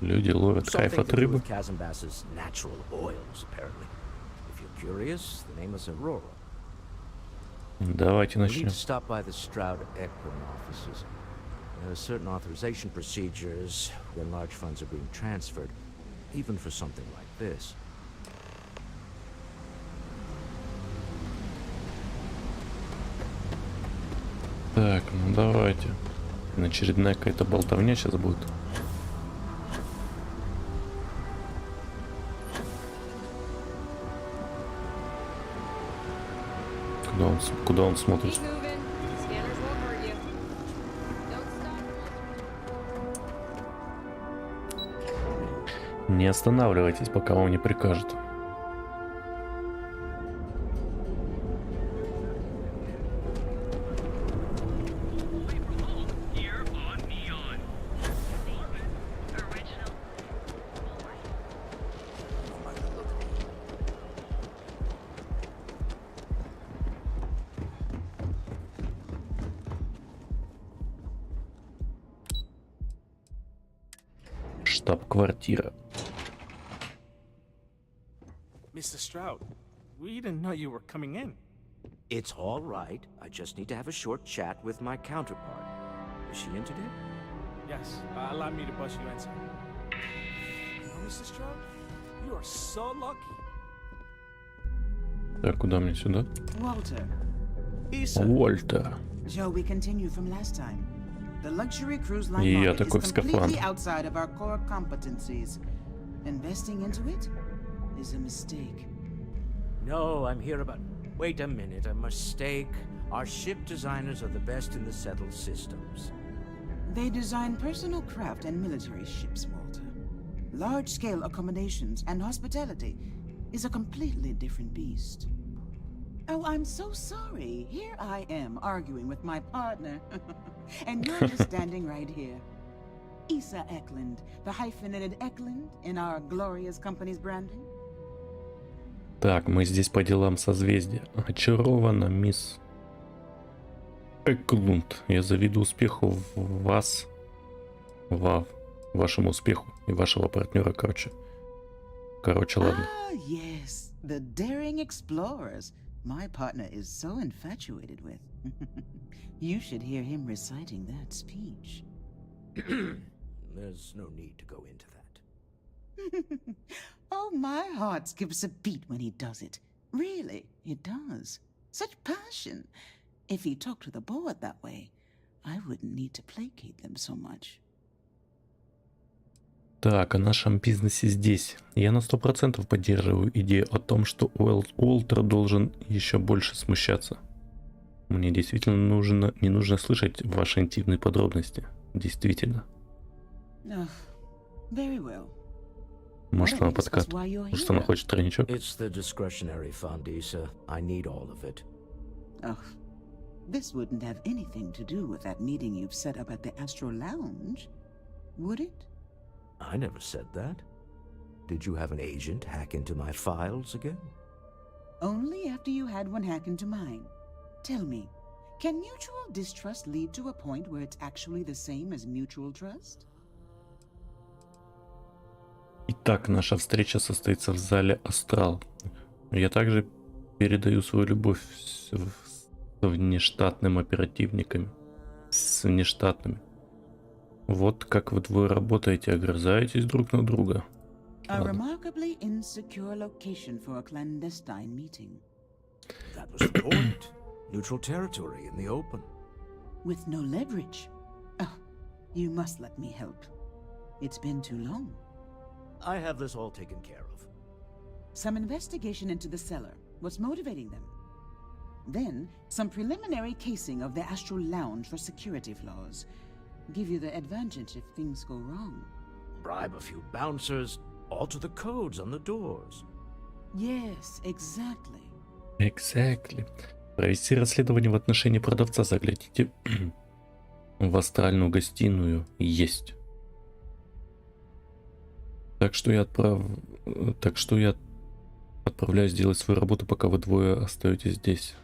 Люди ловят кайф от рыбы. Chasm bass's natural oils, apparently. If you're curious, the name is Aurora. Давайте We начнем. need to stop by the Stroud Equine offices. There are certain authorization procedures when large funds are being transferred, even for something like this. Так, ну давайте. Очередная какая-то болтовня сейчас будет. Куда он смотрит? Scanners won't hurt you. Не останавливайтесь, пока вам не прикажут. Штаб-квартира. Mr. Stroud, we didn't know you were coming in. It's all right. I just need to have a short chat with my counterpart. Is she in today? Yes, allow me to bust you in, sir. You know, Mr. Stroud, you are so lucky. Так, куда мне сюда? Walter. Уолтер. Shall we continue from last time? The luxury cruise line И я market такой is в скафандре. completely outside of our core competencies. Investing into it is a mistake. No, I'm here about... Wait a minute, a mistake. Our ship designers are the best in the settled systems. They design personal craft and military ships, Walter. Large-scale accommodations and hospitality is a completely different beast. Oh, I'm so sorry. Here I am arguing with my partner. And you're just standing right here. Issa Eklund, the hyphenated Eklund in our glorious company's branding. Так, мы здесь по делам созвездия. Очарована, мисс Эклунд. Я завидую успеху в вас, вашему успеху и вашего партнера, короче, ладно. Ah, yes, the daring explorers my partner is so infatuated with. You should hear him reciting that speech. There's no need to go into that. Oh, my heart skips a beat when he does it. Really, it does. Such passion. If he talked to the board that way, I wouldn't need to placate them so much. Так, о нашем бизнесе здесь. Я на 100% поддерживаю идею о том, что Уолтер должен еще больше смущаться. Мне действительно не нужно слышать ваши интимные подробности. Действительно. Very well. Может, она подкат. Может, она хочет тройничок. It's the discretionary fund, Issa. I need all of it. This wouldn't have anything to do with that meeting you've set up at the Astro Lounge, would it? I never said that. Did you have an agent hack into my files again? Only after you had one hack into mine. Tell me, can mutual distrust lead to a point where it's actually the same as mutual trust? Итак, наша встреча состоится в зале Астрал. Я также передаю свою любовь с внештатными оперативниками. С внештатными. Вот как вы двое работаете, огрызаетесь друг на друга. A remarkably insecure location for a clandestine meeting. That was the point. Neutral territory in the open. With no leverage. Oh, you must let me help. It's been too long. I have this all taken care of. Some investigation into the cellar. What's motivating them? Then, some preliminary casing of the Astral Lounge for security flaws. Give you the advantage if things go wrong. Bribe a few bouncers, alter the codes on the doors. Yes, exactly. Exactly. Провести расследование в отношении продавца. Заглядите в астральную гостиную. Есть. Так что я отправляюсь делать свою работу, пока вы двое остаетесь здесь.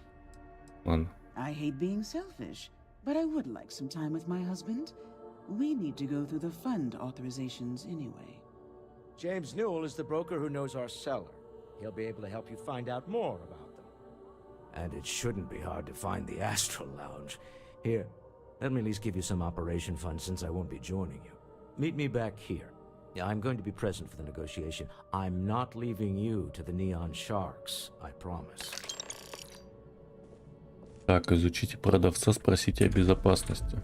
Ладно. I hate being selfish, but I would like some time with my husband. We need to go through the fund authorizations anyway. James Newell is the broker who knows our seller. He'll be able to help you find out more about them. And it shouldn't be hard to find the Astral Lounge. Here, let me at least give you some operation funds since I won't be joining you. Meet me back here. I'm going to be present for the negotiation. I'm not leaving you to the Neon Sharks, I promise. Так, изучите продавца, спросите о безопасности.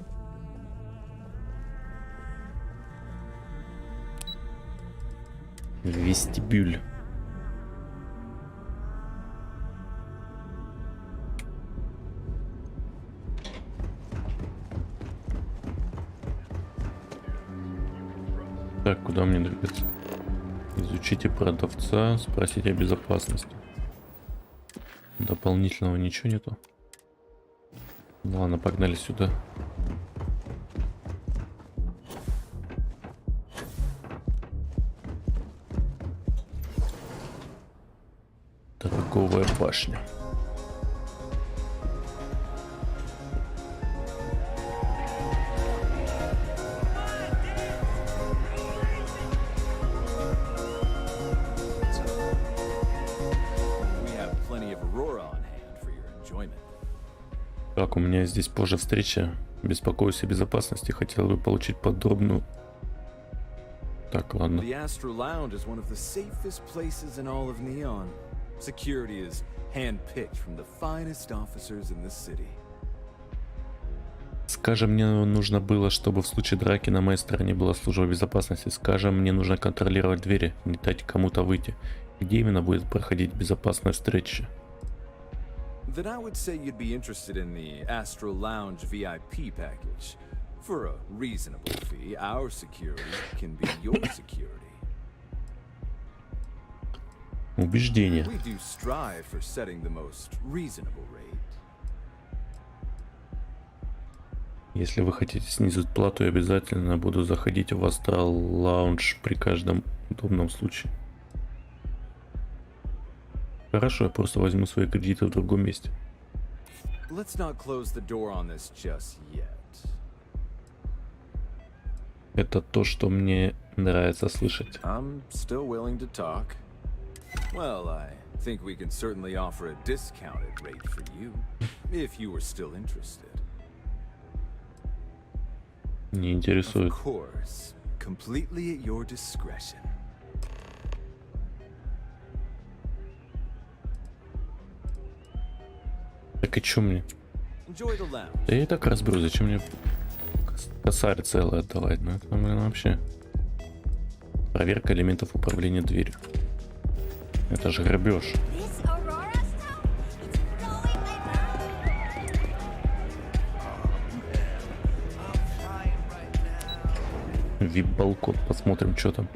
Вестибюль. Так, куда мне двигаться? Изучите продавца, спросите о безопасности. Дополнительного ничего нету. Ну ладно, погнали сюда. Торговая башня. Так, у меня здесь позже встреча. Беспокоюсь о безопасности. Хотел бы получить подробную... Так, ладно. The Astro Lounge is one of the safest places in all of Neon. Security is handpicked from the finest officers in the city. Скажем, мне нужно было, чтобы в случае драки на моей стороне была служба безопасности. Скажем, мне нужно контролировать двери, не дать кому-то выйти. Где именно будет проходить безопасная встреча? Then I would say you'd be interested in the Astro Lounge VIP package. For a reasonable fee, our security can be your security. Убеждение. We do strive for setting the most reasonable rate. Если вы хотите снизить плату, я обязательно буду заходить в Astral Lounge при каждом удобном случае. Хорошо, я просто возьму свои кредиты в другом месте. Let's not close the door on this just yet. Это то, что мне нравится слышать. I'm still willing to talk. Well, I think we can certainly offer a discounted rate for you, if you were still interested. Не интересует. Of course, completely at your discretion. Так и чё мне? Enjoy the lounge. Да я и так разберу, зачем мне косарь целое отдавать? Ну это, блин, вообще. Проверка элементов управления дверью. Это же грабеж. Вип-балкон, посмотрим, что там.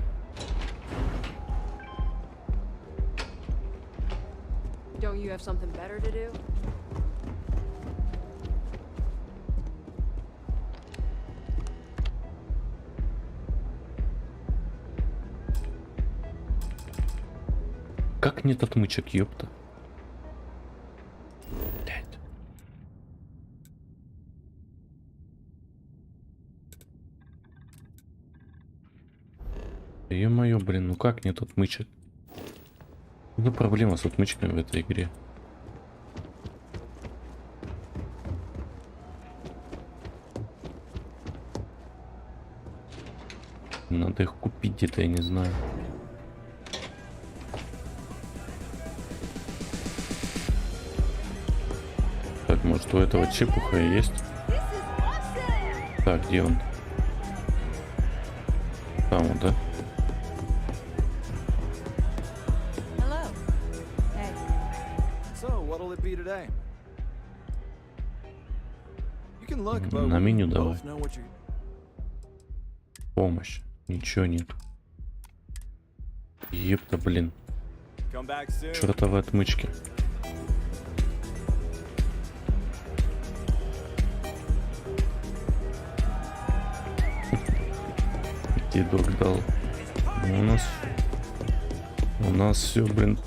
Don't you have something better to do? Как нет отмычек, ёпта? Блядь. Ё-моё, блин, ну как нет отмычек? Ну проблема с отмычками в этой игре. Надо их купить где-то, я не знаю. Так, может у этого чепуха и есть? Так, где он? Там он, да? На меню давай. Помощь. Ничего нет. Епта, блин. Чёртовы отмычки. Дедок дал. У нас все, блин,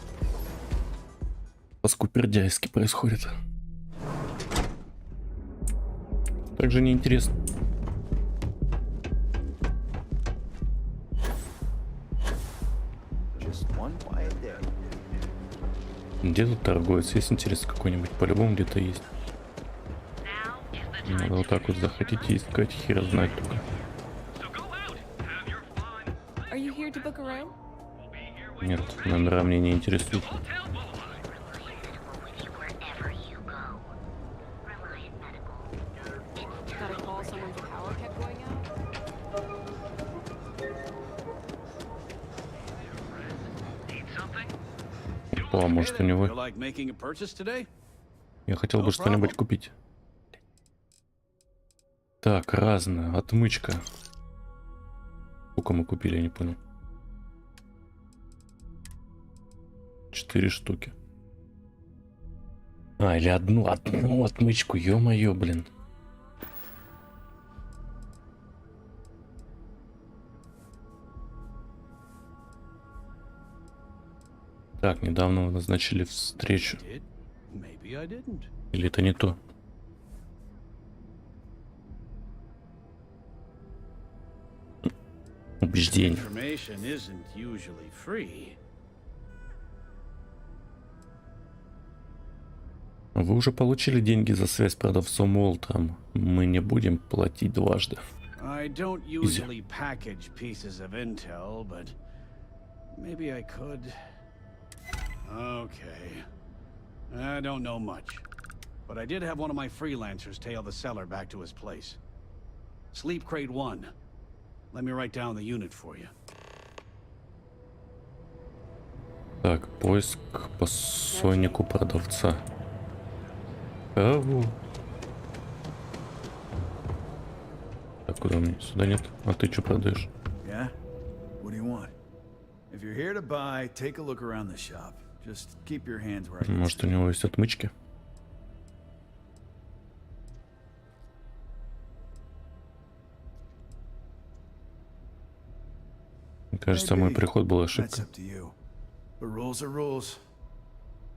по-скупердяйски происходит. Так же неинтересно. Где тут торговец? Есть интерес какой-нибудь? По-любому где-то есть. Надо вот так вот заходить и искать, хер знает только. Нет, номера мне не интересуют. О, может у него... Я хотел бы что-нибудь купить. Так, разное. Отмычка. Сколько мы купили, я не понял. 4 штуки. А, или одну отмычку, ё-моё, блин. Так, недавно назначили встречу. Или это не то? Убеждение. Вы уже получили деньги за связь с продавцом Уолтером. Мы не будем платить дважды. I don't usually package pieces of intel, but maybe I could. Okay. I don't know much, but I did have one of my freelancers tail the seller back to his place. Sleep Crate 1. Let me write down the unit for you. Так, поиск по соннику продавца. Кого? Так, куда мне? Сюда нет? А ты что продаешь? Yeah? What do you want? If you're here to buy, take a look around the shop. Just keep your hands where I can. Может, у него есть отмычки? Мне кажется, мой приход был ошибкой. But rules are rules.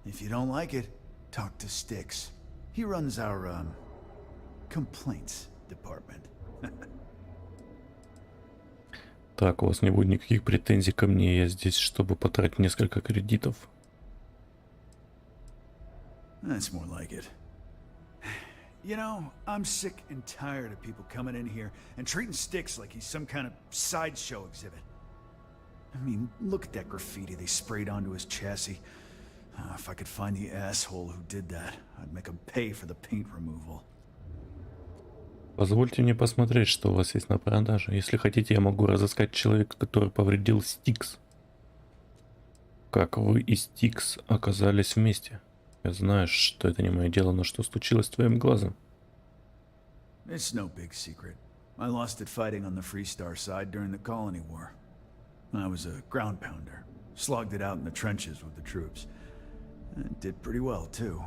If you don't like it, talk to Styx. He runs our complaints department. Так, у вас не будет никаких претензий ко мне. Я здесь, чтобы потратить несколько кредитов. That's more like it. You know, I'm sick and tired of people coming in here and treating Styx like he's some kind of sideshow exhibit. I mean, look at that graffiti they sprayed onto his chassis. If I could find the asshole who did that, I'd make him pay for the paint removal. Позвольте мне посмотреть, что у вас есть на продаже. Если хотите, я могу разыскать человека, который повредил Стикс. Как вы и Стикс оказались вместе? Я знаю, что это не мое дело, но что случилось с твоим глазом? It's no big secret. I lost it fighting on the Freestar side during the Colony War. I was a ground pounder. Slogged it out in the trenches with the troops. And did pretty well, too.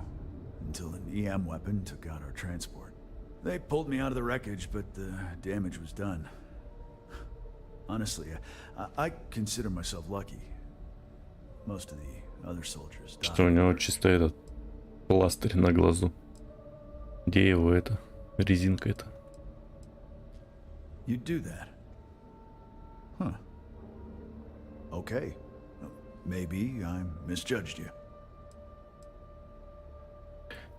Until an EM weapon took out our transport. They pulled me out of the wreckage, but the damage was done. Honestly, I consider myself lucky. Most of the other soldiers died. Что у него чисто этот пластырь на глазу. Где его это? Резинка это. You do that? Huh. Okay. Maybe I misjudged you.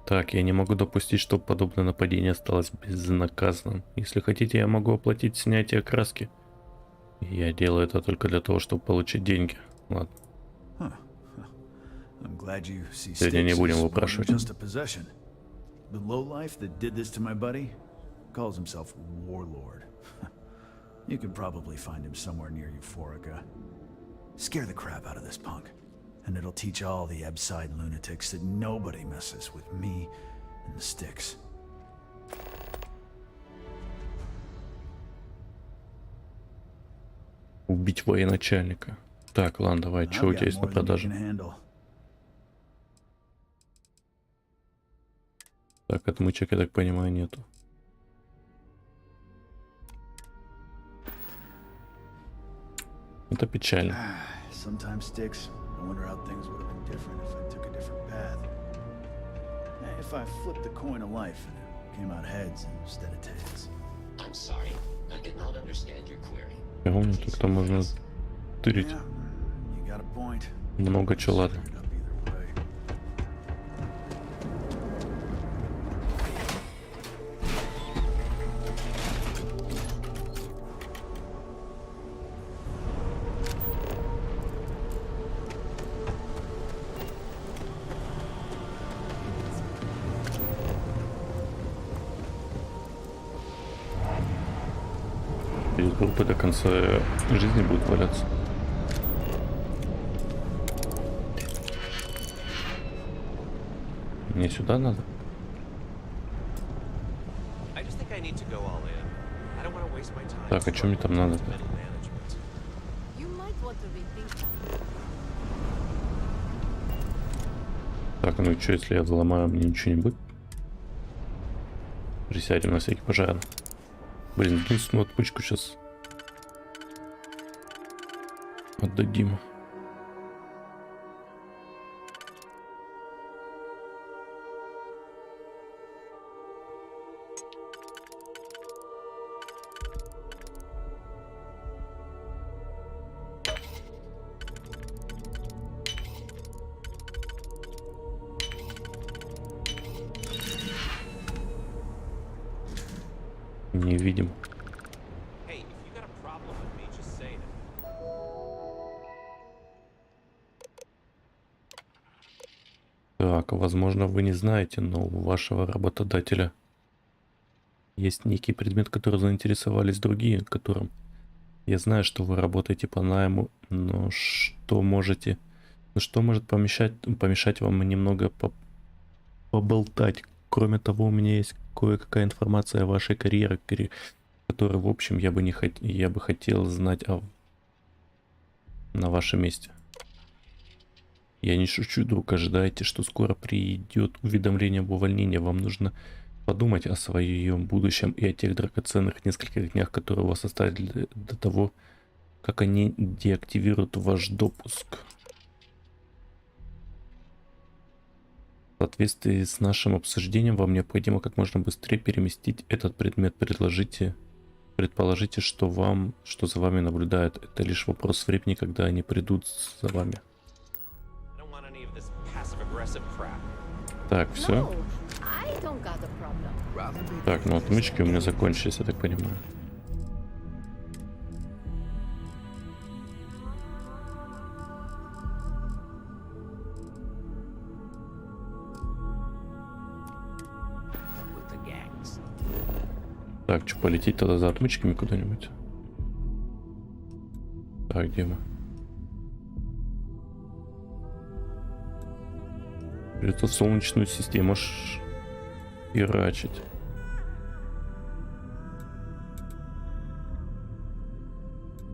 Так, я не могу допустить, чтобы подобное нападение осталось безнаказанным. Если хотите, я могу оплатить снятие краски. Я делаю это только для того, чтобы получить деньги. Ладно. Сегодня не будем выпрашивать. The lowlife that did this to my buddy calls himself Warlord. You can probably find him somewhere near Euphorica. Scare the crap out of this punk, and it'll teach all the Ebside lunatics that nobody messes with me and the Styx. Убить военачальника. Так, ладно, давай, что у тебя есть на продаже? Так, отмычек, я так понимаю, нету. Это печально. Sometimes Styx, I wonder how things would have been different if I took a different path. If I flipped the coin of life and it came out heads instead of tails. I'm sorry, I did not understand your query. Я помню, тут можно тырить. Много чего, ладно. Без группы до конца жизни будет валяться. Мне сюда надо? Так, а что мне там надо-то? Так, ну и что, если я взломаю, мне ничего не будет? Присядем на всякий пожарный. Блин, единственную отмычку сейчас отдадим. Не видим. Так, возможно, вы не знаете, но у вашего работодателя есть некий предмет, который заинтересовались другие, которым я знаю, что вы работаете по найму, но что может помешать вам немного поболтать. Кроме того, у меня есть кое-какая информация о вашей карьере, которую, в общем, я бы хотел знать на вашем месте. Я не шучу, друг, ожидайте, что скоро придет уведомление об увольнении. Вам нужно подумать о своем будущем и о тех драгоценных нескольких днях, которые у вас остались до того, как они деактивируют ваш допуск. В соответствии с нашим обсуждением, вам необходимо как можно быстрее переместить этот предмет. Предположите, что за вами наблюдают. Это лишь вопрос времени, когда они придут за вами. Так, все. Так, ну отмычки у меня закончились, я так понимаю. Так, что, полететь тогда за отмычками куда-нибудь? Так, где мы? Придется в Солнечную систему херачить.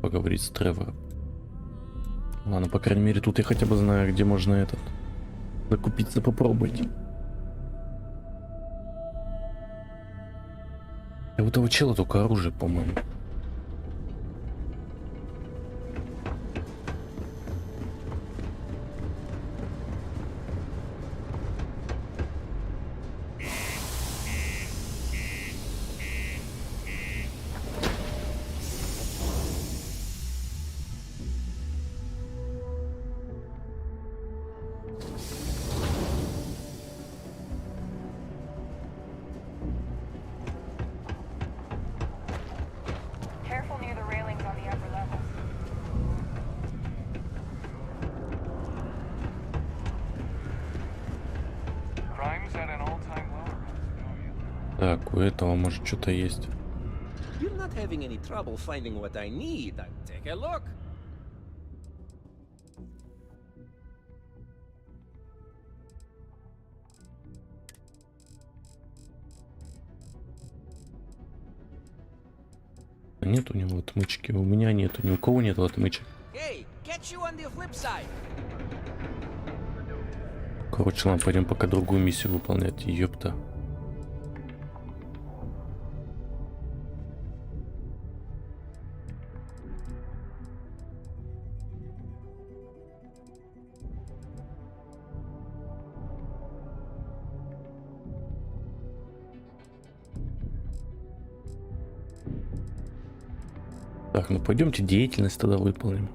Поговорить с Тревором. Ладно, по крайней мере, тут я хотя бы знаю, где можно закупиться, попробовать. У того чела только оружие, по-моему. Так, у этого может что-то есть. Нет у него отмычки, у меня нету, ни у кого нет отмычек. Короче, ладно, пойдем пока другую миссию выполнять, ёпта. Так, ну пойдемте деятельность тогда выполним.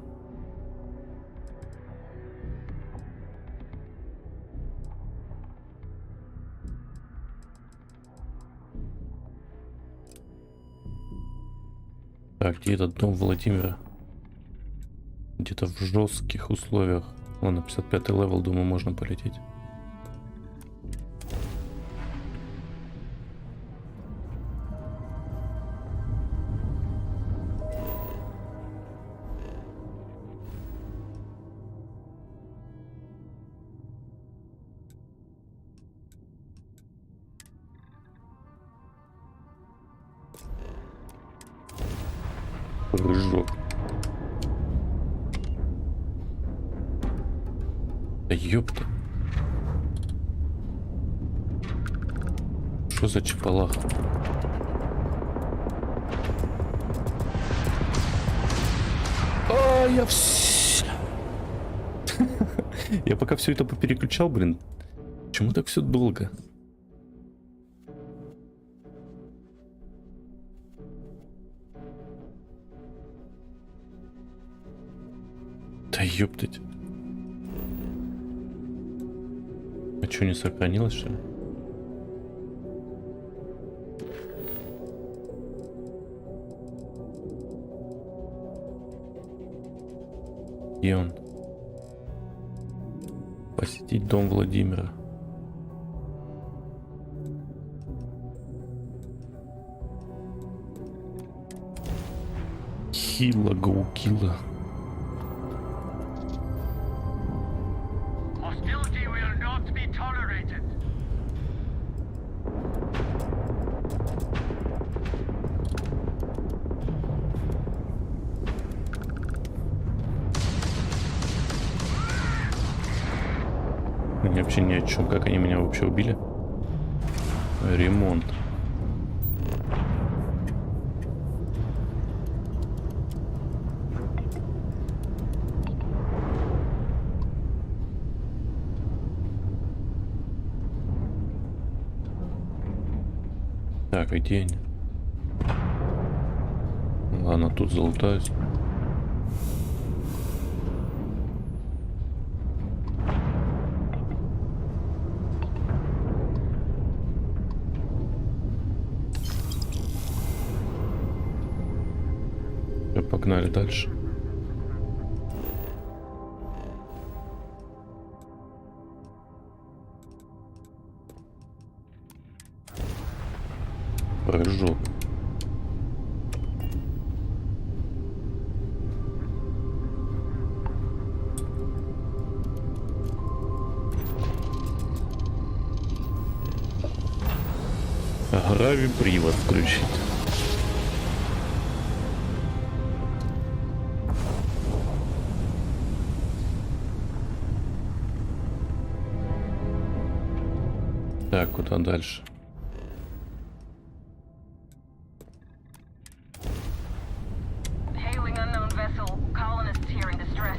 Так, где этот дом Владимира? Где-то в жестких условиях. Ладно, 55-й левел, думаю, можно полететь. Рыжок. Да ёпта. Что за чепалах? А, я Я пока все это попереключал, блин. Почему так все долго? Да ёптать. А что, не сохранилось, что ли? Где он? Посетить дом Владимира. Хила, гоукила. Мне вообще ни о чем. Как они меня вообще убили? Ремонт. Так, а где они? Ладно, тут залутаюсь. Погнали дальше. Прыжок. Гравипривод включить. Так, куда дальше? Hailing unknown vessel. Colonists here in distress.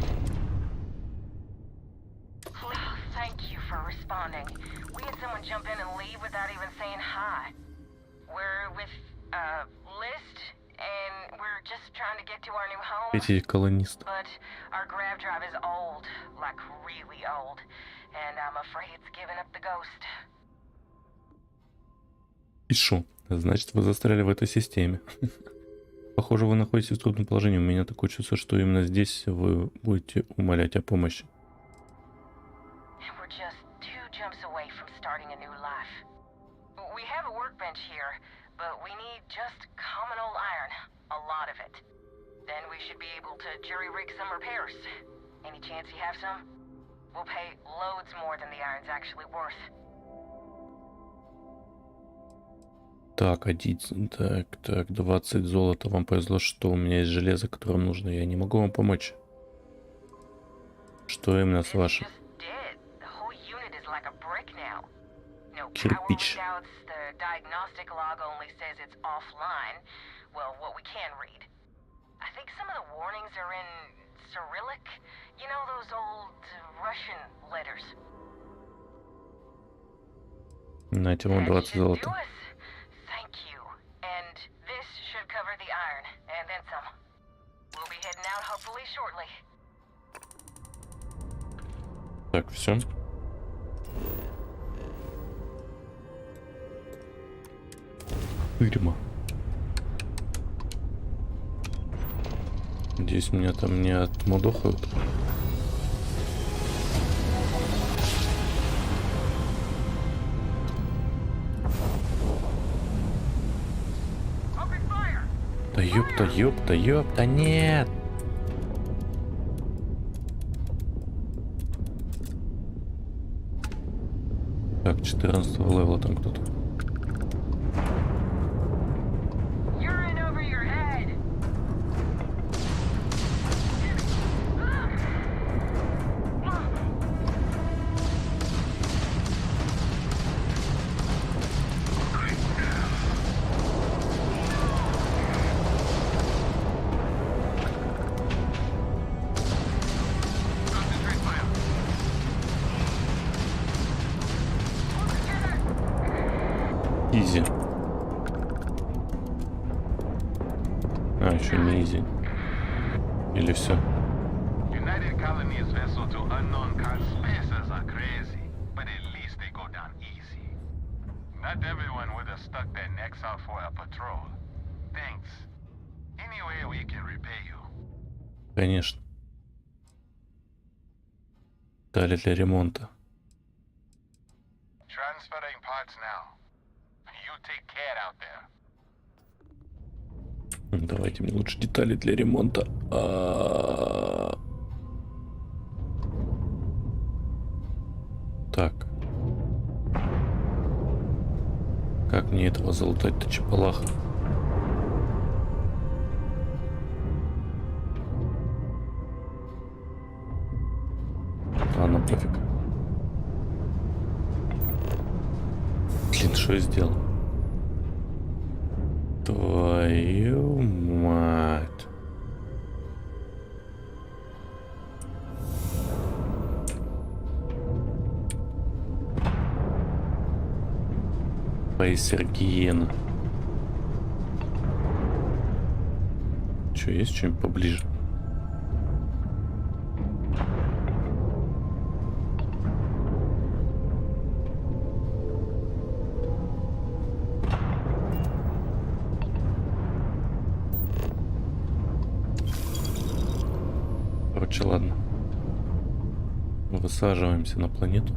Please, thank you for responding. We had someone jump in and leave without even saying hi. We're with List, and we're just trying to get to our new home. Эти колонисты. But our grav drive is old, like really old, and I'm afraid it's giving up the ghost. И шо? Значит, вы застряли в этой системе. Похоже, вы находитесь в трудном положении. У меня такое чувство, что именно здесь вы будете умолять о помощи. We're just 2 jumps away from starting a new life. We have a workbench here, but we need just common old iron. A lot of it. Then we should be able to jury-rig some repairs. Any chance you have some? We'll pay loads more than the iron's actually worth. Так, 20 золота. Вам повезло, что у меня есть железо, которое нужно. Я не могу вам помочь. Что именно с вашим? Кирпич. Нате вам 20 золота. Так, все. Тюрьма. Надеюсь, меня там не отмудохают. Да ёпта, нет! Так, 14 левела там кто-то. Изи. А, еще не изи. Или все? United Colonies vessel to unknown spaces are crazy, but at least they go down easy. Not everyone would have stuck their necks out for a patrol. Thanks. Anyway, we can repay you. Конечно. Дали для ремонта. Transferring parts now. You take care out there. Давайте мне лучше детали для ремонта. Так. Как мне этого залутать-то, чепалаха? Ладно, пофиг. Блин, что я сделал? Твою мать. Сергеена. Че, есть что-нибудь поближе? Короче, ладно. Высаживаемся на планету.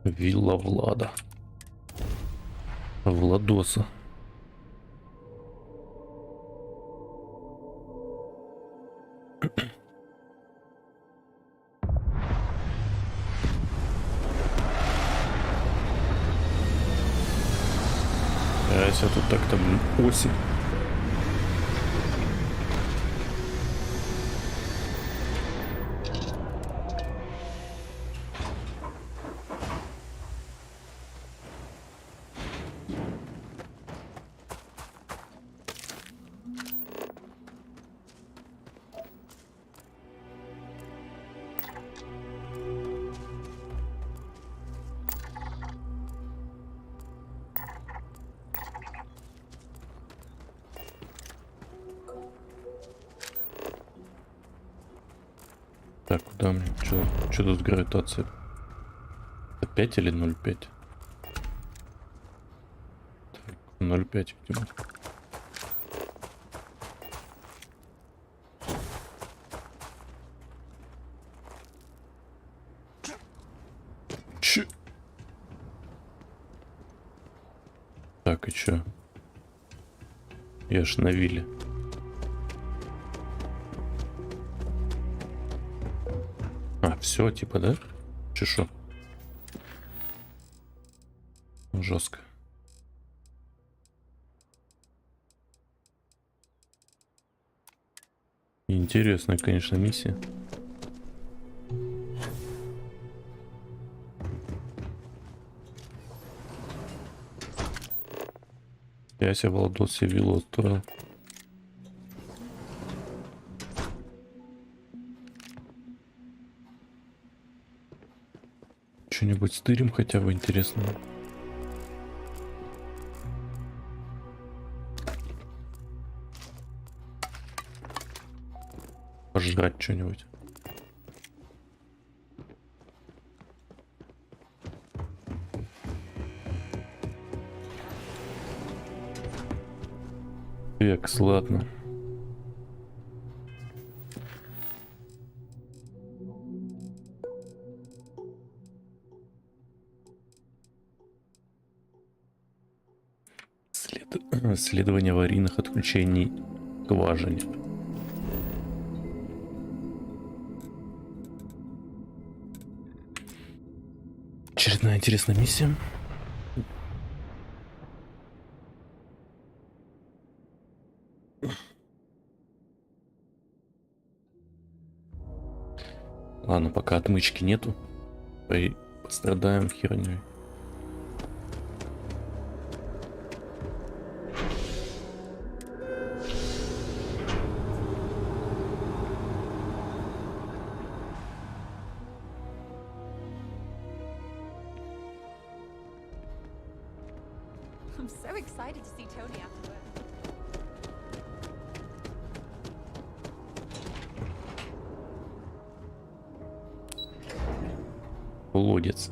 Вилла Влада. Владоса. Если тут так-то осень. Так, куда мне? Что тут гравитация? Это 5 или 0,5? Так, 0,5, видимо. Че? Так, и чё? Я ж на вилле. Все, типа, да? Чешу. Жестко. Интересная, конечно, миссия. Я себе Владос себе виллу устроил. Что-нибудь стырим хотя бы интересно. Пожрать что-нибудь. Экс, ладно. Исследование аварийных отключений скважине. Очередная интересная миссия. Ладно, пока отмычки нету, пострадаем херней. I'm so excited to see Tony afterward. Колодец.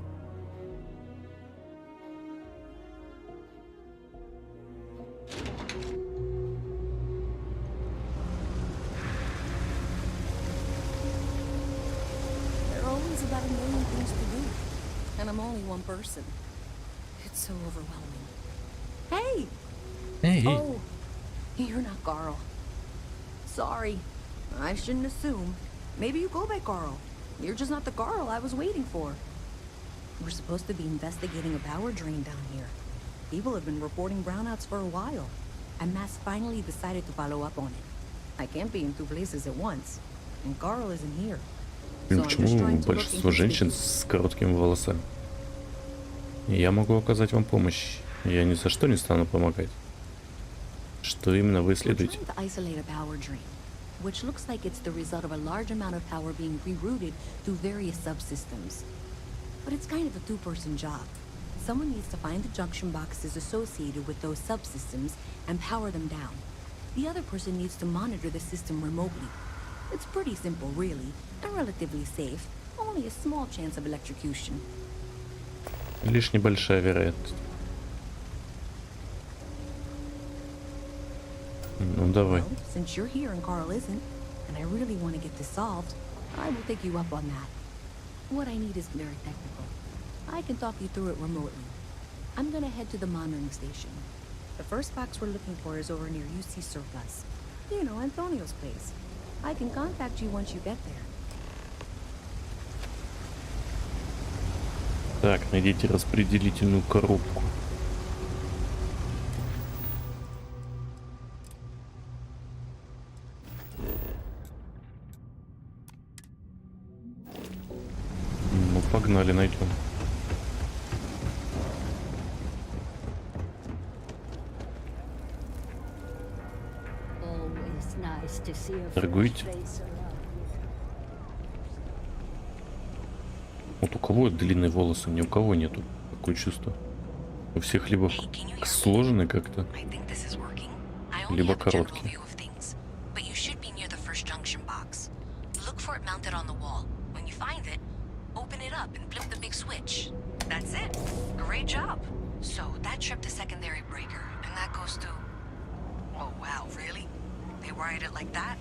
There are always about a million things to do, and I'm only one person. It's so overwhelming. Hey! Hey! Oh, you're not Carl. Sorry. I shouldn't assume. Maybe you go by Carl. You're just not the Carl I was waiting for. We're supposed to be investigating a power drain down here. People have been reporting brownouts for a while, and Mass finally decided to follow up on it. I can't be in two places at once, and Carl isn't here. So I'm just Почему trying to look большинство into женщин с короткими волосами? Я могу оказать вам помощь. Я ни за что не стану помогать. Что именно вы исследуете? We're trying to isolate a power drain, which looks like it's the result of a large amount of power being rerouted through various subsystems. But it's kind of a two-person job. Someone needs to find the junction boxes associated with those subsystems and power them down. The other person needs to monitor the system remotely. It's pretty simple, really, and relatively safe. Only a small chance of electrocution. Лишь небольшая вероятность. Ну давай. Well, since you're here and Carl isn't, and I really want to get this solved, I will take you up on that. What I need is very technical. I can talk you through it remotely. I'm gonna head to the monitoring station. The first box we're looking for is over near UC Surplus. You know, Antonio's place. I can contact you once you get there. Так, найдите распределительную коробку. Ну, погнали, найдем. Торгуете? Вот у кого длинные волосы, ни у кого нету. Такое чувство. У всех либо сложены как-то, либо короткие. That's it. Great job. So that tripped the secondary breaker, and that goes to... Oh, wow, really? They wired it like that?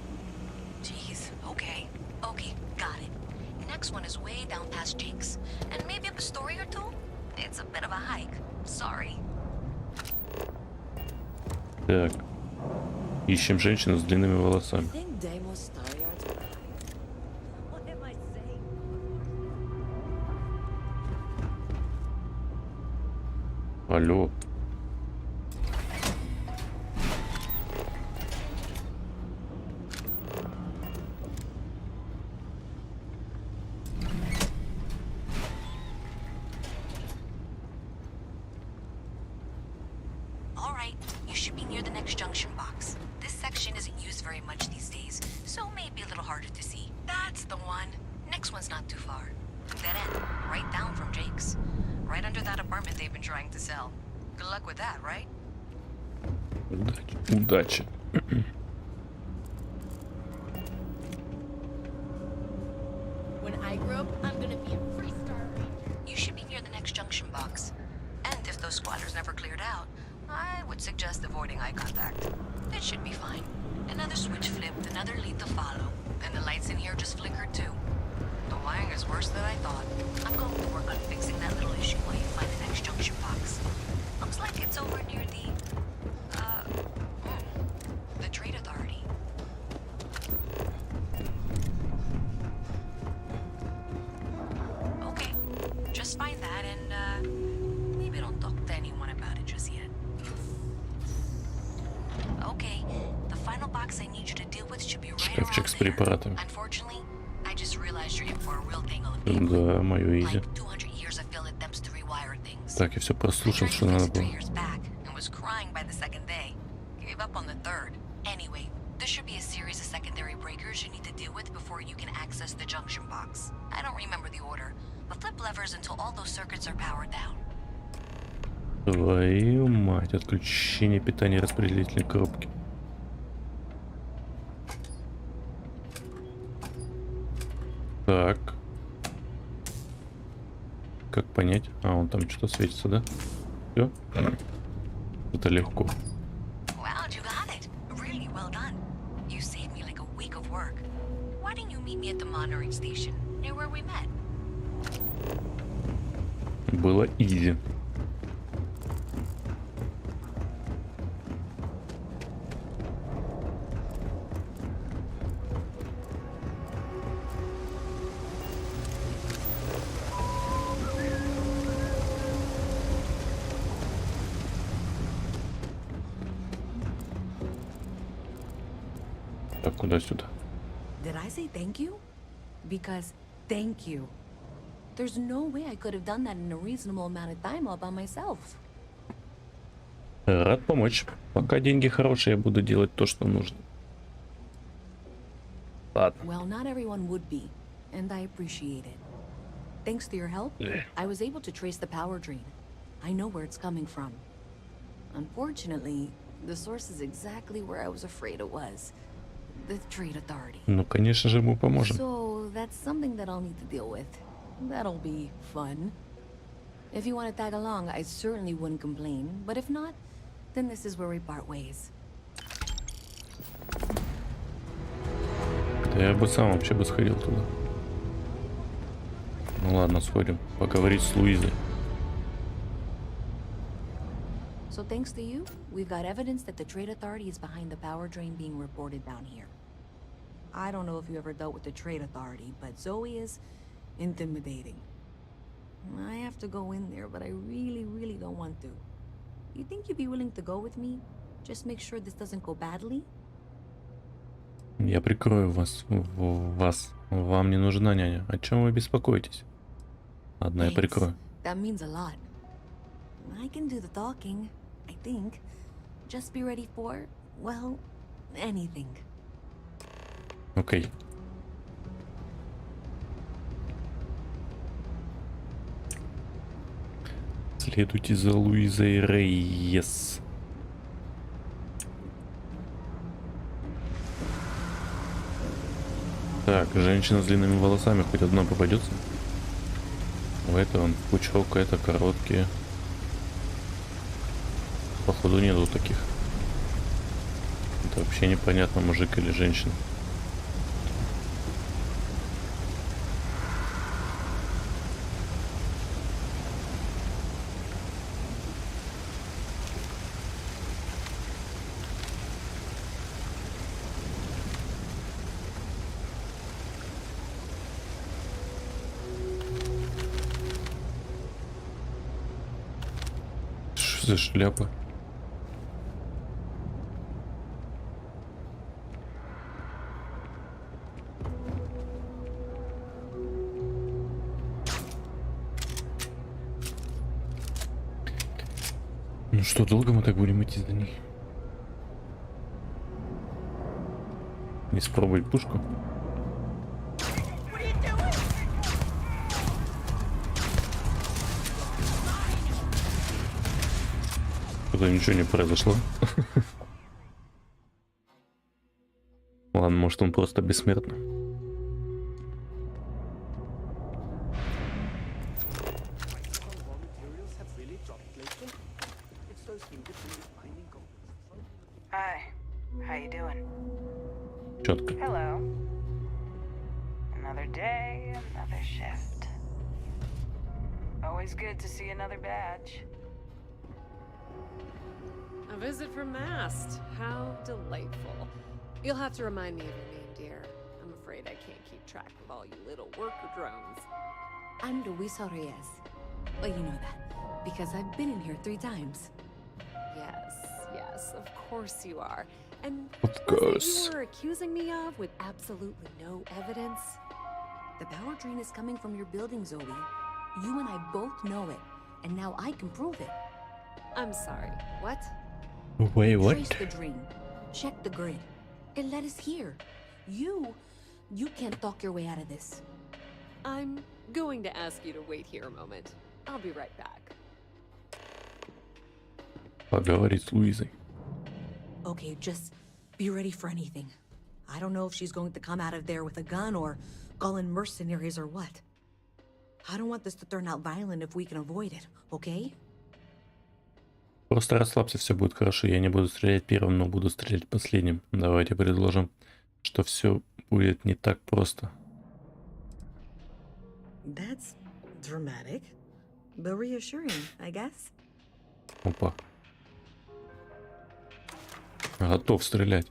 Jeez, okay. Okay, got it. Next one is way down past Jake's, and maybe up a story or two? It's a bit of a hike. Sorry. Так. Ищем женщину с длинными волосами. Алло. All right, you should be near the next junction box. This section isn't used very much these days, so maybe a little harder to see. That's the one. Next one's not too far. Dead end, right down from Jake's. Right under that apartment they've been trying to sell. Good luck with that, right? Удачи. When I grow up, I'm gonna be a free star. You should be near the next junction box. And if those squatters never cleared out, I would suggest avoiding eye contact. It should be fine. Another switch flipped, another lead to follow. And the lights in here just flickered too. The wiring is worse than I thought. I'm going to work on fixing that little issue while you find the next junction box. Looks like it's over near the Trade Authority. Okay, just find that and maybe don't talk to anyone about it just yet. Okay, the final box I need you to deal with should be right Шкафчик с around there. препаратами. Unfortunately, I just realized you're in for a real tangle of Да, мою изи. 200 years of field attempts to rewire things. Так, я все прослушал, что надо было. Back and was crying by the second day. Gave up on the third. Anyway, there should be a series of secondary breakers you need to deal with before you can access the junction box. I don't remember the order, but flip levers until all those circuits are powered down. Твою мать, отключение питания распределительной коробки. Так. Как понять? А, он там что-то светится, да? Все? Это легко. Wow, you got it. Really well done. You saved me like a week of work. Why didn't you meet me at the monitoring station, near where we met? Было изи. Так, куда-сюда? Did I say thank you? Because thank you. There's no way I could have done that in a reasonable amount of time all by myself. Рад помочь. Пока деньги хорошие, я буду делать то, что нужно. Ладно. Well, not everyone would be, and I appreciate it. Thanks to your help, I was able to trace the power drain. I know where it's coming from. Unfortunately, the source is exactly where I was afraid it was. The Trade Authority. Ну, конечно же, мы поможем. So that's something that I'll need to deal with. That'll be fun. If you want to tag along, I certainly wouldn't complain. But if not, then this is where we part ways. Да я бы сам вообще бы сходил туда. Ну ладно, сходим. Поговорить с Луизой. So thanks to you, we've got evidence that the Trade Authority is behind the power drain being reported down here. I don't know if you ever dealt with the Trade Authority, but Zoe is intimidating. I have to go in there, but I really don't want to. You think you'd be willing to go with me? Just make sure this doesn't go badly? Я прикрою вас. Вам не нужна няня. О чем вы беспокоитесь? Ладно, я прикрою. That means a lot. I can do the talking, I think. Just be ready for, well, anything. Окей. Следуйте за Луизой Рейес. Так, женщина с длинными волосами хоть одна попадется? Это он пучок, это короткие. Походу нету таких. Это вообще непонятно, мужик или женщина. Что за шляпа? Ну что, долго мы так будем идти за ней? Не спробовать пушку? Что-то ничего не произошло. Ладно, может он просто бессмертный. Hi, how you doing? Четко. Hello. Another day, another shift. Always good to see another badge. A visit from Mast. How delightful. You'll have to remind me of your name, dear. I'm afraid I can't keep track of all you little worker drones. I'm Luisa Reyes. Well, you know that, because I've been in here 3 times. Yes, of course you are. And of course. You were accusing me of with absolutely no evidence? The power drain is coming from your building, Zoe. You and I both know it, and now I can prove it. I'm sorry, what? Wait, what? Trace the drain. Check the grid. It led us here. You can't talk your way out of this. I'm going to ask you to wait here a moment. I'll be right back. Поговорить с Луизой. Okay, just be ready for anything. I don't know if she's going to come out of there with a gun or call in mercenaries or what. I don't want this to turn out violent if we can avoid it, okay? Просто расслабься, все будет хорошо. Я не буду стрелять первым, но буду стрелять последним. Давайте предложим, что все будет не так просто. That's dramatic, but reassuring, I guess. Опа. Готов стрелять.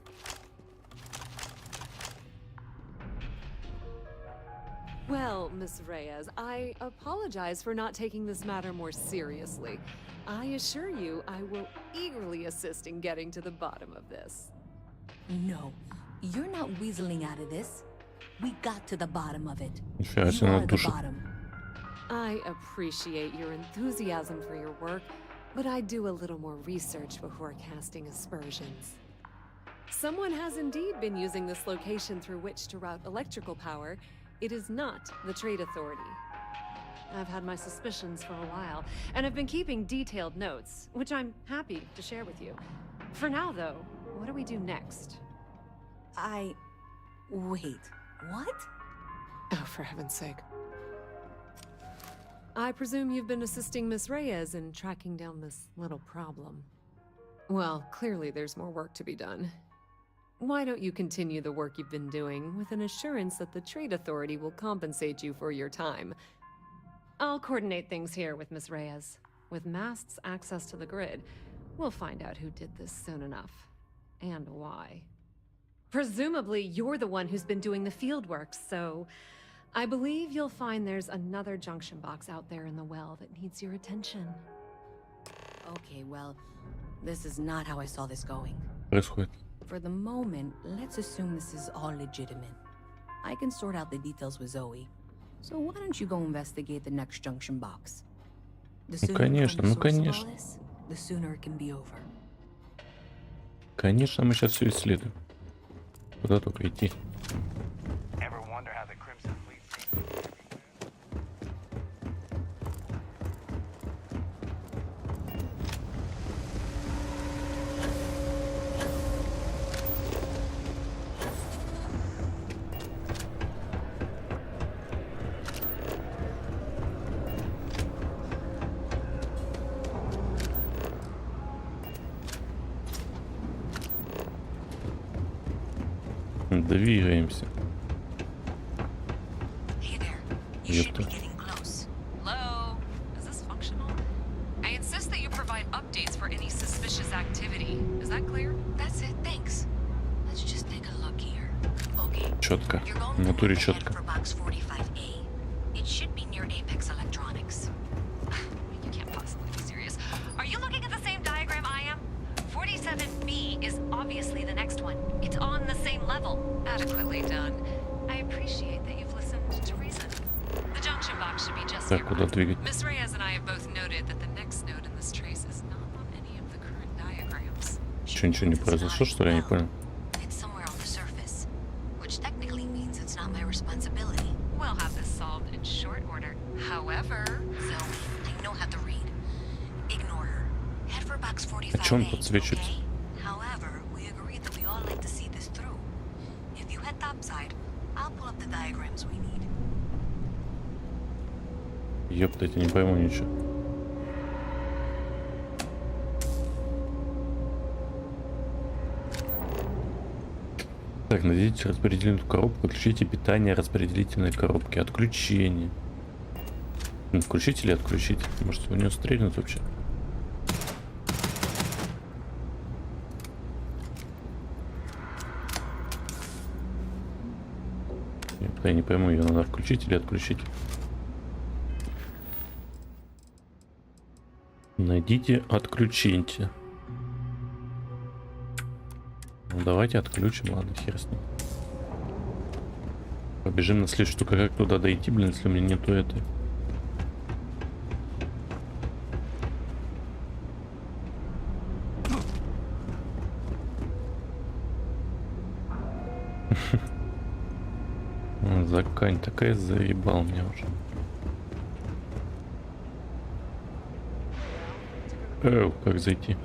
Well, Miss Reyes, I apologize for not taking this matter more seriously. I assure you, I will eagerly assist in getting to the bottom of this. No, you're not weaseling out of this. We got to the bottom of it. Нифига себе, You она are the душит. bottom. I appreciate your enthusiasm for your work, but I do a little more research before casting aspersions. Someone has indeed been using this location through which to route electrical power. It is not the Trade Authority. I've had my suspicions for a while, and have been keeping detailed notes, which I'm happy to share with you. For now, though, what do we do next? Wait, what? Oh, for heaven's sake. I presume you've been assisting Miss Reyes in tracking down this little problem. Well, clearly there's more work to be done. Why don't you continue the work you've been doing with an assurance that the Trade Authority will compensate you for your time? I'll coordinate things here with Miss Reyes. With Mast's access to the grid, we'll find out who did this soon enough. And why. Presumably, you're the one who's been doing the field work, so I believe you'll find there's another junction box out there in the well that needs your attention. Okay, well, this is not how I saw this going. Происходит. For the moment, let's assume this is all legitimate. I can sort out the details with Zoe. So why don't you go investigate the next junction box? The Ну конечно, ну конечно. The sooner it can be over. Конечно, мы сейчас все исследуем. Куда только идти. Двигаемся. Ёпта. Hello? Is this functional? I insist that you provide updates for any suspicious activity. Is that clear? That's it, thanks. Let's just take a look here. Okay. Четко. В натуре четко. For box 45A. It should be near Apex Electronics. You can't possibly be serious. Are you looking at the same diagram I am? 47B is obviously the next one. It's on the same level. Adequately done. I appreciate that you've listened to reason. The junction box should be just Так, куда двигать? Miss Reyes and I have both noted that the next node in this trace is not on any of the current diagrams. Ничего не произошло, что ли? Я не понял. It's somewhere on the surface, which technically means it's not my responsibility. We'll have this solved in short order. However, Zoe, I know how to read. Ignore her. Head for box 45A. А чё он подсвечивается? However, we agreed that we all like to see this through. If you head topside, I'll pull up the diagrams we need. Ёпта, я не пойму ничего. Так, найдите распределительную коробку, отключите питание распределительной коробки. Отключение. Включить или отключить? Может, у него стрельнут вообще? Я не пойму, ее надо включить или отключить. Найдите, отключите. Ну, давайте отключим, ладно, хер с ним. Побежим на следующую штуку. Как туда дойти, блин, если у меня нету этой? Закань, такая заебал меня уже. Как зайти?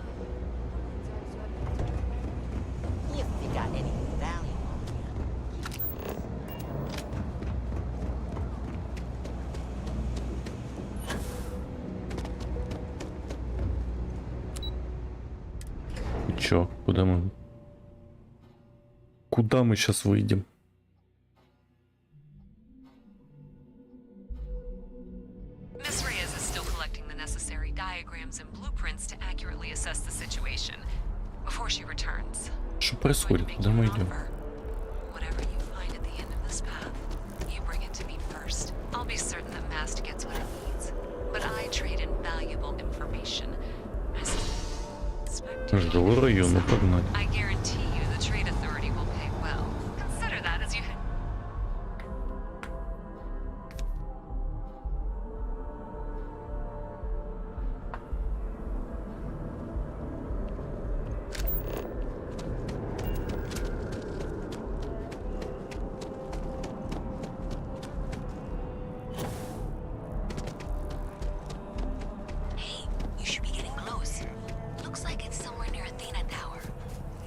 чё? Куда мы? Куда мы сейчас выйдем? Miss Reyes is still collecting the necessary diagrams and blueprints to accurately assess the situation before she returns. Что происходит? Куда мы идем? Whatever you find at the end of this path, you bring it to me first. I'll be certain that Mast gets what it needs, but I trade in valuable information. Жду района, погнали. I guarantee you the trade authority will pay well. Consider that as you. Hey, you should be getting close. Looks like it's somewhere near Athena Tower.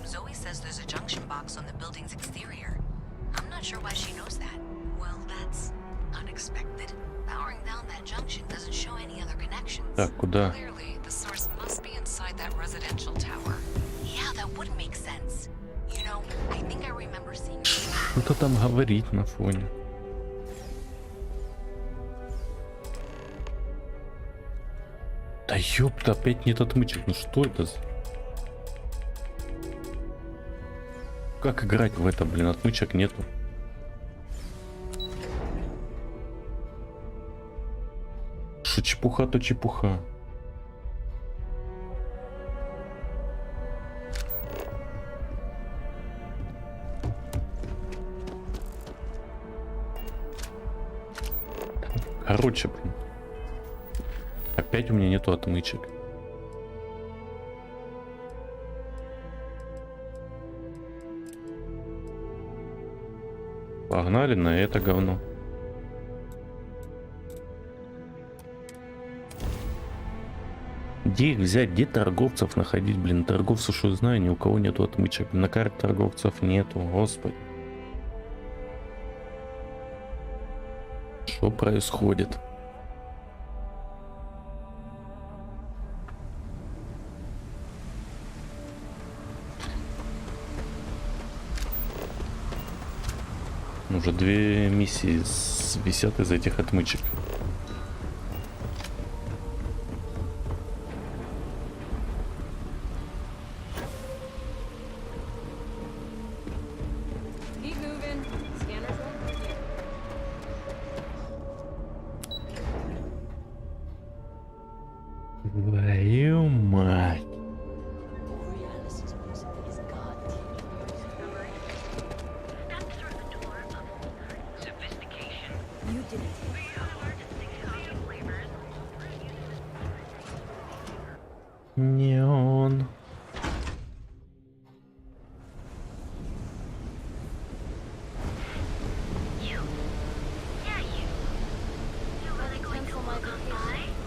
Zoe says there's a junction box on the building's exterior. I'm not sure why she knows that. Well, that's unexpected. Powering down that junction doesn't show any other connections. Так, куда? Clearly, the source must be inside that residential tower. Yeah, that would make sense. You know, I think I remember seeing. Что-то там говорить на фоне. Да ёпта, опять нет отмычек. Ну что это? Как играть в это, блин? Отмычек нету. Что чепуха, то чепуха. Короче, блин. Опять у меня нету отмычек. Погнали на это говно. Где их взять? Где торговцев находить? Блин, торговцев, что знаю, ни у кого нету отмычек. На карте торговцев нету, господи. Что происходит? Уже 2 миссии висят из этих отмычек. Твою мать. Не он.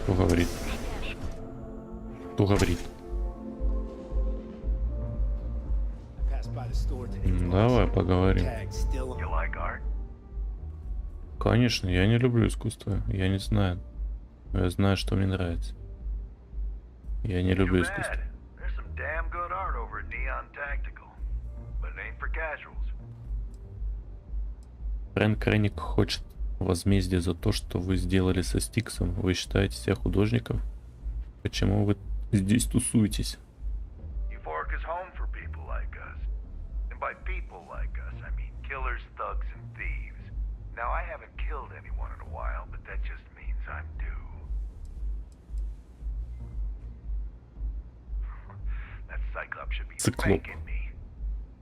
Кто говорит? Кто говорит? Давай поговорим. Конечно, я не люблю искусство. Я не знаю. Но я знаю, что мне нравится. Я не люблю искусство. Фрэнк Ренник хочет возмездия за то, что вы сделали со Стиксом. Вы считаете себя художником? Почему вы здесь тусуетесь? Циклоп.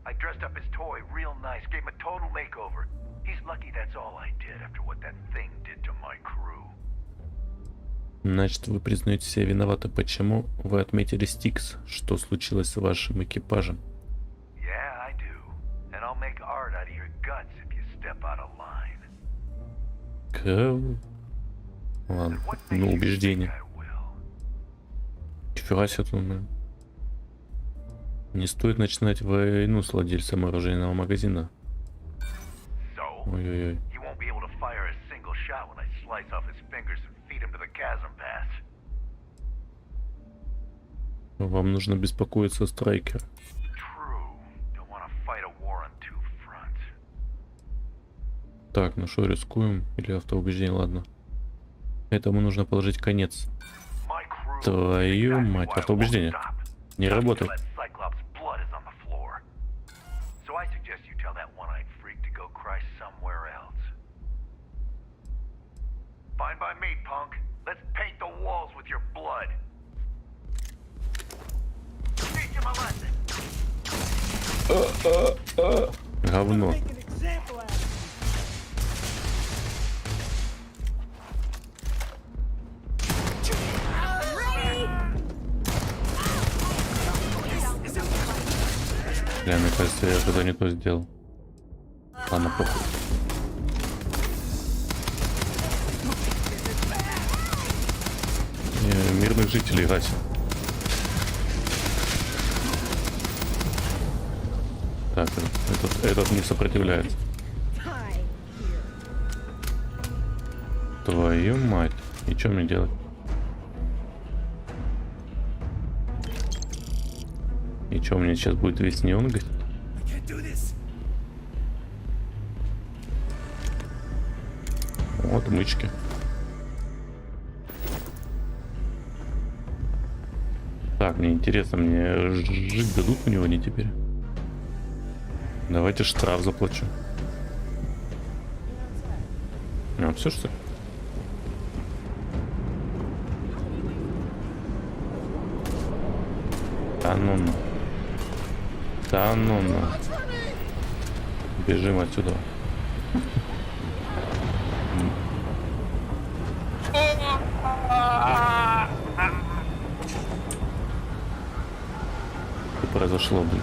I dressed up his toy real nice, gave him a total makeover. He's lucky that's all I did after what that thing did to my crew. Значит, вы признаете себя виноваты. Почему вы отметили Стикс? Что случилось с вашим экипажем? Yeah, I do. And I'll make art out of your guts if you step out of line. Ладно, ну убеждение. Нифига себе тут, блин. Не стоит начинать войну с владельцем оружейного магазина. Ой-ой-ой. Вам нужно беспокоиться о Страйкере. Так, ну что, рискуем? Или автоубеждение? Ладно. Этому нужно положить конец. Твою мать, автоубеждение. Не работает. Говно. Бля, мне кажется, я что-то не то сделал. Ладно, похуй. Мирных жителей гасим. Так, этот не сопротивляется. Твою мать. И что мне делать? И что, мне сейчас будет весь неон гасить? Вот мычки. Так, мне интересно, мне жить дадут у него не теперь? Давайте штраф заплачу. А, все что ли? Да ну-ну. Да ну-ну. Бежим отсюда. Что произошло, блин?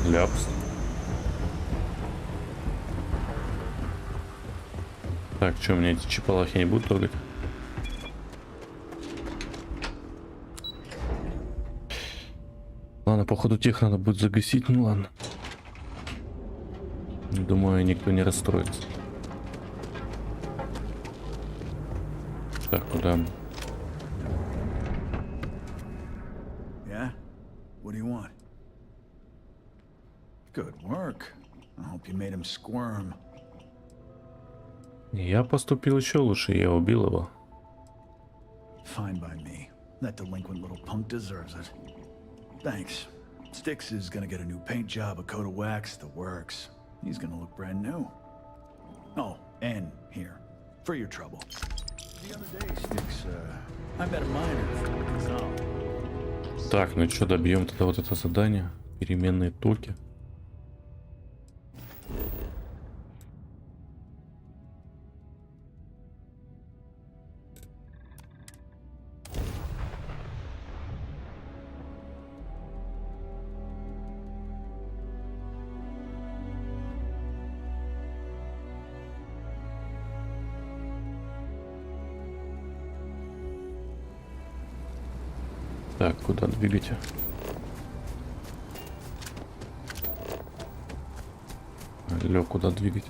Ляпс. Так, что, мне эти чипалахи не будут трогать? Ладно, походу тех надо будет загасить, ну ладно. Думаю, никто не расстроится. Так, куда? Yeah? What do you want? Good work. I hope you made him squirm. Я поступил еще лучше, я убил его. Fine by me. That delinquent little punk deserves it. Thanks. Styx is gonna get a new paint job, a coat of wax, the works. He's gonna look brand new. Oh, and here, for your trouble. The other day, Styx, I met a miner. So. Так, ну что, добьем тогда вот это задание. Переменные токи. Так, куда двигать? Алло, куда двигать?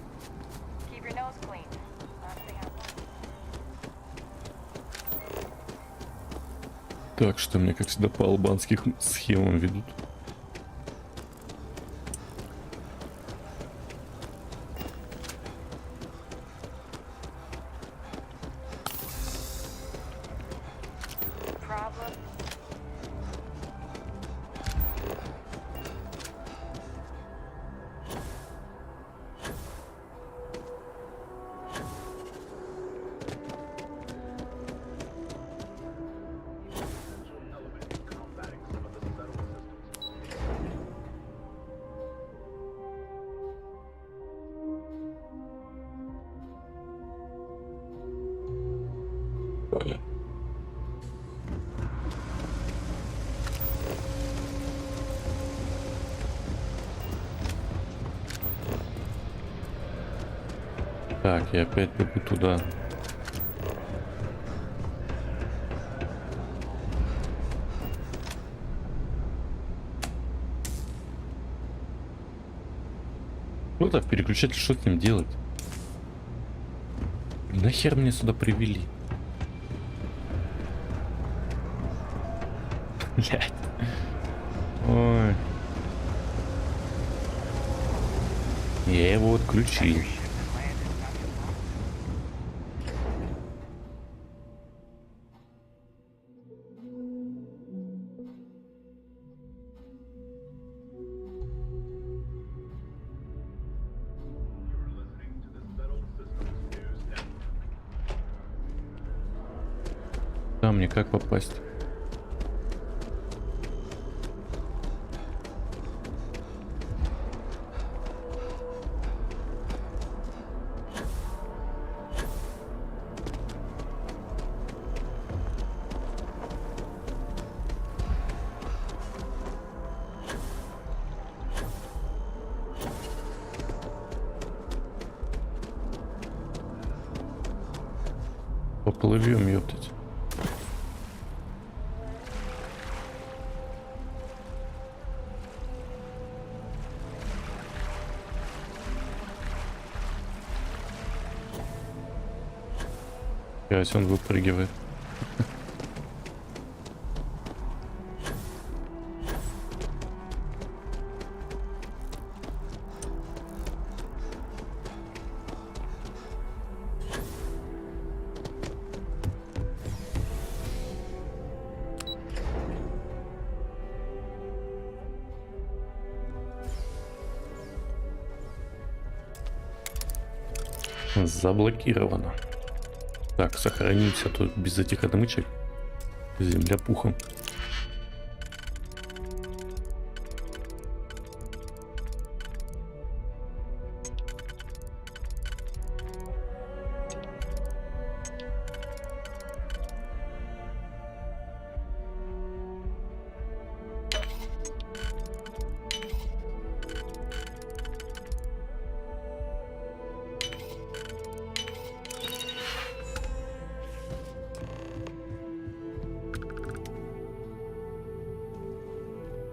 Так, что мне, как всегда, по албанских схемам ведут. Так, я опять бегу туда. Ну так, переключатель, что с ним делать? Нахер меня сюда привели? Блять. Ой. Я его отключил. Да, мне как попасть? Поплывем, ёптать. Сейчас он выпрыгивает. Заблокировано. Так, сохранимся тут без этих отмычек. Земля пухом.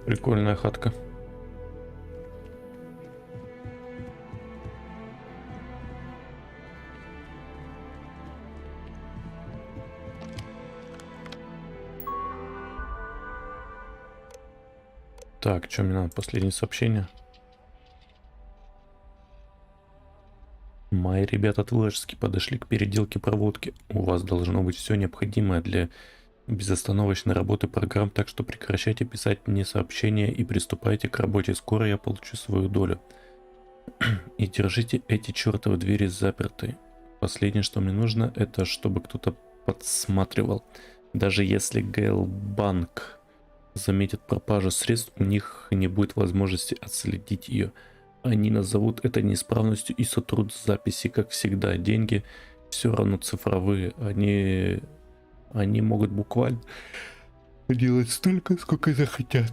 Прикольная хатка. Так, что мне надо? Последнее сообщение. Мои ребята творчески подошли к переделке проводки. У вас должно быть все необходимое для безостановочной работы программ, так что прекращайте писать мне сообщения и приступайте к работе. Скоро я получу свою долю. И держите эти чертовы двери заперты. Последнее, что мне нужно, это чтобы кто-то подсматривал. Даже если Гейлбанк заметит пропажу средств, у них не будет возможности отследить ее. Они назовут это неисправностью и сотрут записи, как всегда. Деньги все равно цифровые. Они могут буквально делать столько, сколько захотят.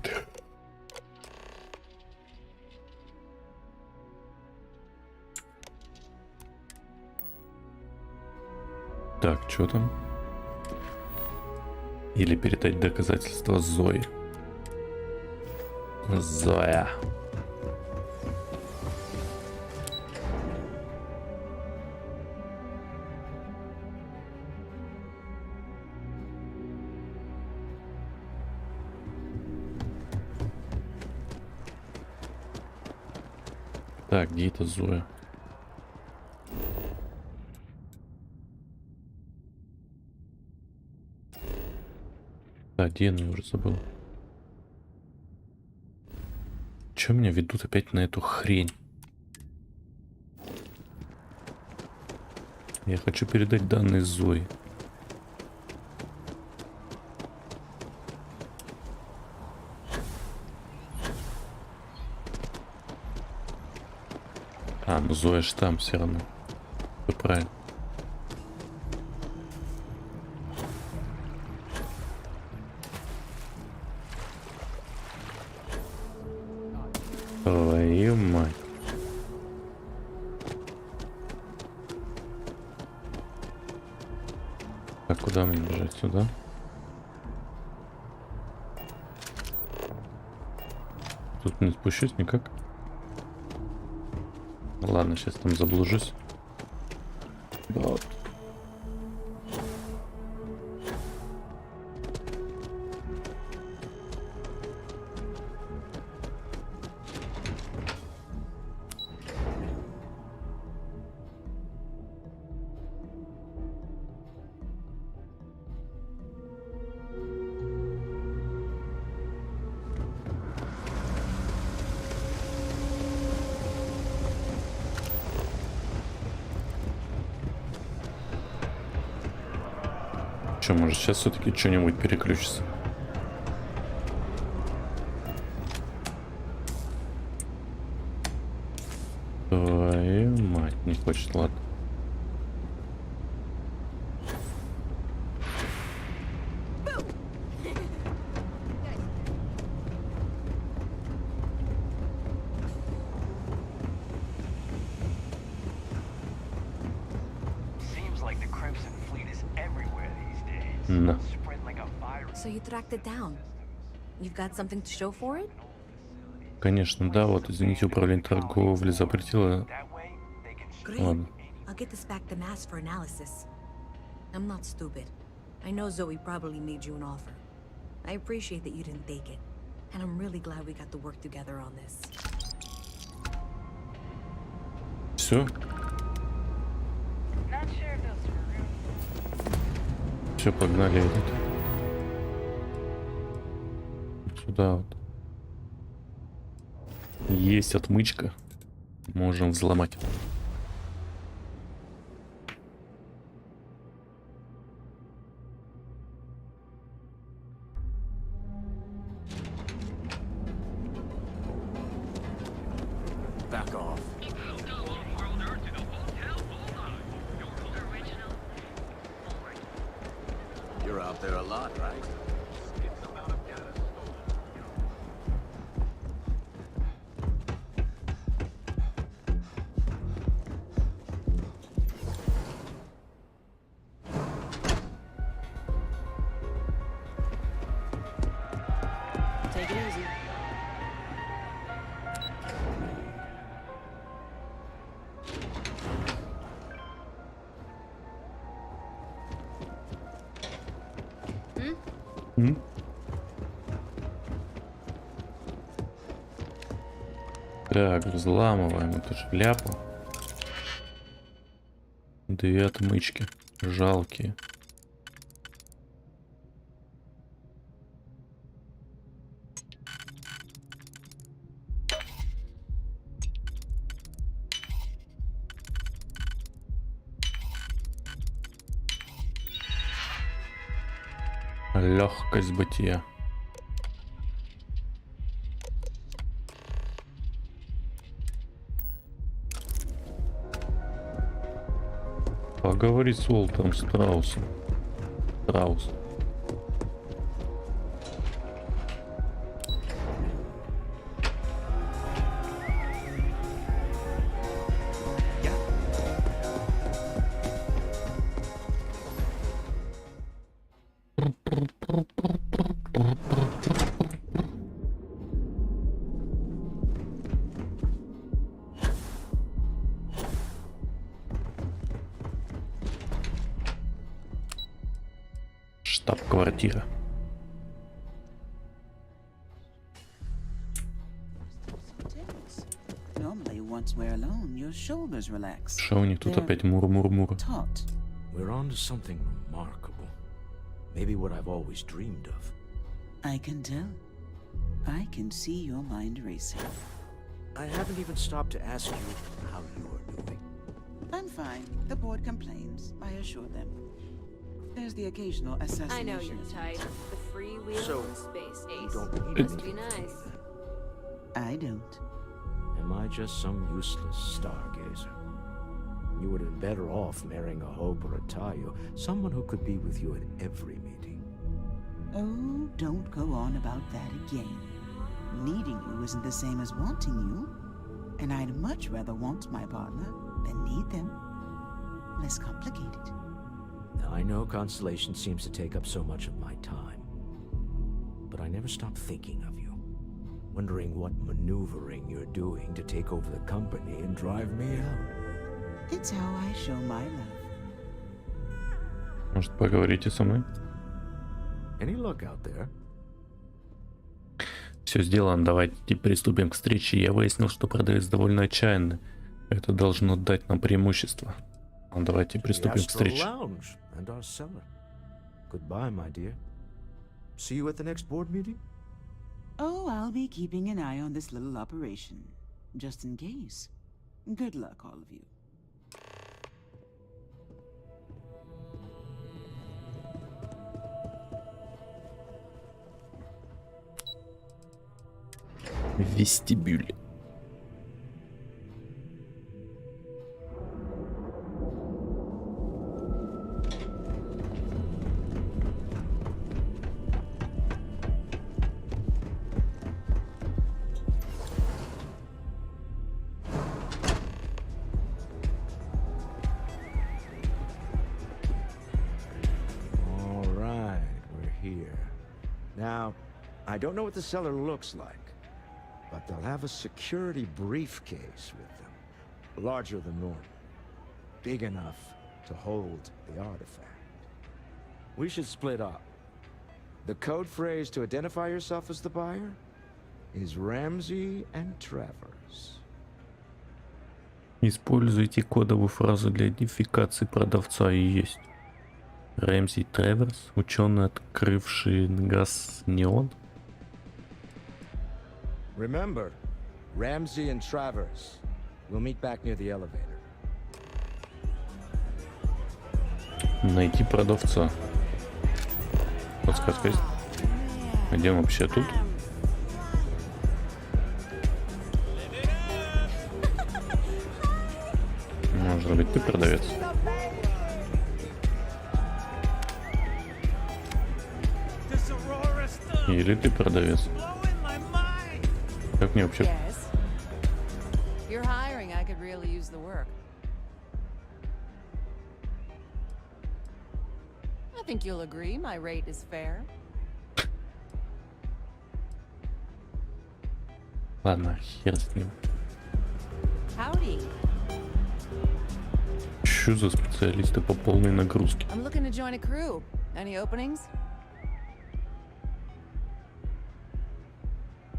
Так, что там? Или передать доказательства Зои. Зоя. Так, где это Зоя? Да, где она, я уже забыл. Чё меня ведут опять на эту хрень? Я хочу передать данные Зои. А, ну Зоя ж там все равно. Все правильно. Твою мать. А куда мне бежать? Сюда? Тут не спущусь никак. Ладно, сейчас там заблужусь. Вот. Че, может сейчас все-таки что-нибудь переключится? Твою мать, не хочет, ладно. No. So you tracked it down. You've got something to show for it? Конечно, да, вот, извините, управление торговли запретило. Great. Ладно. I'll get this back to Mass for analysis. I'm not stupid. I know Zoe probably made you an offer. I appreciate that you didn't take it. And I'm really glad we got to work together on this. Все? Все, погнали этот. Сюда вот. Есть отмычка. Можем взломать. Back off. You're out there a lot, right? Take it easy. Так, взламываем эту шляпу. Две отмычки. Жалкие. Легкость бытия. Поговори с Уолтером Страусом. Страус. Штаб-квартира. Normally, once we're alone, your shoulders relax. Что у них тут They're опять мур-мур-мур? taut. We're on to something remarkable. Maybe what I've always dreamed of. I can tell. I can see your mind racing. I haven't even stopped to ask you how you're doing. I'm fine. The board complains. I assure them. There's the occasional assassination. I know you're tight. The free wheel So, in space, you Ace. don't need Must be anything nice. I don't. Am I just some useless stargazer? You would have been better off marrying a Hope or a Tayo, someone who could be with you at every meeting. Oh, don't go on about that again. Needing you isn't the same as wanting you. And I'd much rather want my partner than need them. Less complicated. Now, I know Constellation seems to take up so much of my time, but I never stop thinking of you, wondering what maneuvering you're doing to take over the company and drive me out. It's how I show my love. Может, поговорите со мной? Any luck out there? Все сделано, давайте приступим к встрече. Я выяснил, что продавец довольно отчаянный. Это должно дать нам преимущество. Давайте приступим к встрече. And our seller. Goodbye, my dear. See you at the next board meeting? Oh, I'll be keeping an eye on this little operation. Just in case. Good luck, all of you. Вестибюль. Now, I don't know what the cellar looks like, but they'll have a security briefcase with them. Larger than normal. Big enough to hold the artifact. We should split up. The code phrase to identify yourself as the buyer is Ramsey and Travers. Используйте кодовую фразу для идентификации продавца и есть. Рэмзи Треверс, ученый, открывший газ неон. Remember, Ramsey and Travers. We'll meet back near the elevator. Найти продавца. Подсказка есть? Где он вообще тут? Может быть, ты продавец? Или ты продавец? Как мне вообще? You're hiring, I could really use the work. I think you'll agree my rate is fair. Ладно, хер с ним. Howdy. Что за специалисты по полной нагрузке? I'm looking to join a crew. Any openings?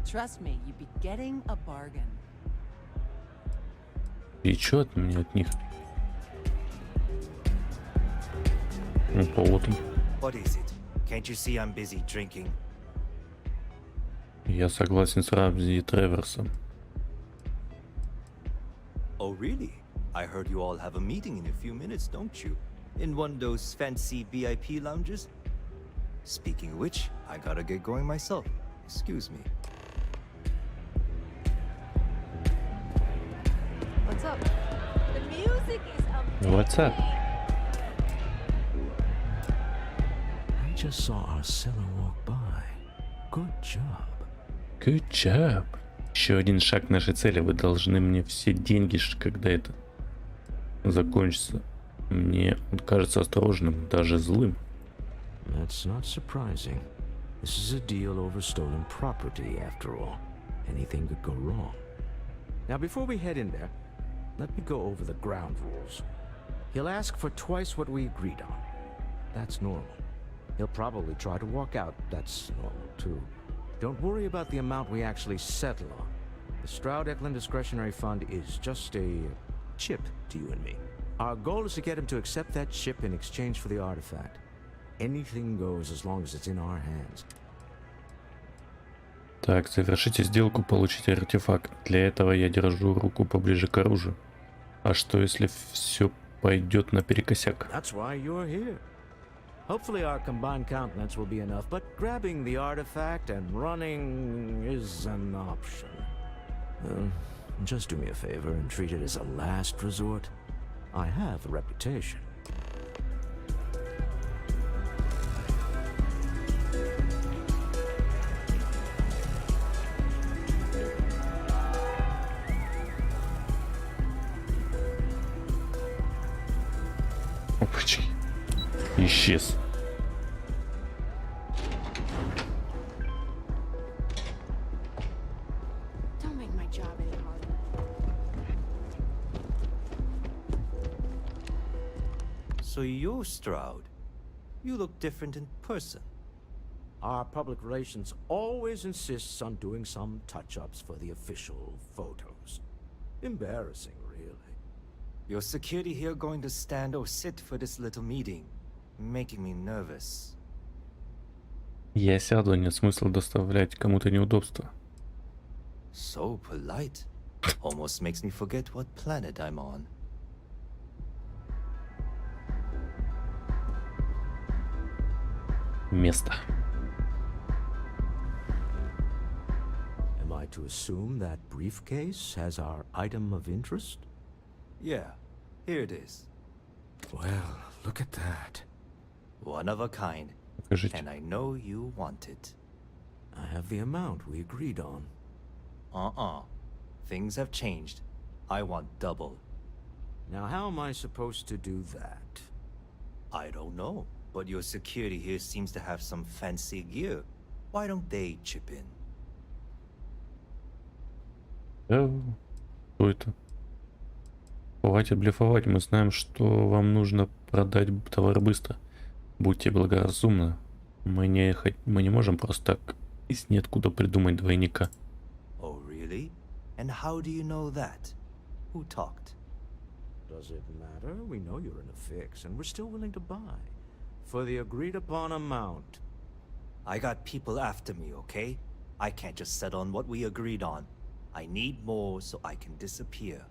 Trust me, you'd be getting a bargain. И чё от меня от них? Ну, вот он. What is it? Can't you see I'm busy drinking? Я согласен с Рамзи и Треверсом. Oh, really? I heard you all have a meeting in a few minutes, don't you? In one of those fancy VIP lounges? Speaking of which, I gotta get going myself. Excuse me. What's up? The music is What's up? I just saw our seller walk by. Good job. Good job. Еще один шаг к нашей цели. Вы должны мне все деньги, когда это закончится. Мне он кажется осторожным, даже злым. That's not surprising. This is a deal over stolen property, after all. Anything could go wrong. Now, before we head in there, let me go over the ground rules. He'll ask for twice what we agreed on. That's normal. He'll probably try to walk out. That's normal, too. Don't worry about the amount we actually settle on. The Stroud-Eklund Discretionary Fund is just a chip to you and me. Our goal is to get him to accept that chip in exchange for the artifact. Anything goes as long as it's in our hands. Так, завершите сделку, получите артефакт. Для этого я держу руку поближе к оружию. А что, если все пойдет наперекосяк? That's why you're here. Hopefully our combined countenance will be enough, but grabbing the artifact and running is an option. Just do me a favor and treat it as a last resort. I have a reputation. Опачки. Исчез. Don't make my job any harder. So you're Stroud. You look different in person. Our public relations always insists on doing some touch-ups for the official photos. Embarrassing, really. Your security here going to stand or sit for this little meeting, making me nervous. Я сяду, нет смысла доставлять кому-то неудобства. So polite. Almost makes me forget what planet I'm on. Am I to assume that briefcase has our item of interest? Yeah, here it is. Well, look at that. One of a kind. Покажите. And I know you want it. I have the amount we agreed on. Things have changed. I want double. Now how am I supposed to do that? I don't know, but your security here seems to have some fancy gear. Why don't they chip in? Что это? Хватит блефовать, мы знаем, что вам нужно продать товар быстро. Будьте благоразумны. Мы не можем просто так из ниоткуда придумать двойника. Oh, really? And how do you know that? Who talked? Does it matter? We know you're in a fix, and we're still willing to buy. For the agreed upon amount. I got people after me, okay? I can't just settle on what we agreed on. I need more so I can disappear.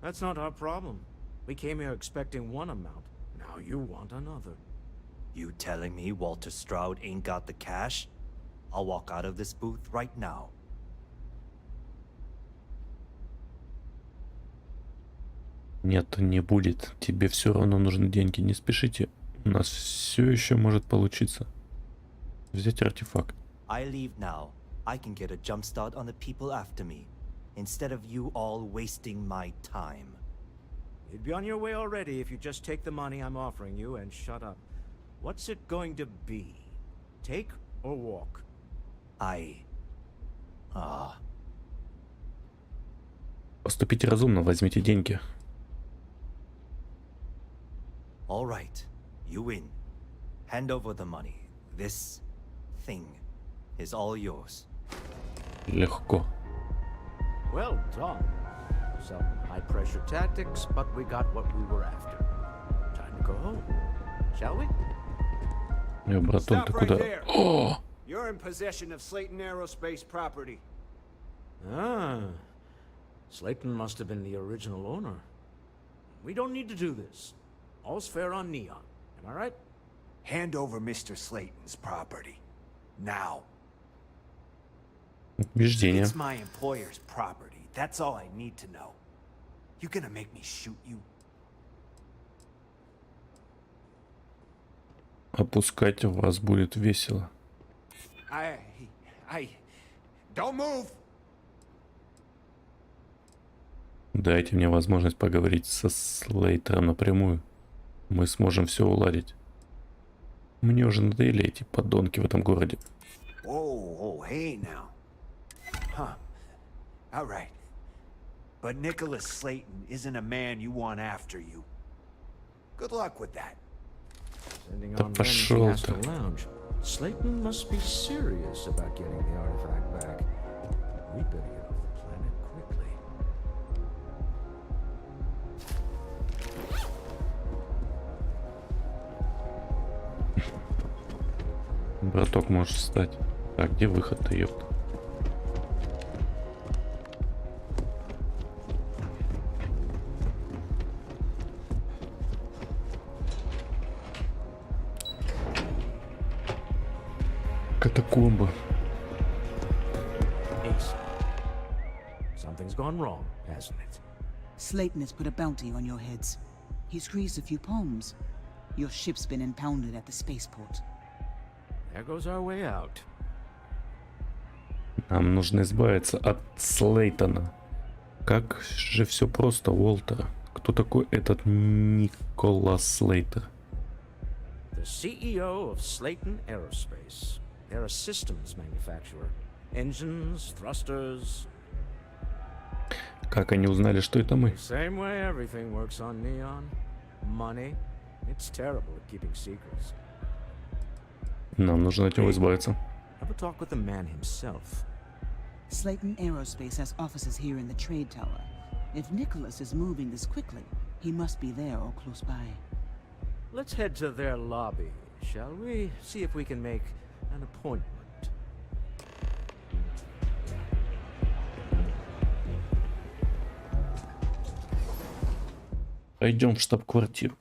That's not our problem. We came here expecting one amount. Now you want another. You telling me Walter Stroud ain't got the cash? I'll walk out of this booth right now. Нет, не будет. Тебе все равно нужны деньги. Не спешите. У нас все еще может получиться. Взять артефакт. I leave now. I can get a jump start on the people after me, instead of you all wasting my time. You'd be on your way already if you just take the money I'm offering you and shut up. What's it going to be? Take or walk? Поступите разумно, возьмите деньги. All right, you win. Hand over the money. This thing is all yours. Легко. Well done. Some high-pressure tactics, but we got what we were after. Time to go home. Shall we? Братан, ты куда? О! You're in possession of Slayton Aerospace property. Ah. Slayton must have been the original owner. We don't need to do this. All's fair on Neon. Am I right? Hand over Mr. Slayton's property. Now. Убеждение. It's my employer's property. That's all I need to know. You gonna make me shoot you? Опускать вас будет весело. Don't move. Дайте мне возможность поговорить со Слейтером напрямую. Мы сможем все уладить. Мне уже надоели эти подонки в этом городе. Oh, hey now. Huh. All right. But Nicholas Slayton isn't a man you want after you. Good luck with that. Sending Да on пошел Ben's ты. Astor Lounge. Slayton must be serious about getting the artifact back. We better get off the planet quickly. Браток, можешь встать. Так, где выход-то, ёпта? Катакомба. Ace. Something's gone wrong, hasn't it? Slayton has put a bounty on your heads. He's greased a few palms. Your ship's been impounded at the spaceport. There goes our way out. Нам нужно избавиться от Слейтона. Как же все просто, Уолтер. Кто такой этот Николас Слейтер? The CEO of Slayton Aerospace. They're a systems manufacturer. Engines, thrusters. Как они узнали, что это мы? Same way everything works on Neon. Money. It's terrible at keeping secrets. Нам нужно от него избавиться. Have a talk with the man himself. Slayton Aerospace has offices here in the trade tower. If Nicholas is moving this quickly, he must be there or close by. Let's head to their lobby, shall we? See if we can make an appointment. Пойдем в штаб-квартиру.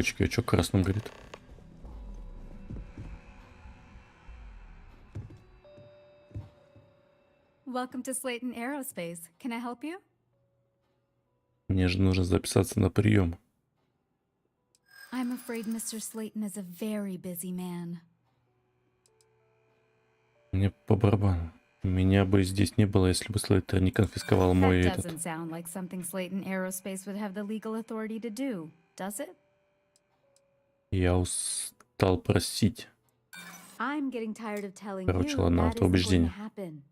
Очки, а что красным горит? Welcome to Slayton Aerospace. Can I help you? Мне же нужно записаться на прием. I'm afraid Mr. Slayton is a very busy man. Мне по барабану. Меня бы здесь не было, если бы Слейтер не конфисковал мой That этот. doesn't sound like something Slayton Aerospace would have the legal authority to do, does it? Я устал просить. I'm getting tired of telling Короче, you ладно, that вот isn't going to убеждение. happen.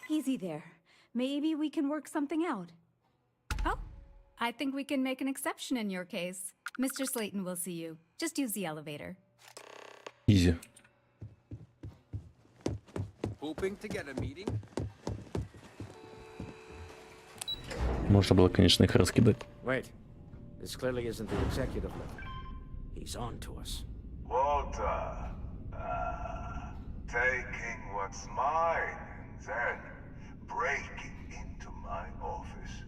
Easy there. Maybe we can work something out. Oh, I think we can make an exception in your case. Mr. Slayton will see you. Just use the elevator. Изи. Hoping to get a meeting? Можно было, конечно, их раскидать. Wait. This clearly isn't the executive level. He's on to us. Walter, taking what's mine and then breaking into my office.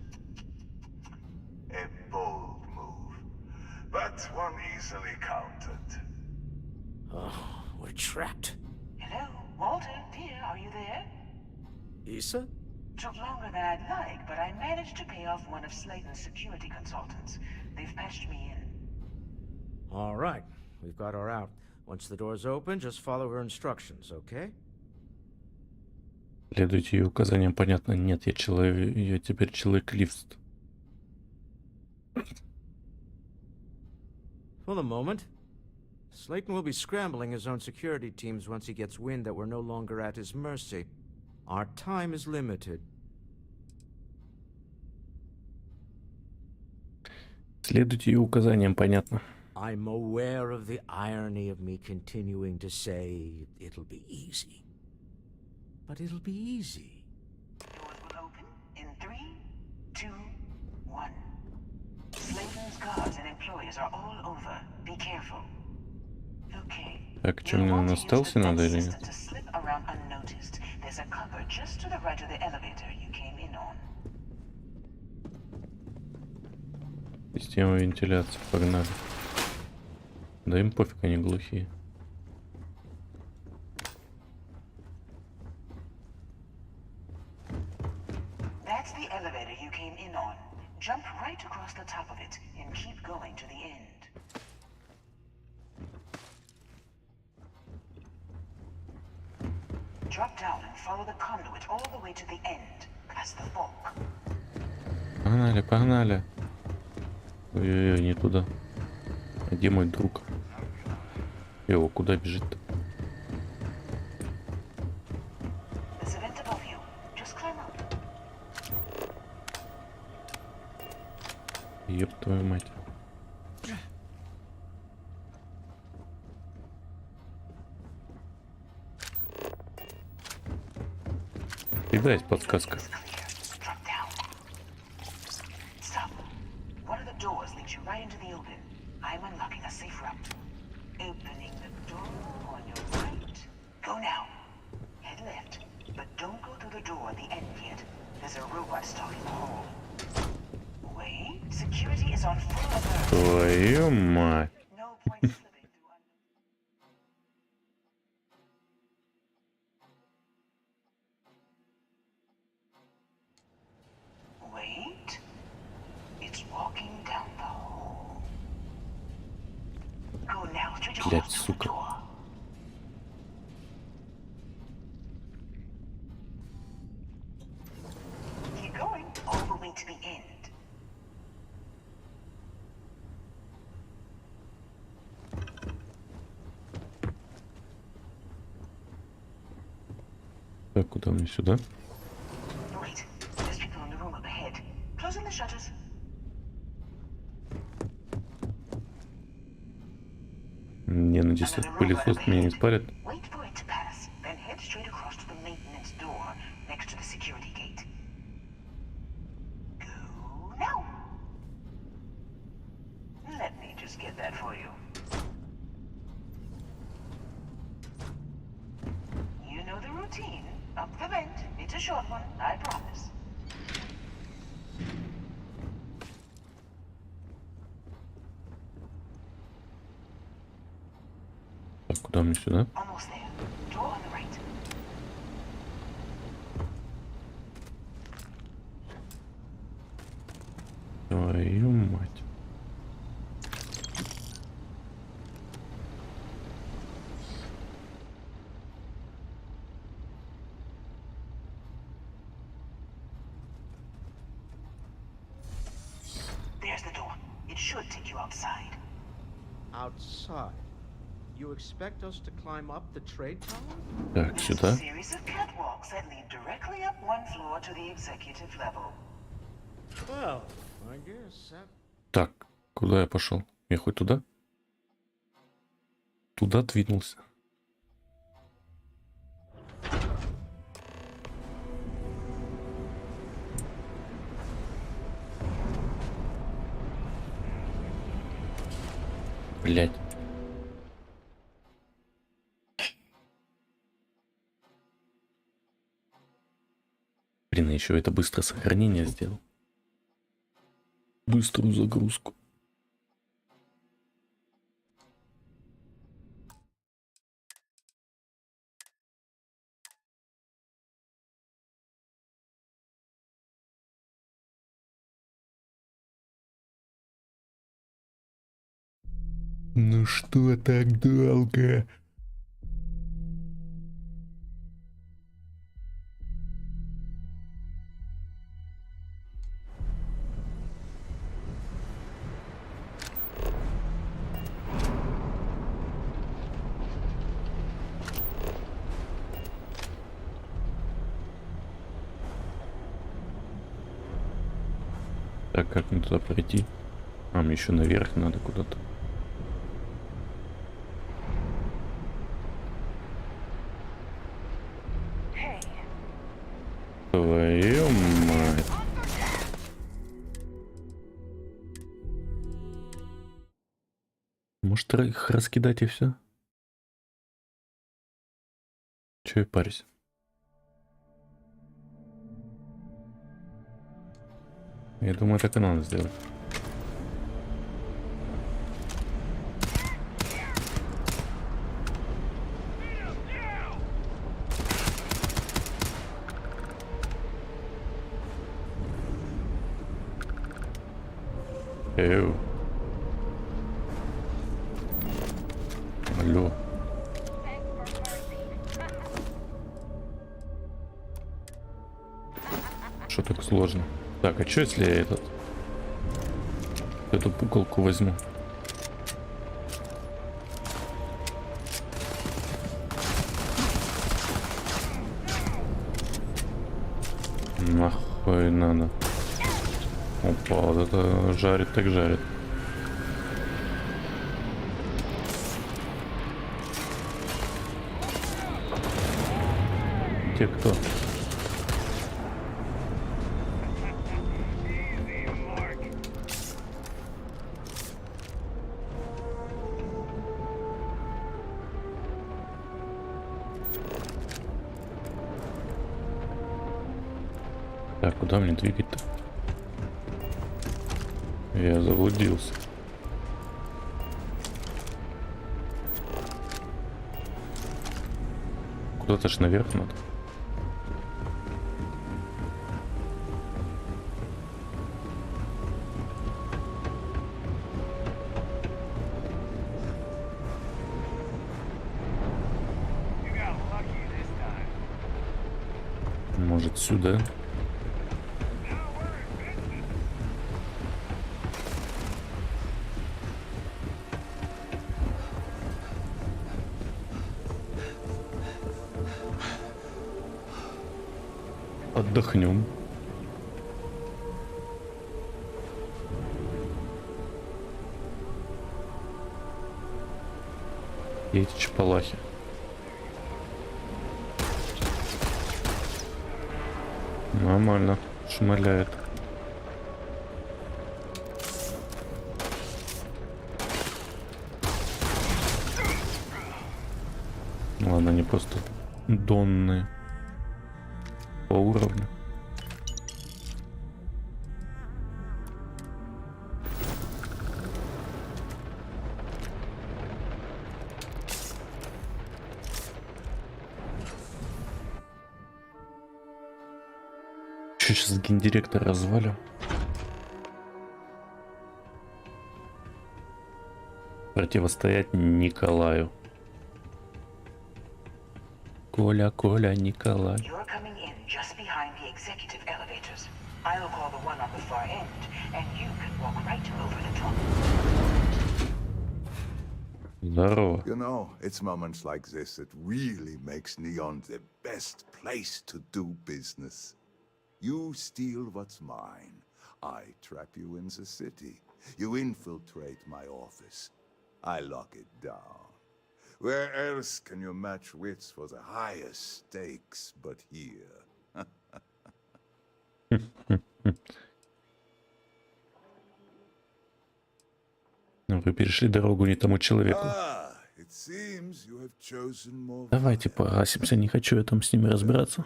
A bold move, but one easily countered. Oh, we're trapped. Hello, Walter, dear, are you there? Issa? Took longer than I'd like, but I managed to pay off one of Slayton's security consultants. They've patched me in. All right. We've got her out. Once the door's open, just follow her instructions, okay? Следуйте ее указаниям, понятно. Нет, я теперь человек-лифт. For the moment, Slayton will be scrambling his own security teams once he gets wind that we're no longer at his mercy. Our time is limited. Следуйте ее указаниям, понятно. I'm aware of the irony of me continuing to say it'll be easy. But it'll be easy. Doors will open in 3, 2, 1. Slayton's guards and employees are all over. Be careful. Okay. Так, что мне на стелсе надо или нет? To slip around unnoticed. There's a cupboard just to the right of the elevator you came in on. Система вентиляции, погнали. Да им пофиг, они глухие. That's the elevator you came in on. Jump right across the top of it and keep going to the end. Drop down and follow the conduit all the way to the end, past the fork. Погнали, погнали. Ой-ой-ой, не туда. А где мой друг? Его, куда бежит-то? There's a vent above you. Just climb up. Ёб твою мать. Всегда есть подсказка. Drop down. Stop. One of the doors leads you right into the open. I'm unlocking a safe route. Opening the door on your right. Go now. Head left. But don't go through the door at the end yet. There's a robot stalking the hall. Wait. Security is on full alert. Твою мать. No point slipping through Wait. It's walking down the hall. Go now, straight Блядь, across to the сука. door. Keep going all the way to the end. Так, куда мне сюда? Wait, there's people in the room up ahead. Closing the shutters. Не, надеюсь, этот пылесос меня не спалит. Wait for it to pass, then head straight across to the maintenance door next to the security gate. Go now. Let me just get that for you. You know the routine. Up the vent. It's a short one, I promise. Так, куда мне сюда? Твою мать. There's the door. It should take you outside. Outside? You expect us to climb up the trade tower? Так, There's сюда. a series of catwalks that lead directly up one floor to the executive level. Well, I guess that... Так, куда я пошел? Я хоть туда? Туда двинулся. Блять. Блин, еще это быстрое сохранение сделал. Быструю загрузку. Ну что так долго? Так, как мне туда пройти? А, мне еще наверх надо куда-то. Твою мать. Может, их раскидать и все? Че я парюсь? Я думаю, так и надо сделать. Эу. Алло. Что так сложно? Так, а что если я эту пуколку возьму? Нахуй надо. Опа, вот это жарит так жарит. Те кто? Так, куда мне двигать-то? Я заблудился. Куда-то ж наверх надо. Может, сюда? Отдохнем. И эти чапалахи. Нормально, шмаляет. Ладно, они просто донные по уровню. еще сейчас гендиректора развалю. Противостоять Николаю. Коля, Коля, Николай. You're coming in just behind the executive elevators. I'll call the one on the far end, and you can walk right over the top. Здорово. You know, it's moments like this that really makes Neon the best place to do business. You steal what's mine. I trap you in the city. You infiltrate my office. I lock it down. Where else can you match wits for the highest stakes but here? Вы перешли дорогу не тому человеку. It seems you have chosen more. Давайте погасимся, не хочу я там с ними разбираться.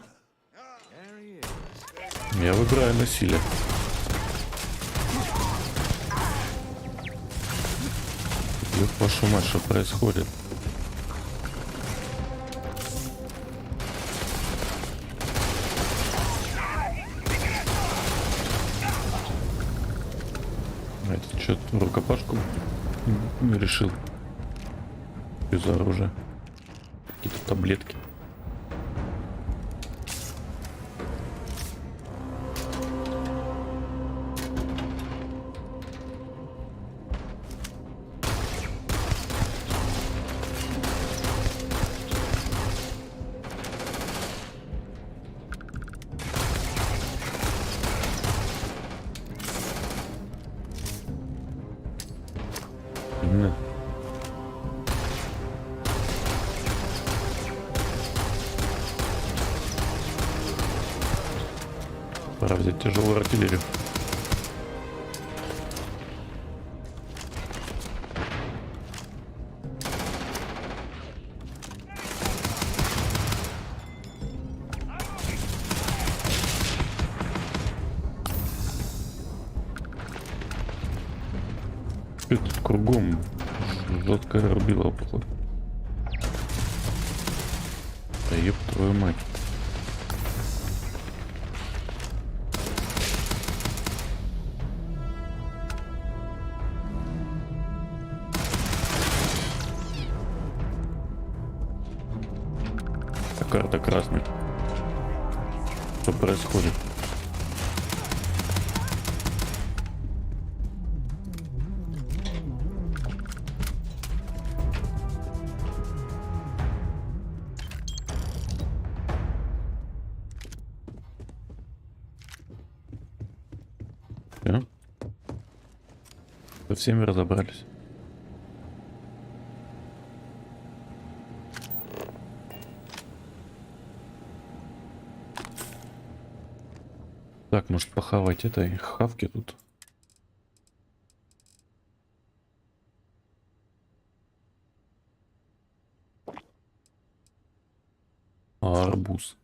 Я выбираю насилие. Ёб вашу мать, что происходит? Это что, рукопашку не решил? Что за оружие? Какие-то таблетки. Пора взять тяжелую артиллерию. Тут кругом жесткая рубила, походу. Да ёб твою мать. Карта красная. Что происходит? Все? Со всеми разобрались. Так, может похавать этой хавки тут. Арбуз.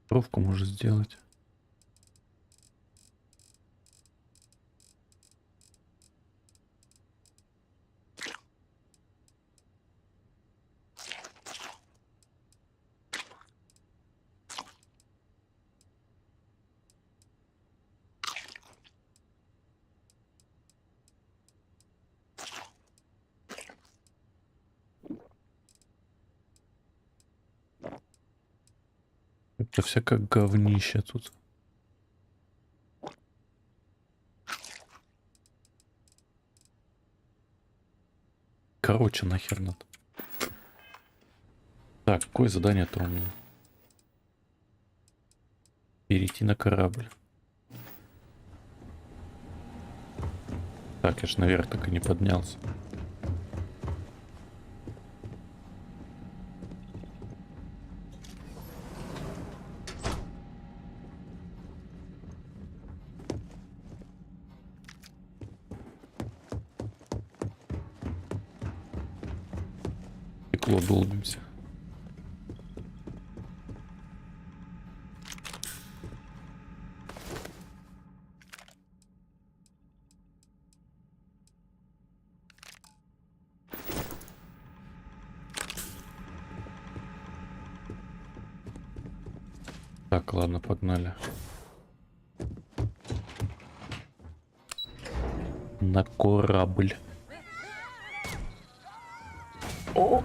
Пробку может сделать. Это всякое говнище тут. Короче, нахер надо. Так, какое задание-то у меня? Перейти на корабль. Так, я ж наверх так и не поднялся. стекло долбимся. Так, ладно, погнали. На корабль. О!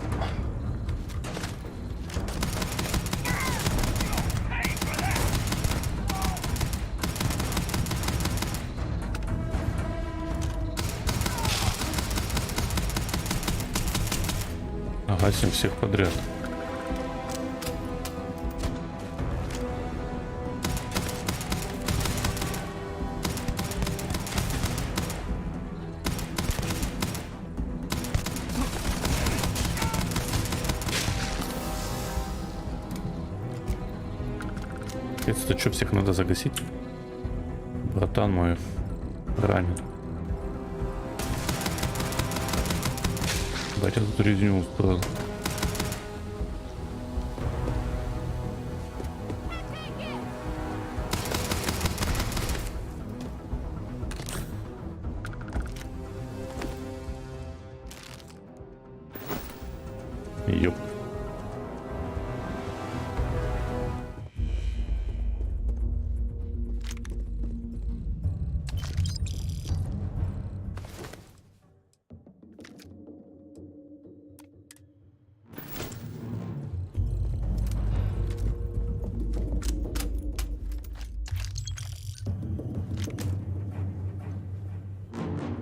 Гасим всех подряд. Это что, всех надо загасить? Братан мой ранен. Батя тут резню устроил. Ёп.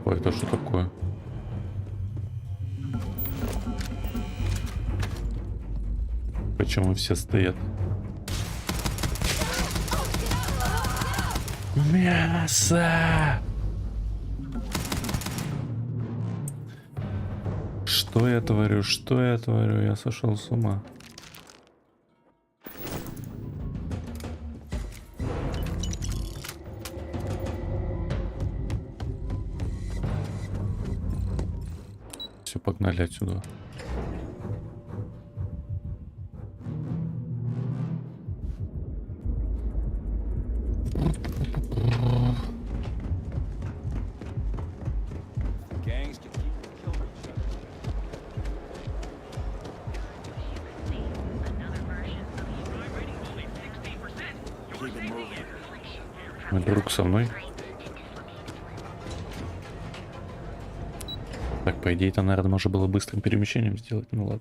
Ой, это что такое? Почему все стоят? Мясо! Что я творю? Что я творю? Я сошел с ума. Все, погнали отсюда. Мой друг со мной. Так, по идее, это, наверное, можно было быстрым перемещением сделать. Ну ладно.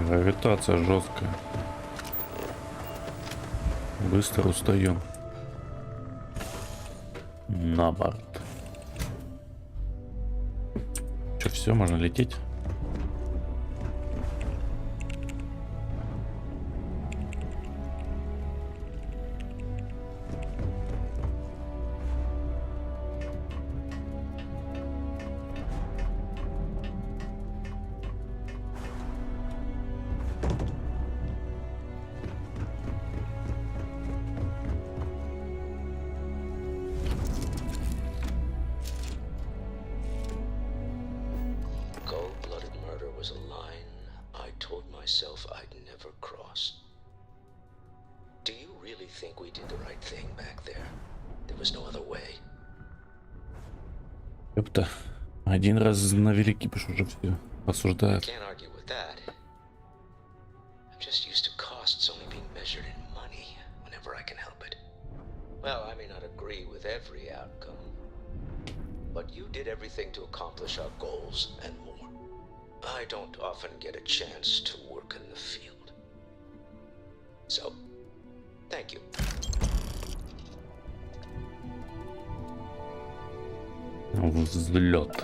Гравитация жесткая. Быстро устаем. На борт. Че, все, можно лететь? Ёпта. Один раз на великий кипиш уже все осуждают. Well, I may not agree with every outcome, but you did everything to accomplish our goals and more. I don't often get a chance to work in the field. So, thank you. Взлет.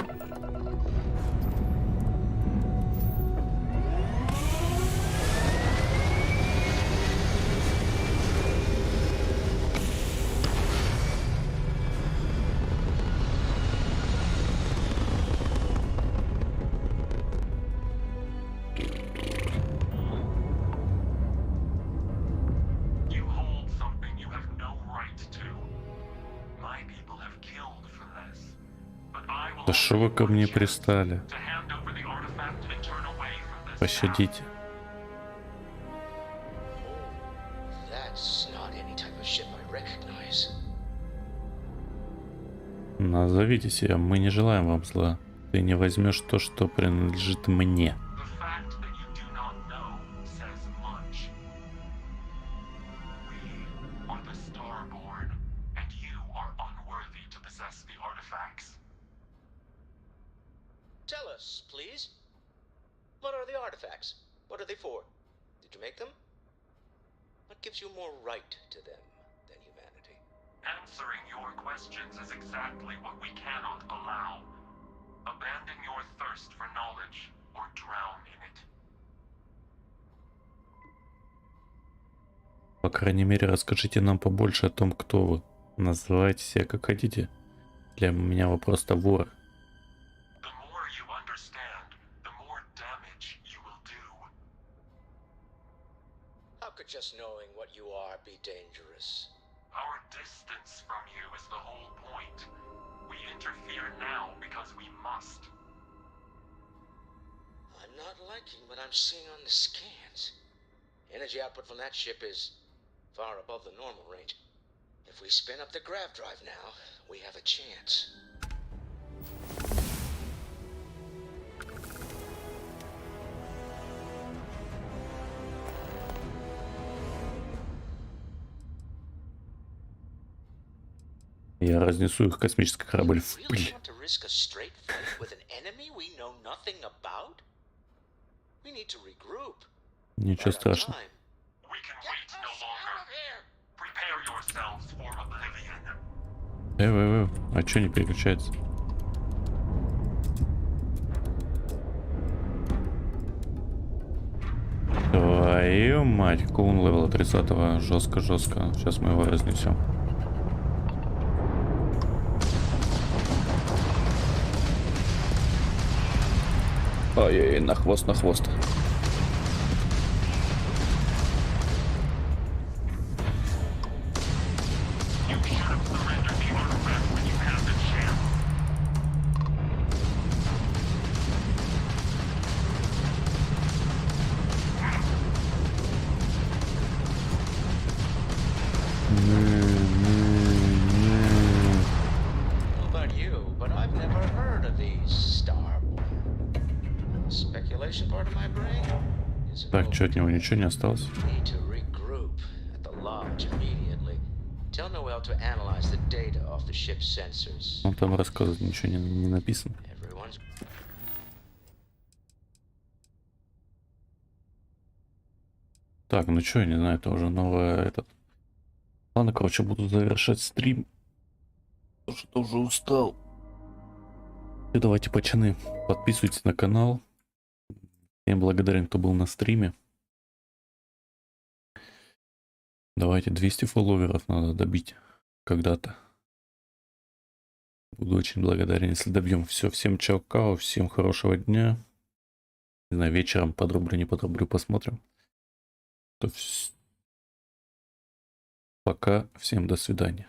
Да что вы ко мне пристали? Пощадите. That's not any type of ship I recognize. Назовите себя, мы не желаем вам зла. Ты не возьмешь то, что принадлежит мне. Tell us, please. What are the artifacts? What are they for? Did you make them? What gives you more right to them than humanity? Answering your questions is exactly what we cannot allow. Abandon your thirst for knowledge or drown in it. По крайней мере, расскажите нам побольше о том, кто вы. Называйте себя как хотите. Для меня вы просто вор. The more you understand, the more damage you will do. How could just knowing what you are be dangerous? Our distance from you is the whole point. We interfere now because we must. I'm not liking what I'm seeing on the scans. Energy output from that ship is far above the normal range. If we spin up the grav drive now, we have a chance. Я разнесу их космический корабль в Really пыль. want to risk a straight fight with an enemy we know nothing about? We need to regroup. Ничего страшного. We can wait no longer. Prepare yourselves for oblivion. А чё не переключается? Твою мать, кун левела 30-го. Жестко. Сейчас мы его разнесем. Ой, на хвост. About you, but I've never heard of these Starborn. Speculation part of my brain? Так, что от него ничего не осталось? Need to regroup at the lodge immediately. Tell Noel to analyze the data off the ship's sensors. Он там рассказывает, ничего не написано. Everyone's Так, ну что, я не знаю, это уже новое этот. Ладно, короче, буду завершать стрим. Потому что уже устал. И давайте, пацаны, подписывайтесь на канал. Всем благодарен, кто был на стриме. Давайте 200 фолловеров надо добить когда-то. Буду очень благодарен, если добьем. Все, всем чао-као, всем хорошего дня. Не знаю, вечером подрублю, не подрублю, посмотрим. Пока, всем до свидания.